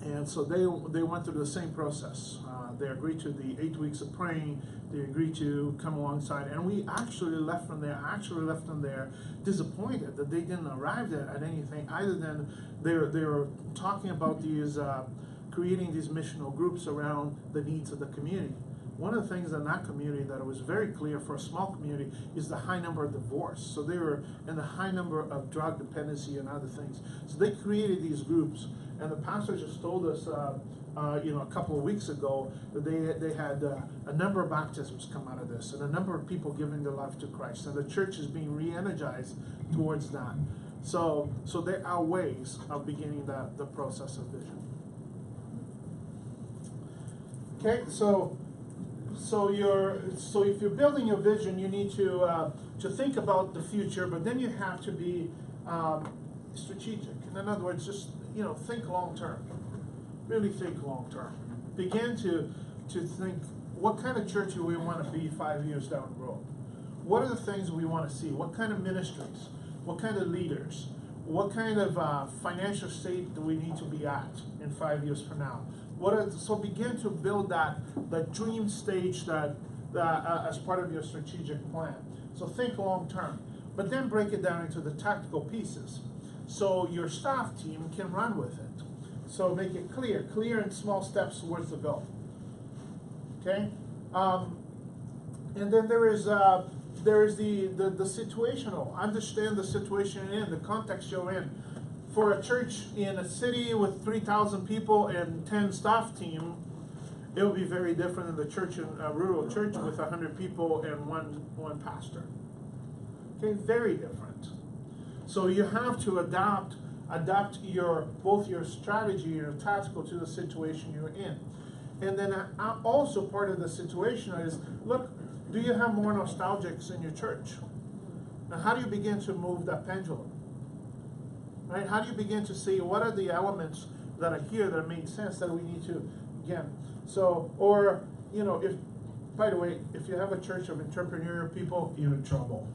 and so they went through the same process. They agreed to the 8 weeks of praying. They agreed to come alongside, and we actually left from there. Left them there disappointed that they didn't arrive at anything other than they were talking about these creating these missional groups around the needs of the community. One of the things in that community that was very clear for a small community is the high number of divorce. So they were in the high number of drug dependency and other things. So they created these groups, and the pastor just told us, a couple of weeks ago that they had a number of baptisms come out of this, and a number of people giving their life to Christ, and the church is being re-energized towards that. So there are ways of beginning the process of vision. Okay, so if you're building your vision, you need to think about the future, but then you have to be strategic. In other words, just think long term. Really think long term. Begin to think, what kind of church do we want to be 5 years down the road? What are the things we want to see? What kind of ministries? What kind of leaders? What kind of financial state do we need to be at in 5 years from now? So begin to build that dream stage that as part of your strategic plan. So think long term, but then break it down into the tactical pieces, so your staff team can run with it. So make it clear in small steps where to go. Okay, and then there is the situational. Understand the situation you're in, the context you're in. For a church in a city with 3,000 people and 10 staff team, it will be very different than the church in a rural church with 100 people and one pastor. Okay, very different. So you have to adapt both your strategy and your tactical to the situation you're in. And then also part of the situation is, look, do you have more nostalgics in your church? Now, how do you begin to move that pendulum? Right? How do you begin to see what are the elements that are here that make sense that we need to, again, if, by the way, if you have a church of entrepreneurial people, you're in trouble.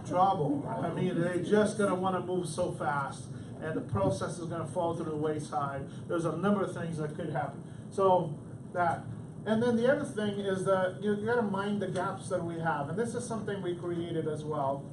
Trouble. I mean, they're just going to want to move so fast, and the process is going to fall to the wayside. There's a number of things that could happen. So that. And then the other thing is that you got to mind the gaps that we have. And this is something we created as well.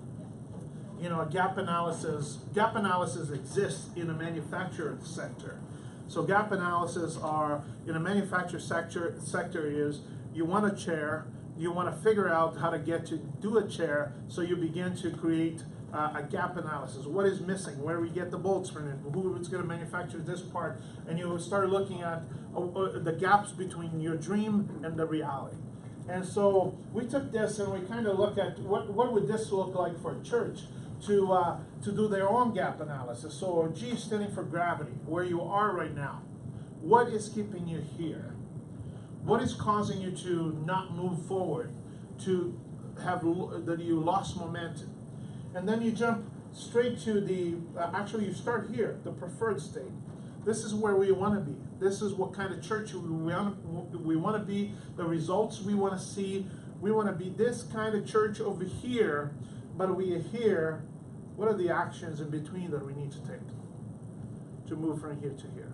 A gap analysis. Gap analysis exists in a manufacturer sector. So gap analysis are, in a manufacturer sector is, you want a chair, you want to figure out how to get to do a chair, so you begin to create a gap analysis. What is missing? Where do we get the bolts from it? Who is going to manufacture this part? And you start looking at the gaps between your dream and the reality. And so we took this and we kind of look at what would this look like for a church to do their own gap analysis. So G standing for gravity, where you are right now. What is keeping you here? What is causing you to not move forward, to have that you lost momentum? And then you jump straight to you start here, the preferred state. This is where we want to be. This is what kind of church we want to be, the results we want to see. We want to be this kind of church over here, but we are here. What are the actions in between that we need to take to move from here to here?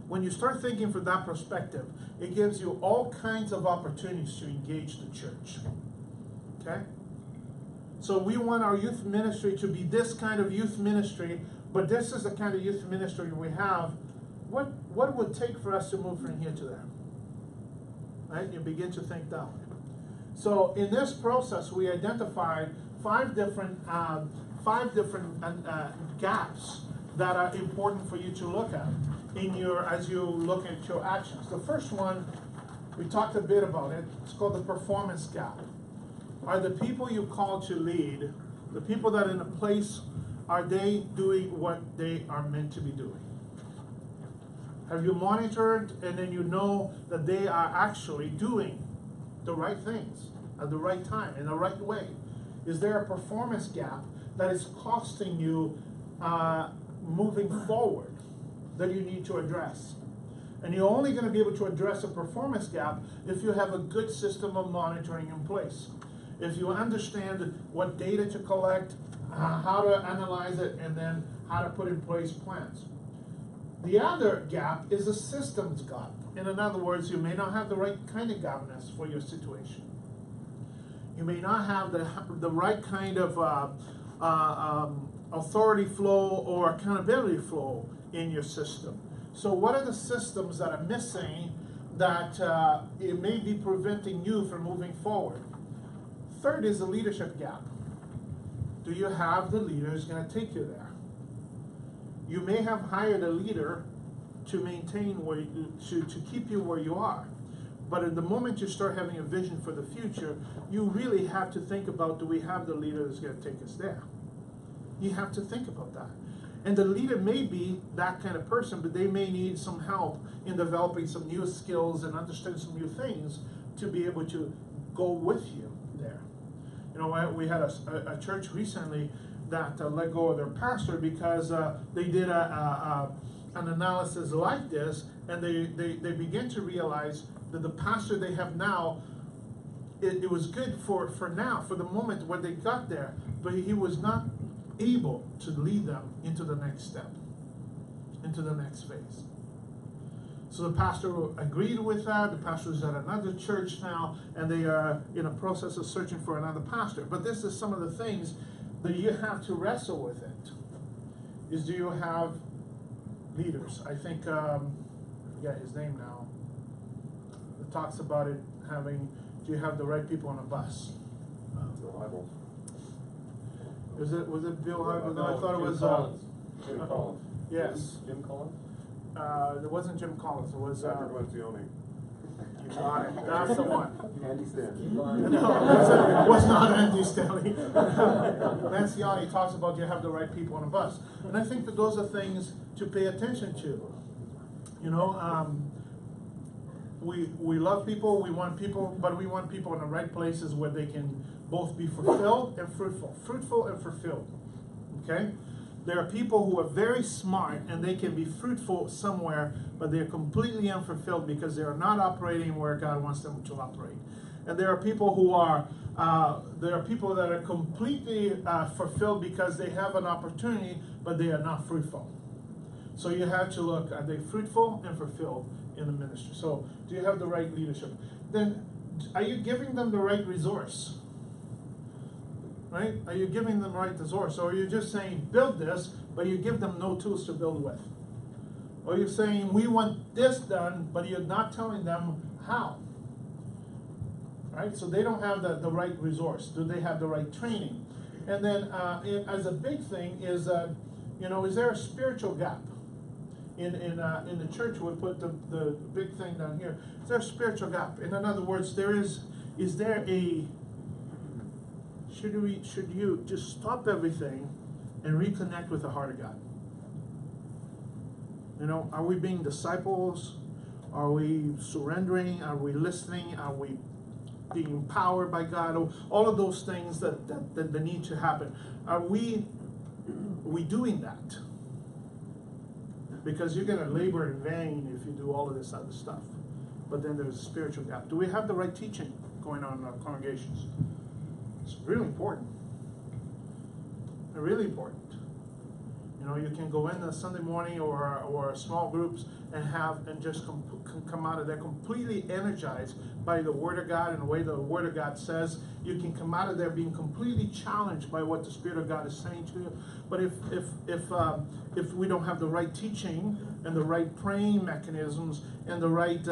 When you start thinking from that perspective, it gives you all kinds of opportunities to engage the church. Okay? So we want our youth ministry to be this kind of youth ministry, but this is the kind of youth ministry we have. What would it take for us to move from here to there? Right? You begin to think that way. So in this process, we identified five different 5 different gaps that are important for you to look at as you look at your actions. The first one, we talked a bit about it. It's called the performance gap. Are the people you call to lead, the people that are in a place, are they doing what they are meant to be doing? Have you monitored and then you know that they are actually doing the right things at the right time, in the right way? Is there a performance gap that is costing you moving forward that you need to address? And you're only going to be able to address a performance gap if you have a good system of monitoring in place. If you understand what data to collect, how to analyze it, and then how to put in place plans. The other gap is a systems gap. In other words, you may not have the right kind of governance for your situation. You may not have the right kind of authority flow or accountability flow in your system. So what are the systems that are missing that it may be preventing you from moving forward? Third is the leadership gap. Do you have the leaders going to take you there? You may have hired a leader to maintain to keep you where you are. But at the moment you start having a vision for the future, you really have to think about, do we have the leader that's going to take us there? You have to think about that. And the leader may be that kind of person, but they may need some help in developing some new skills and understanding some new things to be able to go with you there. You know, we had a church recently that let go of their pastor because they did an analysis like this, and they began to realize that the pastor they have now, it was good for now, for the moment when they got there, but he was not able to lead them into the next step, into the next phase. So the pastor agreed with that. The pastor is at another church now, and they are in a process of searching for another pastor. But this is some of the things that you have to wrestle with it. Is, do you have leaders? I think, I forget his name now. It talks about it having, do you have the right people on a bus? Was it Bill Hybels? No, I thought it was Jim Collins. Yes. Jim Collins? It wasn't Jim Collins. It was Lencioni. That's the one. Andy Stanley. No, it was not Andy Stanley. Lencioni talks about you have the right people on a bus. And I think that those are things to pay attention to. You know, we love people, we want people, but we want people in the right places where they can both be fulfilled and fruitful. Fruitful and fulfilled. Okay? There are people who are very smart and they can be fruitful somewhere, but they're completely unfulfilled because they are not operating where God wants them to operate. And there are people who are, that are completely fulfilled because they have an opportunity, but they are not fruitful. So you have to look, are they fruitful and fulfilled in the ministry? So do you have the right leadership? Then are you giving them the right resource? Right? Are you giving them the right resource? Or are you just saying, build this, but you give them no tools to build with? Or you're saying, we want this done, but you're not telling them how. Right? So they don't have the right resource. Do they have the right training? And then as a big thing is, is there a spiritual gap? In the church, we put the big thing down here. Is there a spiritual gap? In other words, is there a, should you just stop everything and reconnect with the heart of God? You know, are we being disciples? Are we surrendering? Are we listening? Are we being empowered by God? All of those things that need to happen. Are we doing that? Because you're going to labor in vain if you do all of this other stuff. But then there's a spiritual gap. Do we have the right teaching going on in our congregations? It's really important. Really important. You know, you can go in a Sunday morning or small groups and just come out of there completely energized by the Word of God and the way the Word of God says. You can come out of there being completely challenged by what the Spirit of God is saying to you. But if we don't have the right teaching and the right praying mechanisms and the right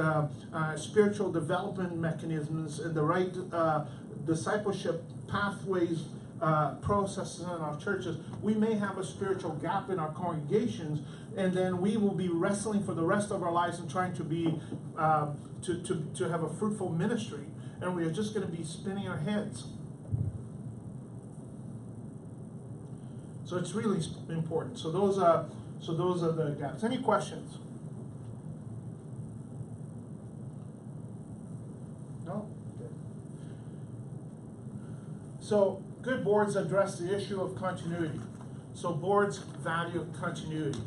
spiritual development mechanisms and the right discipleship pathways processes in our churches. We may have a spiritual gap in our congregations, and then we will be wrestling for the rest of our lives and trying to be to have a fruitful ministry, and we are just going to be spinning our heads. So it's really important. So those are the gaps. Any questions? No? Okay. So good boards address the issue of continuity. So boards value continuity.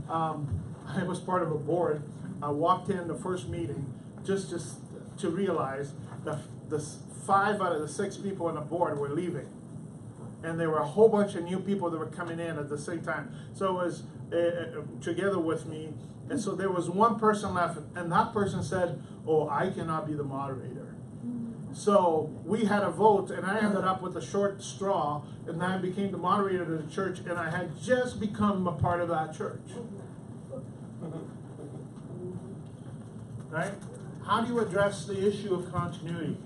I was part of a board. I walked in the first meeting just to realize that the 5 out of the 6 people on the board were leaving. And there were a whole bunch of new people that were coming in at the same time. So it was together with me. And so there was one person left, and that person said, "Oh, I cannot be the moderator." So we had a vote, and I ended up with a short straw, and I became the moderator of the church, and I had just become a part of that church. Right? How do you address the issue of continuity?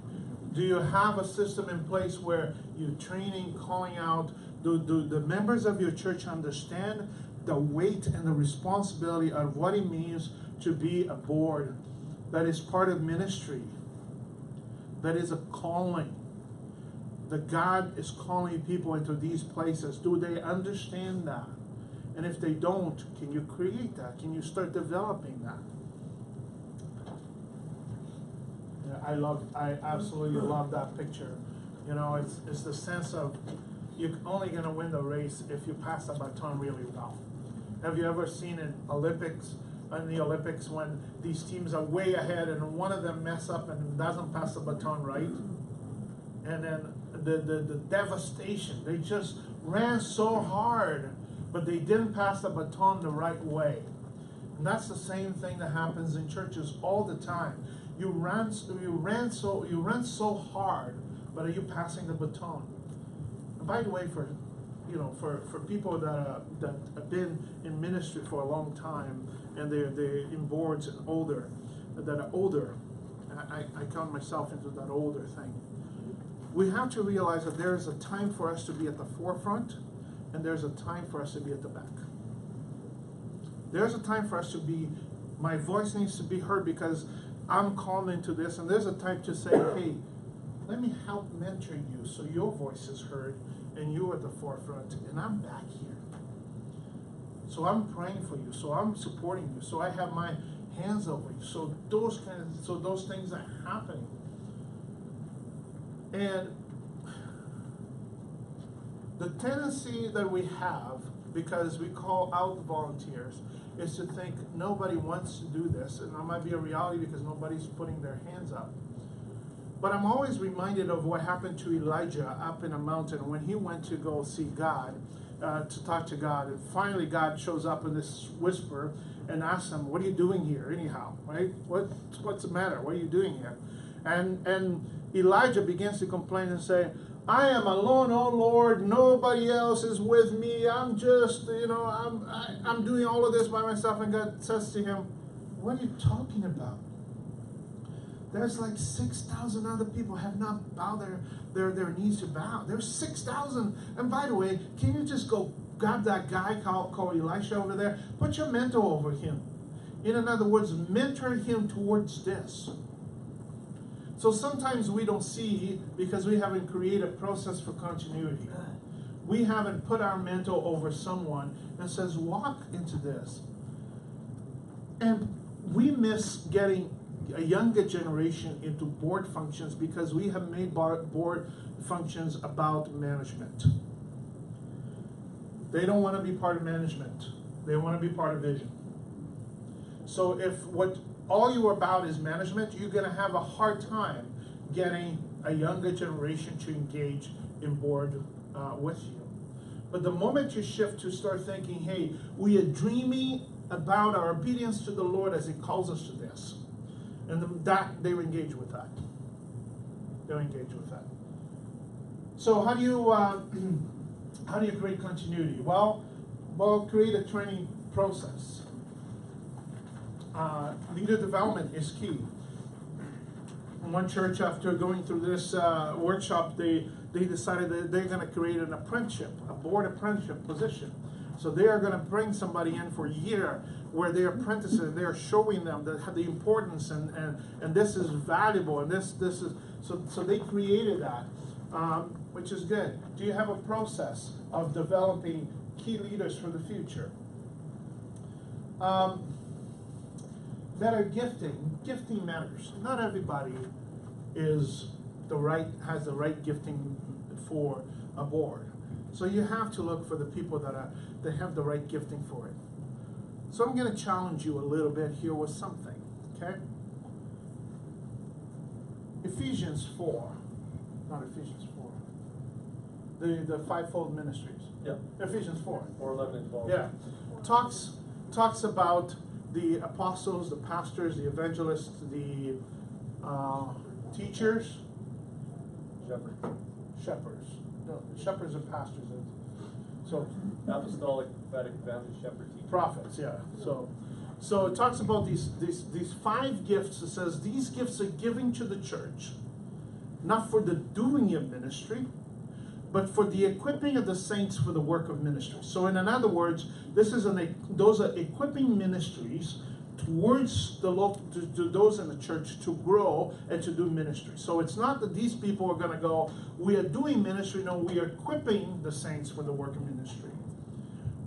Do you have a system in place where you're training, calling out? Do the members of your church understand the weight and the responsibility of what it means to be a board that is part of ministry, that is a calling, that God is calling people into these places? Do they understand that? And if they don't, can you create that? Can you start developing that? I absolutely love that picture. You know, it's the sense of you're only going to win the race if you pass the baton really well. Have you ever seen in the Olympics when these teams are way ahead and one of them mess up and doesn't pass the baton right? And then the devastation. They just ran so hard, but they didn't pass the baton the right way. And that's the same thing that happens in churches all the time. You run so hard, but are you passing the baton? And by the way, for people that have been in ministry for a long time and they're in boards and that are older, I count myself into that older thing. We have to realize that there is a time for us to be at the forefront, and there's a time for us to be at the back. There's a time for us to be. My voice needs to be heard because I'm called into this, and there's a time to say, "Hey, let me help mentor you so your voice is heard and you're at the forefront, and I'm back here. So I'm praying for you, so I'm supporting you, so I have my hands over you." So those things are happening. And the tendency that we have, because we call out volunteers, is to think nobody wants to do this, and that might be a reality because nobody's putting their hands up. But I'm always reminded of what happened to Elijah up in a mountain when he went to go see God, to talk to God, and finally God shows up in this whisper and asks him, "What are you doing here anyhow, right? What's the matter? What are you doing here?" And Elijah begins to complain and say, "I am alone, oh Lord, nobody else is with me. I'm just, I'm doing all of this by myself." And God says to him, "What are you talking about? There's like 6,000 other people have not bowed their knees to bow. There's 6,000. And by the way, can you just go grab that guy called Elisha over there? Put your mentor over him. In other words, mentor him towards this." So sometimes we don't see because we haven't created a process for continuity. We haven't put our mentor over someone and says, "Walk into this." And we miss getting a younger generation into board functions because we have made board functions about management. They don't want to be part of management. They want to be part of vision. So if what all you are about is management, you're going to have a hard time getting a younger generation to engage in board with you. But the moment you shift to start thinking, "Hey, we are dreaming about our obedience to the Lord as He calls us to this," and they engage with that. They'll engage with that. So how do you create continuity? Well, create a training process. Leader development is key. one church, after going through this workshop, they decided that they're going to create an apprenticeship, a board apprenticeship position. So they are going to bring somebody in for a year where they're apprentices. They're showing them the importance and this is valuable and this is so they created that, which is good. Do you have a process of developing key leaders for the future? Better gifting. Gifting matters. Not everybody has the right gifting for a board. So you have to look for the people that have the right gifting for it. So I'm going to challenge you a little bit here with something, okay? Ephesians 4, not Ephesians 4. The fivefold ministries. Yeah. Ephesians 4. 4:11 and 12. Yeah. Talks about the apostles, the pastors, the evangelists, the teachers. Shepherds. No, shepherds and pastors. So Apostolic, prophetic, evangelist, shepherd, teacher. prophets, yeah. So it talks about these 5 gifts. It says these gifts are given to the church, not for the doing of ministry, but for the equipping of the saints for the work of ministry. So in other words, those are equipping ministries towards to those in the church to grow and to do ministry. So it's not that these people are going to go, we are doing ministry. No, we are equipping the saints for the work of ministry.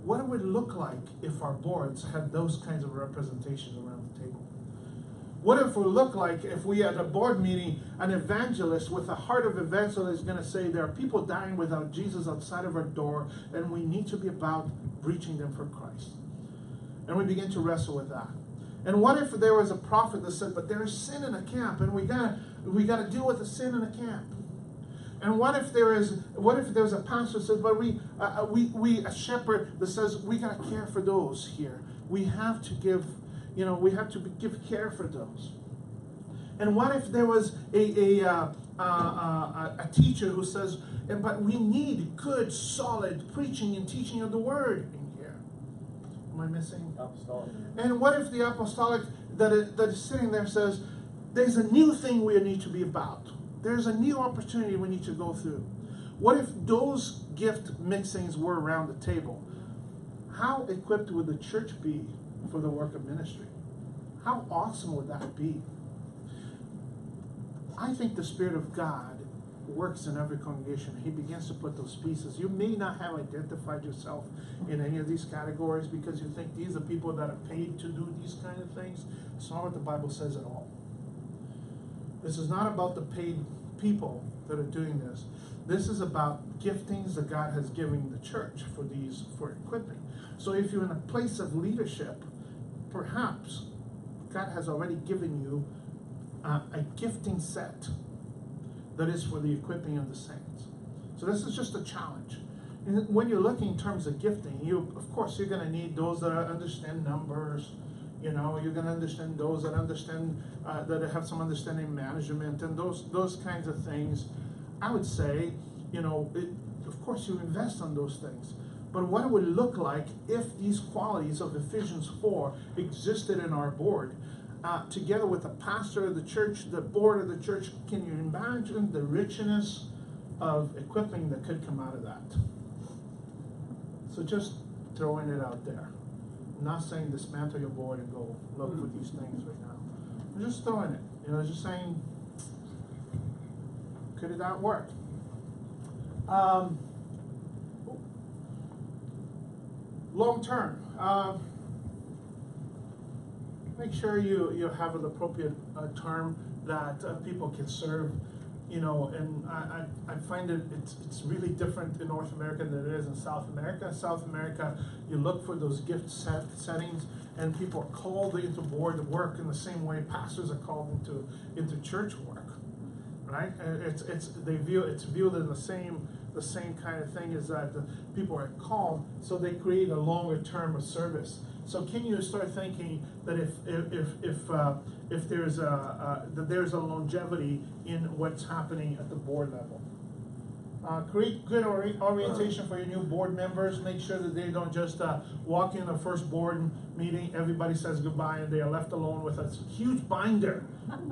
What would it look like if our boards had those kinds of representations around the table? What if it would look like if we at a board meeting, an evangelist with a heart of evangelist is going to say there are people dying without Jesus outside of our door and we need to be about reaching them for Christ. And we begin to wrestle with that. And what if there was a prophet that said, but there is sin in the camp and we gotta deal with the sin in the camp? And what if there's a pastor that says, but we a shepherd that says we gotta care for those here. We have to give care for those. And what if there was a teacher who says, but we need good, solid preaching and teaching of the word in here? Am I missing? Apostolic. And what if the apostolic that is sitting there says, there's a new thing we need to be about. There's a new opportunity we need to go through. What if those gift mixings were around the table? How equipped would the church be for the work of ministry? How awesome would that be? I think the Spirit of God works in every congregation. He begins to put those pieces. You may not have identified yourself in any of these categories because you think these are people that are paid to do these kind of things. It's not what the Bible says at all. This is not about the paid people that are doing this. This is about giftings that God has given the church for equipping. So if you're in a place of leadership, perhaps God has already given you a gifting set that is for the equipping of the saints. So this is just a challenge. And when you're looking in terms of gifting, of course you're going to need those that understand numbers. You're going to understand those that understand that have some understanding in management and those kinds of things. I would say, of course you invest on those things. But what it would look like if these qualities of Ephesians 4 existed in our board, together with the pastor of the church, the board of the church, can you imagine the richness of equipping that could come out of that? So just throwing it out there. I'm not saying dismantle your board and go look for these things right now. I'm just throwing it. Just saying, could that work? Long term. Make sure you have an appropriate term that people can serve, and I find it's really different in North America than it is in South America. South America, you look for those gift settings, and people are called into board work in the same way pastors are called into church work, right? And it's viewed as the same kind of thing, is that the people are called, so they create a longer term of service. So can you start thinking that if there's a longevity in what's happening at the board level? Create good orientation for your new board members. Make sure that they don't just walk in the first board meeting, everybody says goodbye, and they are left alone with a huge binder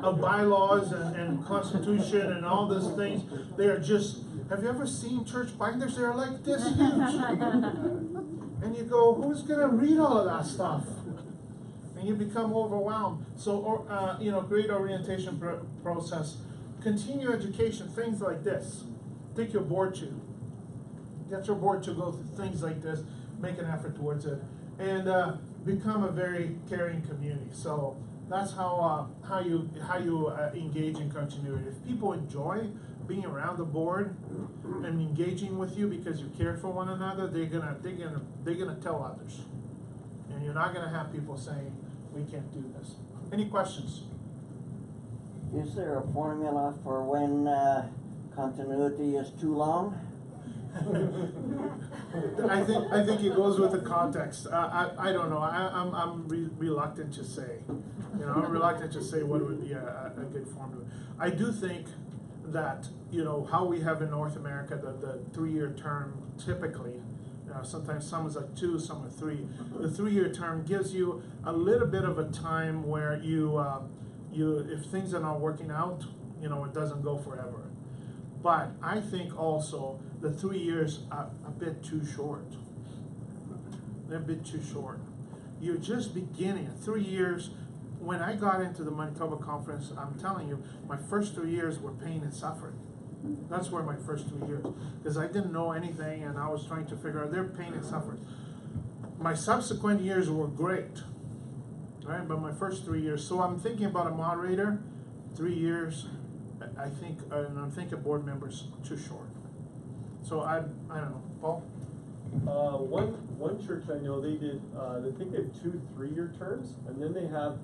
of bylaws and constitution and all these things. They are just, have you ever seen church binders? They are like this huge. And you go, who's going to read all of that stuff? And you become overwhelmed. So, great orientation process. Continue education, things like this. Take your board to. Get your board to go through things like this. Make an effort towards it. And become a very caring community. So that's how you engage in continuity. If people enjoy being around the board and engaging with you because you care for one another, they're gonna tell others. And you're not gonna have people saying, we can't do this. Any questions? Is there a formula for when continuity is too long? I think it goes with the context. I don't know. I'm reluctant to say. I'm reluctant to say what would be a good formula. I do think that how we have in North America the 3-year term typically. Sometimes some is like 2, some are 3. The 3-year term gives you a little bit of a time where you if things are not working out, it doesn't go forever. But I think also the 3 years are a bit too short. They're a bit too short. You're just beginning. 3 years. When I got into the Manitoba Conference, I'm telling you, my first 3 years were pain and suffering. That's where my first 3 years, because I didn't know anything and I was trying to figure out their pain and suffering. My subsequent years were great, right? But my first 3 years. So I'm thinking about a moderator, 3 years. I think, and I'm thinking board members too short. So I don't know, Paul. One church I know they did. I think they have 2 3-year terms, and then they have.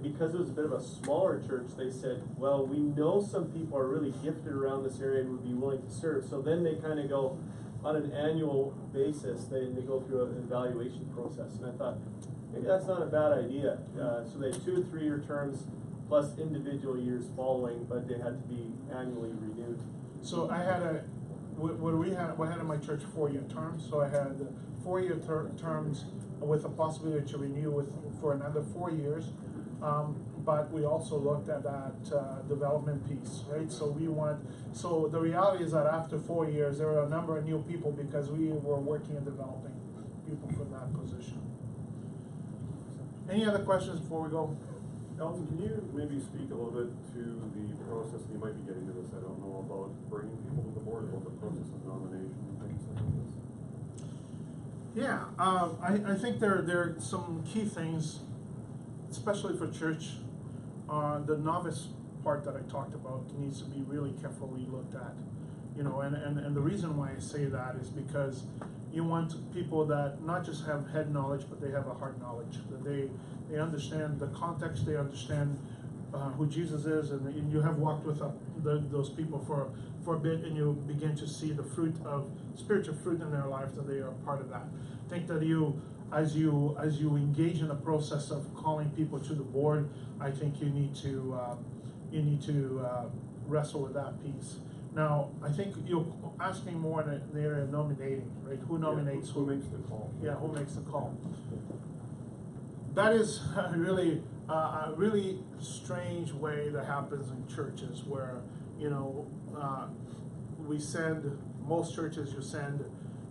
Because it was a bit of a smaller church, they said, well, we know some people are really gifted around this area and would be willing to serve. So then they kind of go on an annual basis, they go through an evaluation process. And I thought, maybe that's not a bad idea. So they had 2 or 3-year terms plus individual years following, but they had to be annually renewed. So I had what had in my church 4-year terms. So I had 4-year terms with a possibility to renew for another 4 years. But we also looked at that development piece, right? So the reality is that after 4 years, there were a number of new people because we were working and developing people for that position. Any other questions before we go? Elton, can you maybe speak a little bit to the process, and you might be getting to this, I don't know, about bringing people to the board, about the process of nomination and things like this? Yeah, I think there are some key things, especially for church. The novice part that I talked about needs to be really carefully looked at. And the reason why I say that is because you want people that not just have head knowledge, but they have a heart knowledge, that they understand the context, they understand who Jesus is, and you have walked with those people for a bit, and you begin to see the fruit of spiritual fruit in their lives, that they are part of that. I think that as you engage in the process of calling people to the board, I think you need to wrestle with that piece. Now, I think you're asking more in the area of nominating, right? Who nominates? Yeah, who makes the call? Yeah, who makes the call? That is really a really strange way that happens in churches, where most churches you send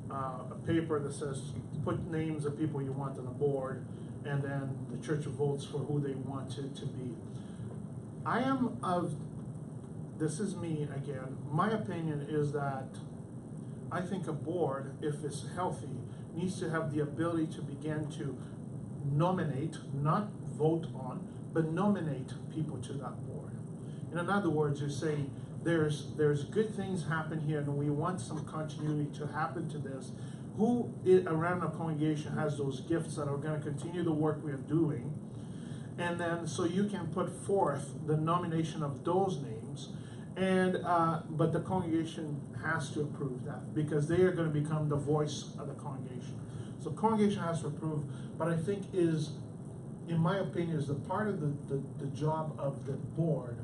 a paper that says put names of people you want on the board, and then the church votes for who they want it to be. This is me again, my opinion is that I think a board, if it's healthy, needs to have the ability to begin to nominate, not vote on, but nominate people to that board. And in other words, you're saying there's good things happen here, and we want some continuity to happen to this. Who around the congregation has those gifts that are going to continue the work we are doing? And then so you can put forth the nomination of those names, but the congregation has to approve that, because they are going to become the voice of the congregation. So congregation has to approve, but I think in my opinion, is the part of the job of the board,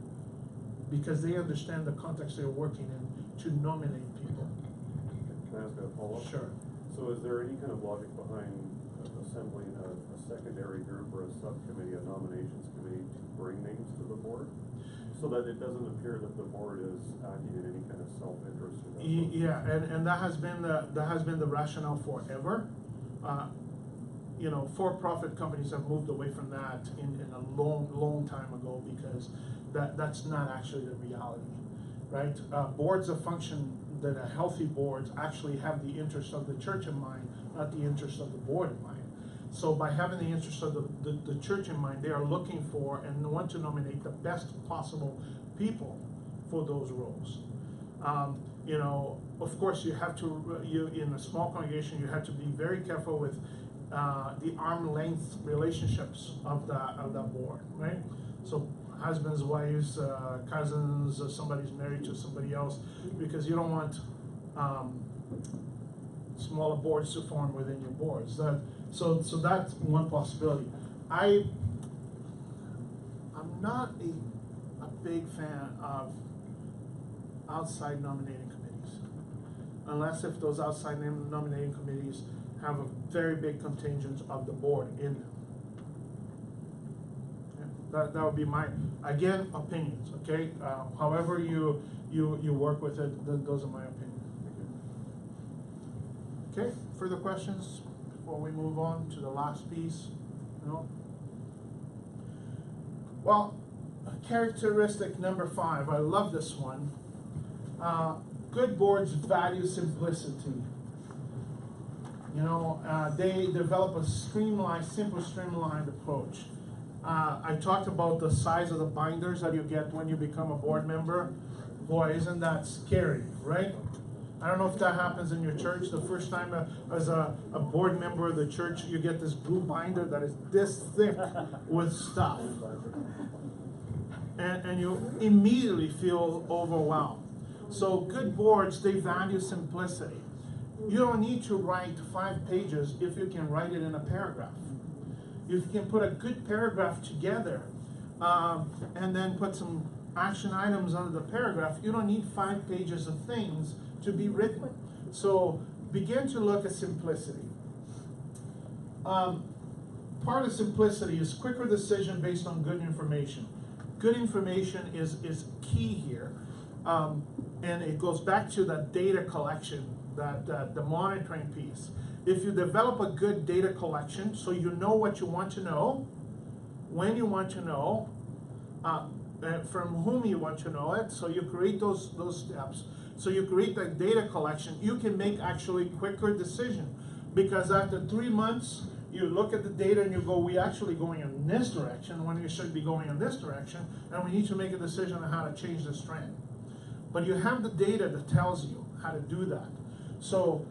because they understand the context they're working in, to nominate people. Can I ask a follow-up? Sure. So is there any kind of logic behind assembling a secondary group or a subcommittee, a nominations committee to bring names to the board? So that it doesn't appear that the board is acting in any kind of self-interest or that sort of Yeah, and that has been the rationale forever. You know, for-profit companies have moved away from that in a long time ago, because that's not actually the reality, right? Boards of function that are healthy boards actually have the interest of the church in mind, not the interest of the board in mind. So by having the interest of the church in mind, they are looking for and want to nominate the best possible people for those roles. You know, of course, you have to, in a small congregation, you have to be very careful with the arm length relationships of that board, right? So husbands, wives, cousins, somebody's married to somebody else, because you don't want smaller boards to form within your boards. So that's one possibility. I'm not a big fan of outside nominating committees, unless if those outside nominating committees have a very big contingent of the board in them. Yeah, that would be my, again, opinions, okay? However you work with it, those are my opinions. Okay, further questions before we move on to the last piece? No? Well, characteristic number 5, I love this one. Good boards value simplicity. You know, they develop a simple streamlined approach. I talked about the size of the binders that you get when you become a board member. Boy, isn't that scary, right? I don't know if that happens in your church. The first time as a board member of the church, you get this blue binder that is this thick with stuff. And you immediately feel overwhelmed. So good boards, they value simplicity. You don't need to write 5 pages if you can write it in a paragraph. If you can put a good paragraph together and then put some action items under the paragraph, you don't need 5 pages of things to be written. So begin to look at simplicity. Part of simplicity is quicker decision based on good information. Good information is key here. And it goes back to the data collection, the monitoring piece. If you develop a good data collection, so you know what you want to know, when you want to know, from whom you want to know it, so you create those steps. So you create that data collection, you can make actually quicker decision. Because after 3 months, you look at the data and you go, we're actually going in this direction when you should be going in this direction, and we need to make a decision on how to change this trend. But you have the data that tells you how to do that. So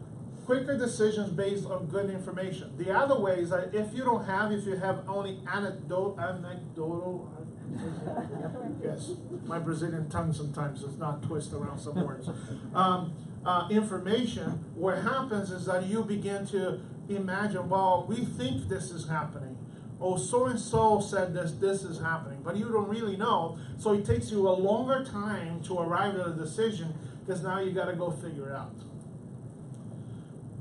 quicker decisions based on good information. The other way is that if you have only anecdotal, yes, my Brazilian tongue sometimes does not twist around some words. Information, what happens is that you begin to imagine, well, we think this is happening. Oh, so-and-so said this is happening, but you don't really know. So it takes you a longer time to arrive at a decision, because now you got to go figure it out.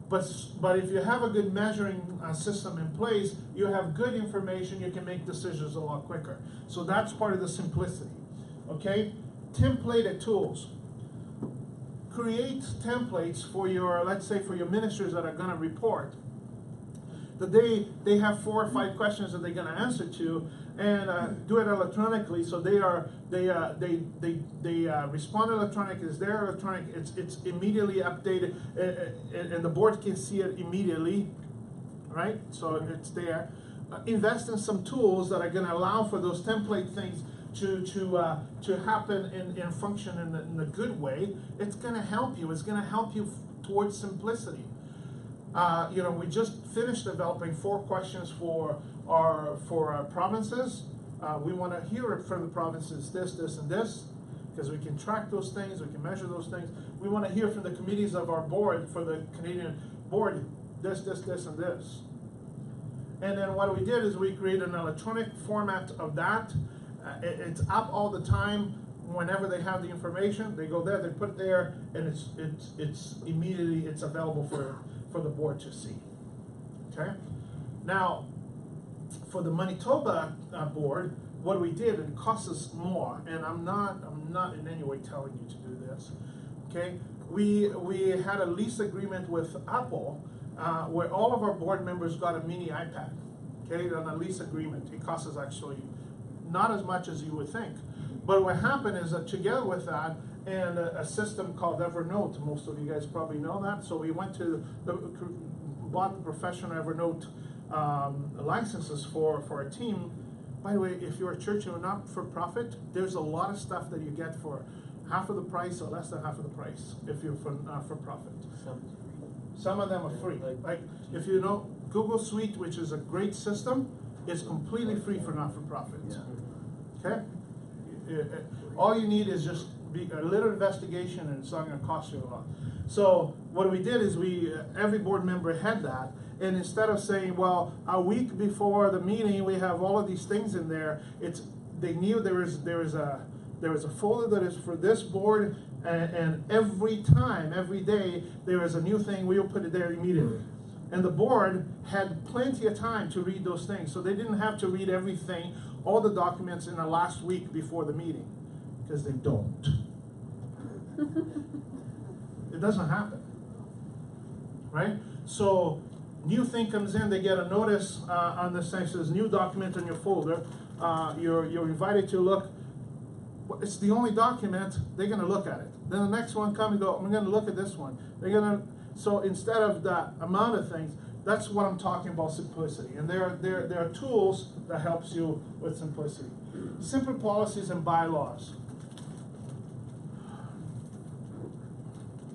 But if you have a good measuring system in place, you have good information, you can make decisions a lot quicker. So that's part of the simplicity, okay? Templated tools. Create templates for your, let's say for your ministers that are gonna report. That they have 4 or 5 questions that they're gonna answer to, and do it electronically. So they respond electronically. It's their electronic. It's immediately updated, and the board can see it immediately, right? So it's there. Invest in some tools that are going to allow for those template things to happen and function in a good way. It's going to help you. It's going to help you towards simplicity. You know, we just finished developing 4 questions for our provinces. We want to hear it from the provinces, this, and this, because we can track those things, we can measure those things. We want to hear from the committees of our board, for the Canadian board, this, and this. And then what we did is we created an electronic format of that. It's up all the time. whenever they have the information, they go there, they put it there, and it's immediately, it's available for the board to see. Okay? Now, for the Manitoba board, what we did, and it costs us more, and I'm not in any way telling you to do this. Okay? We had a lease agreement with Apple where all of our board members got a mini iPad. Okay, on a lease agreement. It costs us actually not as much as you would think. But what happened is that together with that and a system called Evernote, most of you guys probably know that. So we went to bought the professional Evernote licenses for our team. By the way, if you're a church and you're not for profit, there's a lot of stuff that you get for half of the price or less than half of the price if you're for profit. Some of them are free. Like if you know Google Suite, which is a great system, is completely free for not-for-profits. Okay? All you need is just a little investigation, and it's not going to cost you a lot. So what we did is every board member had that, and instead of saying, well, a week before the meeting we have all of these things in there, they knew there was a folder that is for this board, and every day there is a new thing, we'll put it there immediately. And the board had plenty of time to read those things, so they didn't have to read everything, all the documents in the last week before the meeting, because they don't. It doesn't happen, right? So new thing comes in, they get a notice on this thing, says new document in your folder. You're invited to look. It's the only document, they're going to look at it. Then the next one comes and go, I'm going to look at this one. So instead of that amount of things, that's what I'm talking about, simplicity. And there are tools that helps you with simplicity. Simple policies and bylaws.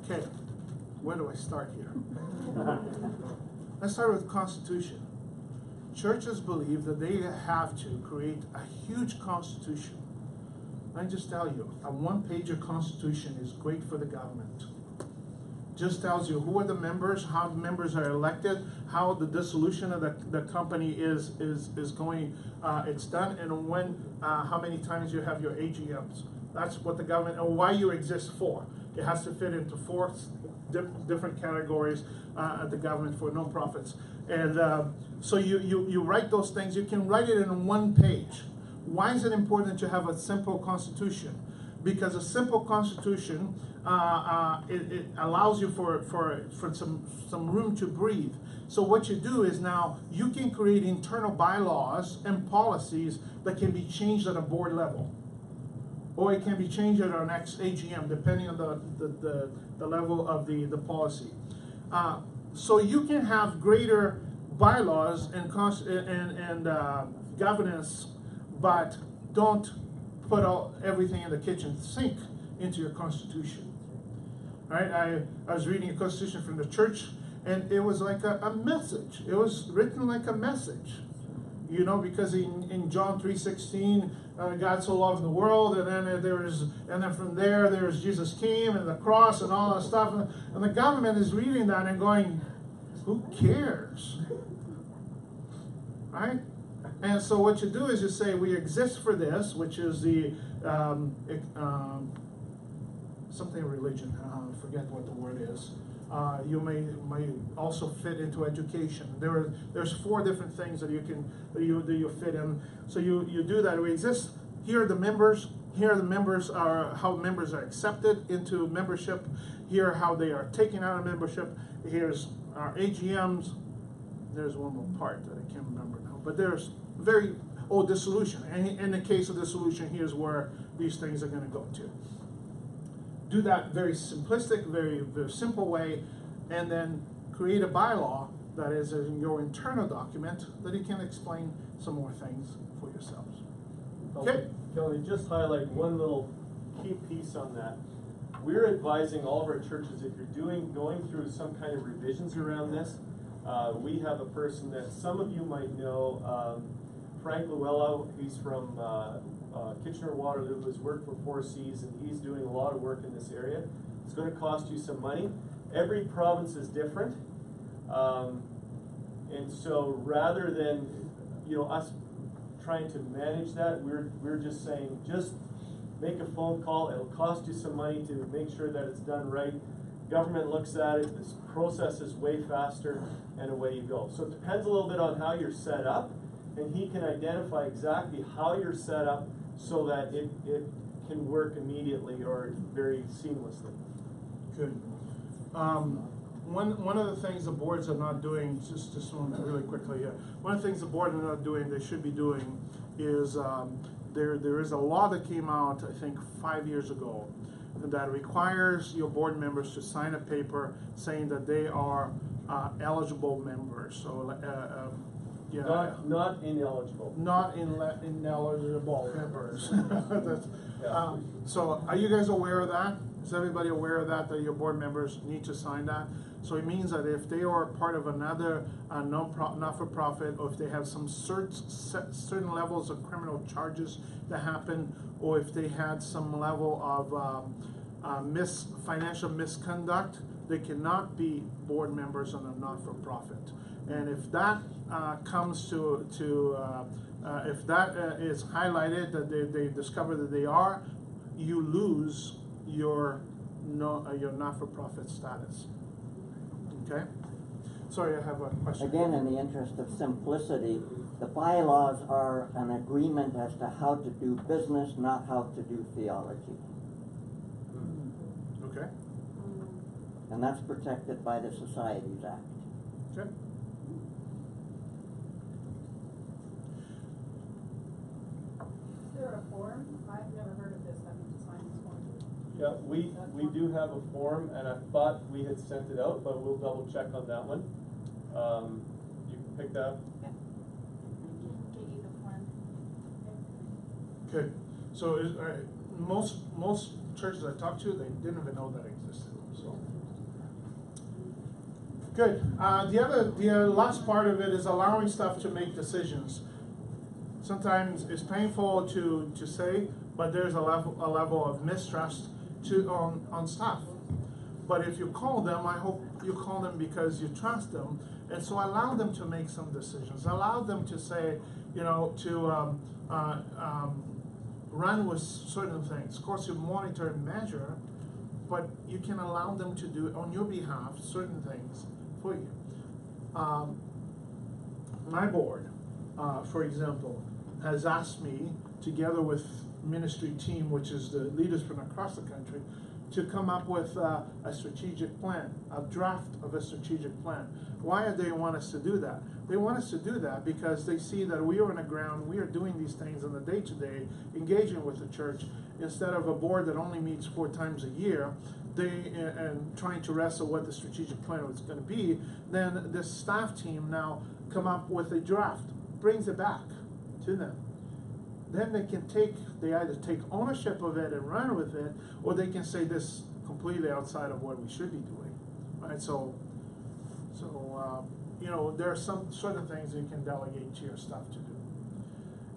Okay, where do I start here? Let's start with Constitution. Churches believe that they have to create a huge constitution. Let me just tell you, a one-pager constitution is great for the government. Just tells you who are the members, how the members are elected, how the dissolution of the company is going, it's done, and when, how many times you have your AGMs. That's what the government, and why you exist for. It has to fit into 4 different categories at the government for non-profits. And so you write those things, you can write it in one page. Why is it important to have a simple constitution? Because a simple constitution, it allows you for some room to breathe. So what you do is now you can create internal bylaws and policies that can be changed at a board level. Or it can be changed at our next AGM, depending on the level of the policy. So you can have greater bylaws and governance, but don't put everything in the kitchen sink into your constitution. Right? I was reading a constitution from the church, and it was like a message. It was written like a message. You know, because in John 3:16, God so loved the world, and then from there's Jesus came and the cross and all that stuff, and the government is reading that and going, who cares? Right? And so what you do is you say, we exist for this, which is the something religion. I forget what the word is. You may also fit into education. There's 4 different things that you fit in. So you do that. We exist. Here are the members. Here are the members are how members are accepted into membership. Here are how they are taken out of membership. Here's our AGMs. There's one more part that I can't remember now. But there's dissolution. And in the case of dissolution, here's where these things are going to go to. Do that very simplistic, very, very simple way, and then create a bylaw that is in your internal document that you can explain some more things for yourselves. Okay? Kelly, just highlight one little key piece on that. We're advising all of our churches, if you're going through some kind of revisions around this, we have a person that some of you might know, Frank Luella. He's from Kitchener-Waterloo, who's worked for 4Cs, and he's doing a lot of work in this area. It's going to cost you some money. Every province is different, and so rather than us trying to manage that, we're just saying, just make a phone call. It'll cost you some money to make sure that it's done right. Government looks at it, this process is way faster, and away you go. So it depends a little bit on how you're set up, and he can identify exactly how you're set up so that it can work immediately or very seamlessly. Good. One of the things the boards are not doing, just one really quickly here, one of the things the board are not doing, they should be doing, is there is a law that came out, I think, 5 years ago, that requires your board members to sign a paper saying that they are eligible members. So, yeah. Not ineligible. Not ineligible members. So, are you guys aware of that? Is everybody aware of that? That your board members need to sign that? So it means that if they are part of another not-for-profit, or if they have some certain levels of criminal charges that happen, or if they had some level of financial misconduct, they cannot be board members on a not-for-profit. And if that comes to if that is highlighted, that they discover that they are, you lose your not-for-profit status. Okay? Sorry, I have a question. Again, in the interest of simplicity, the bylaws are an agreement as to how to do business, not how to do theology. Okay. And that's protected by the Societies Act. Okay. Is there a form? I've never heard of this, having to sign this form. Yeah, we do have a form, and I thought we had sent it out, but we'll double check on that one. You can pick that up. Yeah. Get you the form. Okay. So most churches I talked to, they didn't even know that existed. So good. The last part of it is allowing staff to make decisions. Sometimes it's painful to say, but there's a level of mistrust on staff. But if you call them, I hope you call them because you trust them, and so allow them to make some decisions. Allow them to say, run with certain things. Of course, you monitor and measure, but you can allow them to do on your behalf certain things for you. My board, for example, has asked me, together with ministry team, which is the leaders from across the country, to come up with a strategic plan, a draft of a strategic plan. Why do they want us to do that? They want us to do that because they see that we are on the ground, we are doing these things on the day-to-day, engaging with the church, instead of a board that only meets 4 times a year, and trying to wrestle what the strategic plan is going to be. Then this staff team now come up with a draft, brings it back to them. Then they either take ownership of it and run with it, or they can say this is completely outside of what we should be doing, right? So there are some certain things you can delegate to your staff to do.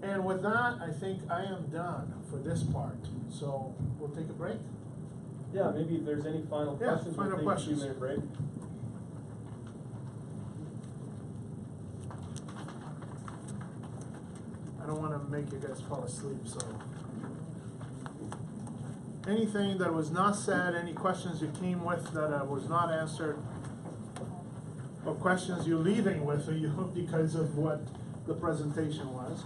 And with that, I think I am done for this part. So we'll take a break. Yeah, maybe if there's any final questions, final we'll take questions. a 2-minute break. I don't want to make you guys fall asleep, so. Anything that was not said, any questions you came with that was not answered, or questions you're leaving with because of what the presentation was?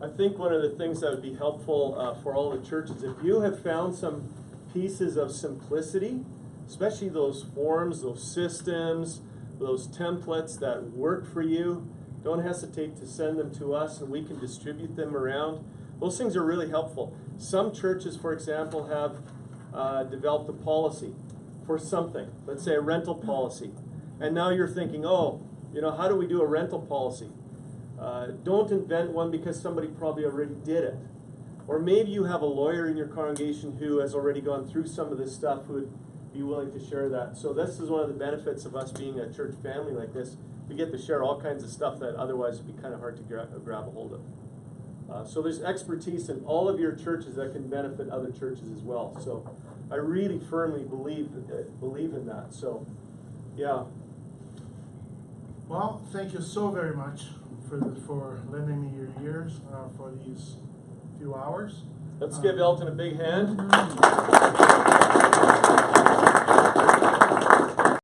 I think one of the things that would be helpful for all the churches, if you have found some pieces of simplicity, especially those forms, those systems, those templates that work for you, don't hesitate to send them to us and we can distribute them around. Those things are really helpful. Some churches, for example, have developed a policy for something, let's say a rental policy. And now you're thinking, how do we do a rental policy? Don't invent one because somebody probably already did it. Or maybe you have a lawyer in your congregation who has already gone through some of this stuff who would be willing to share that. So this is one of the benefits of us being a church family like this. We get to share all kinds of stuff that otherwise would be kind of hard to grab a hold of. So there's expertise in all of your churches that can benefit other churches as well. So I really firmly believe in that. So, yeah. Well, thank you so very much for lending me your ears for these few hours. Let's give Elton a big hand.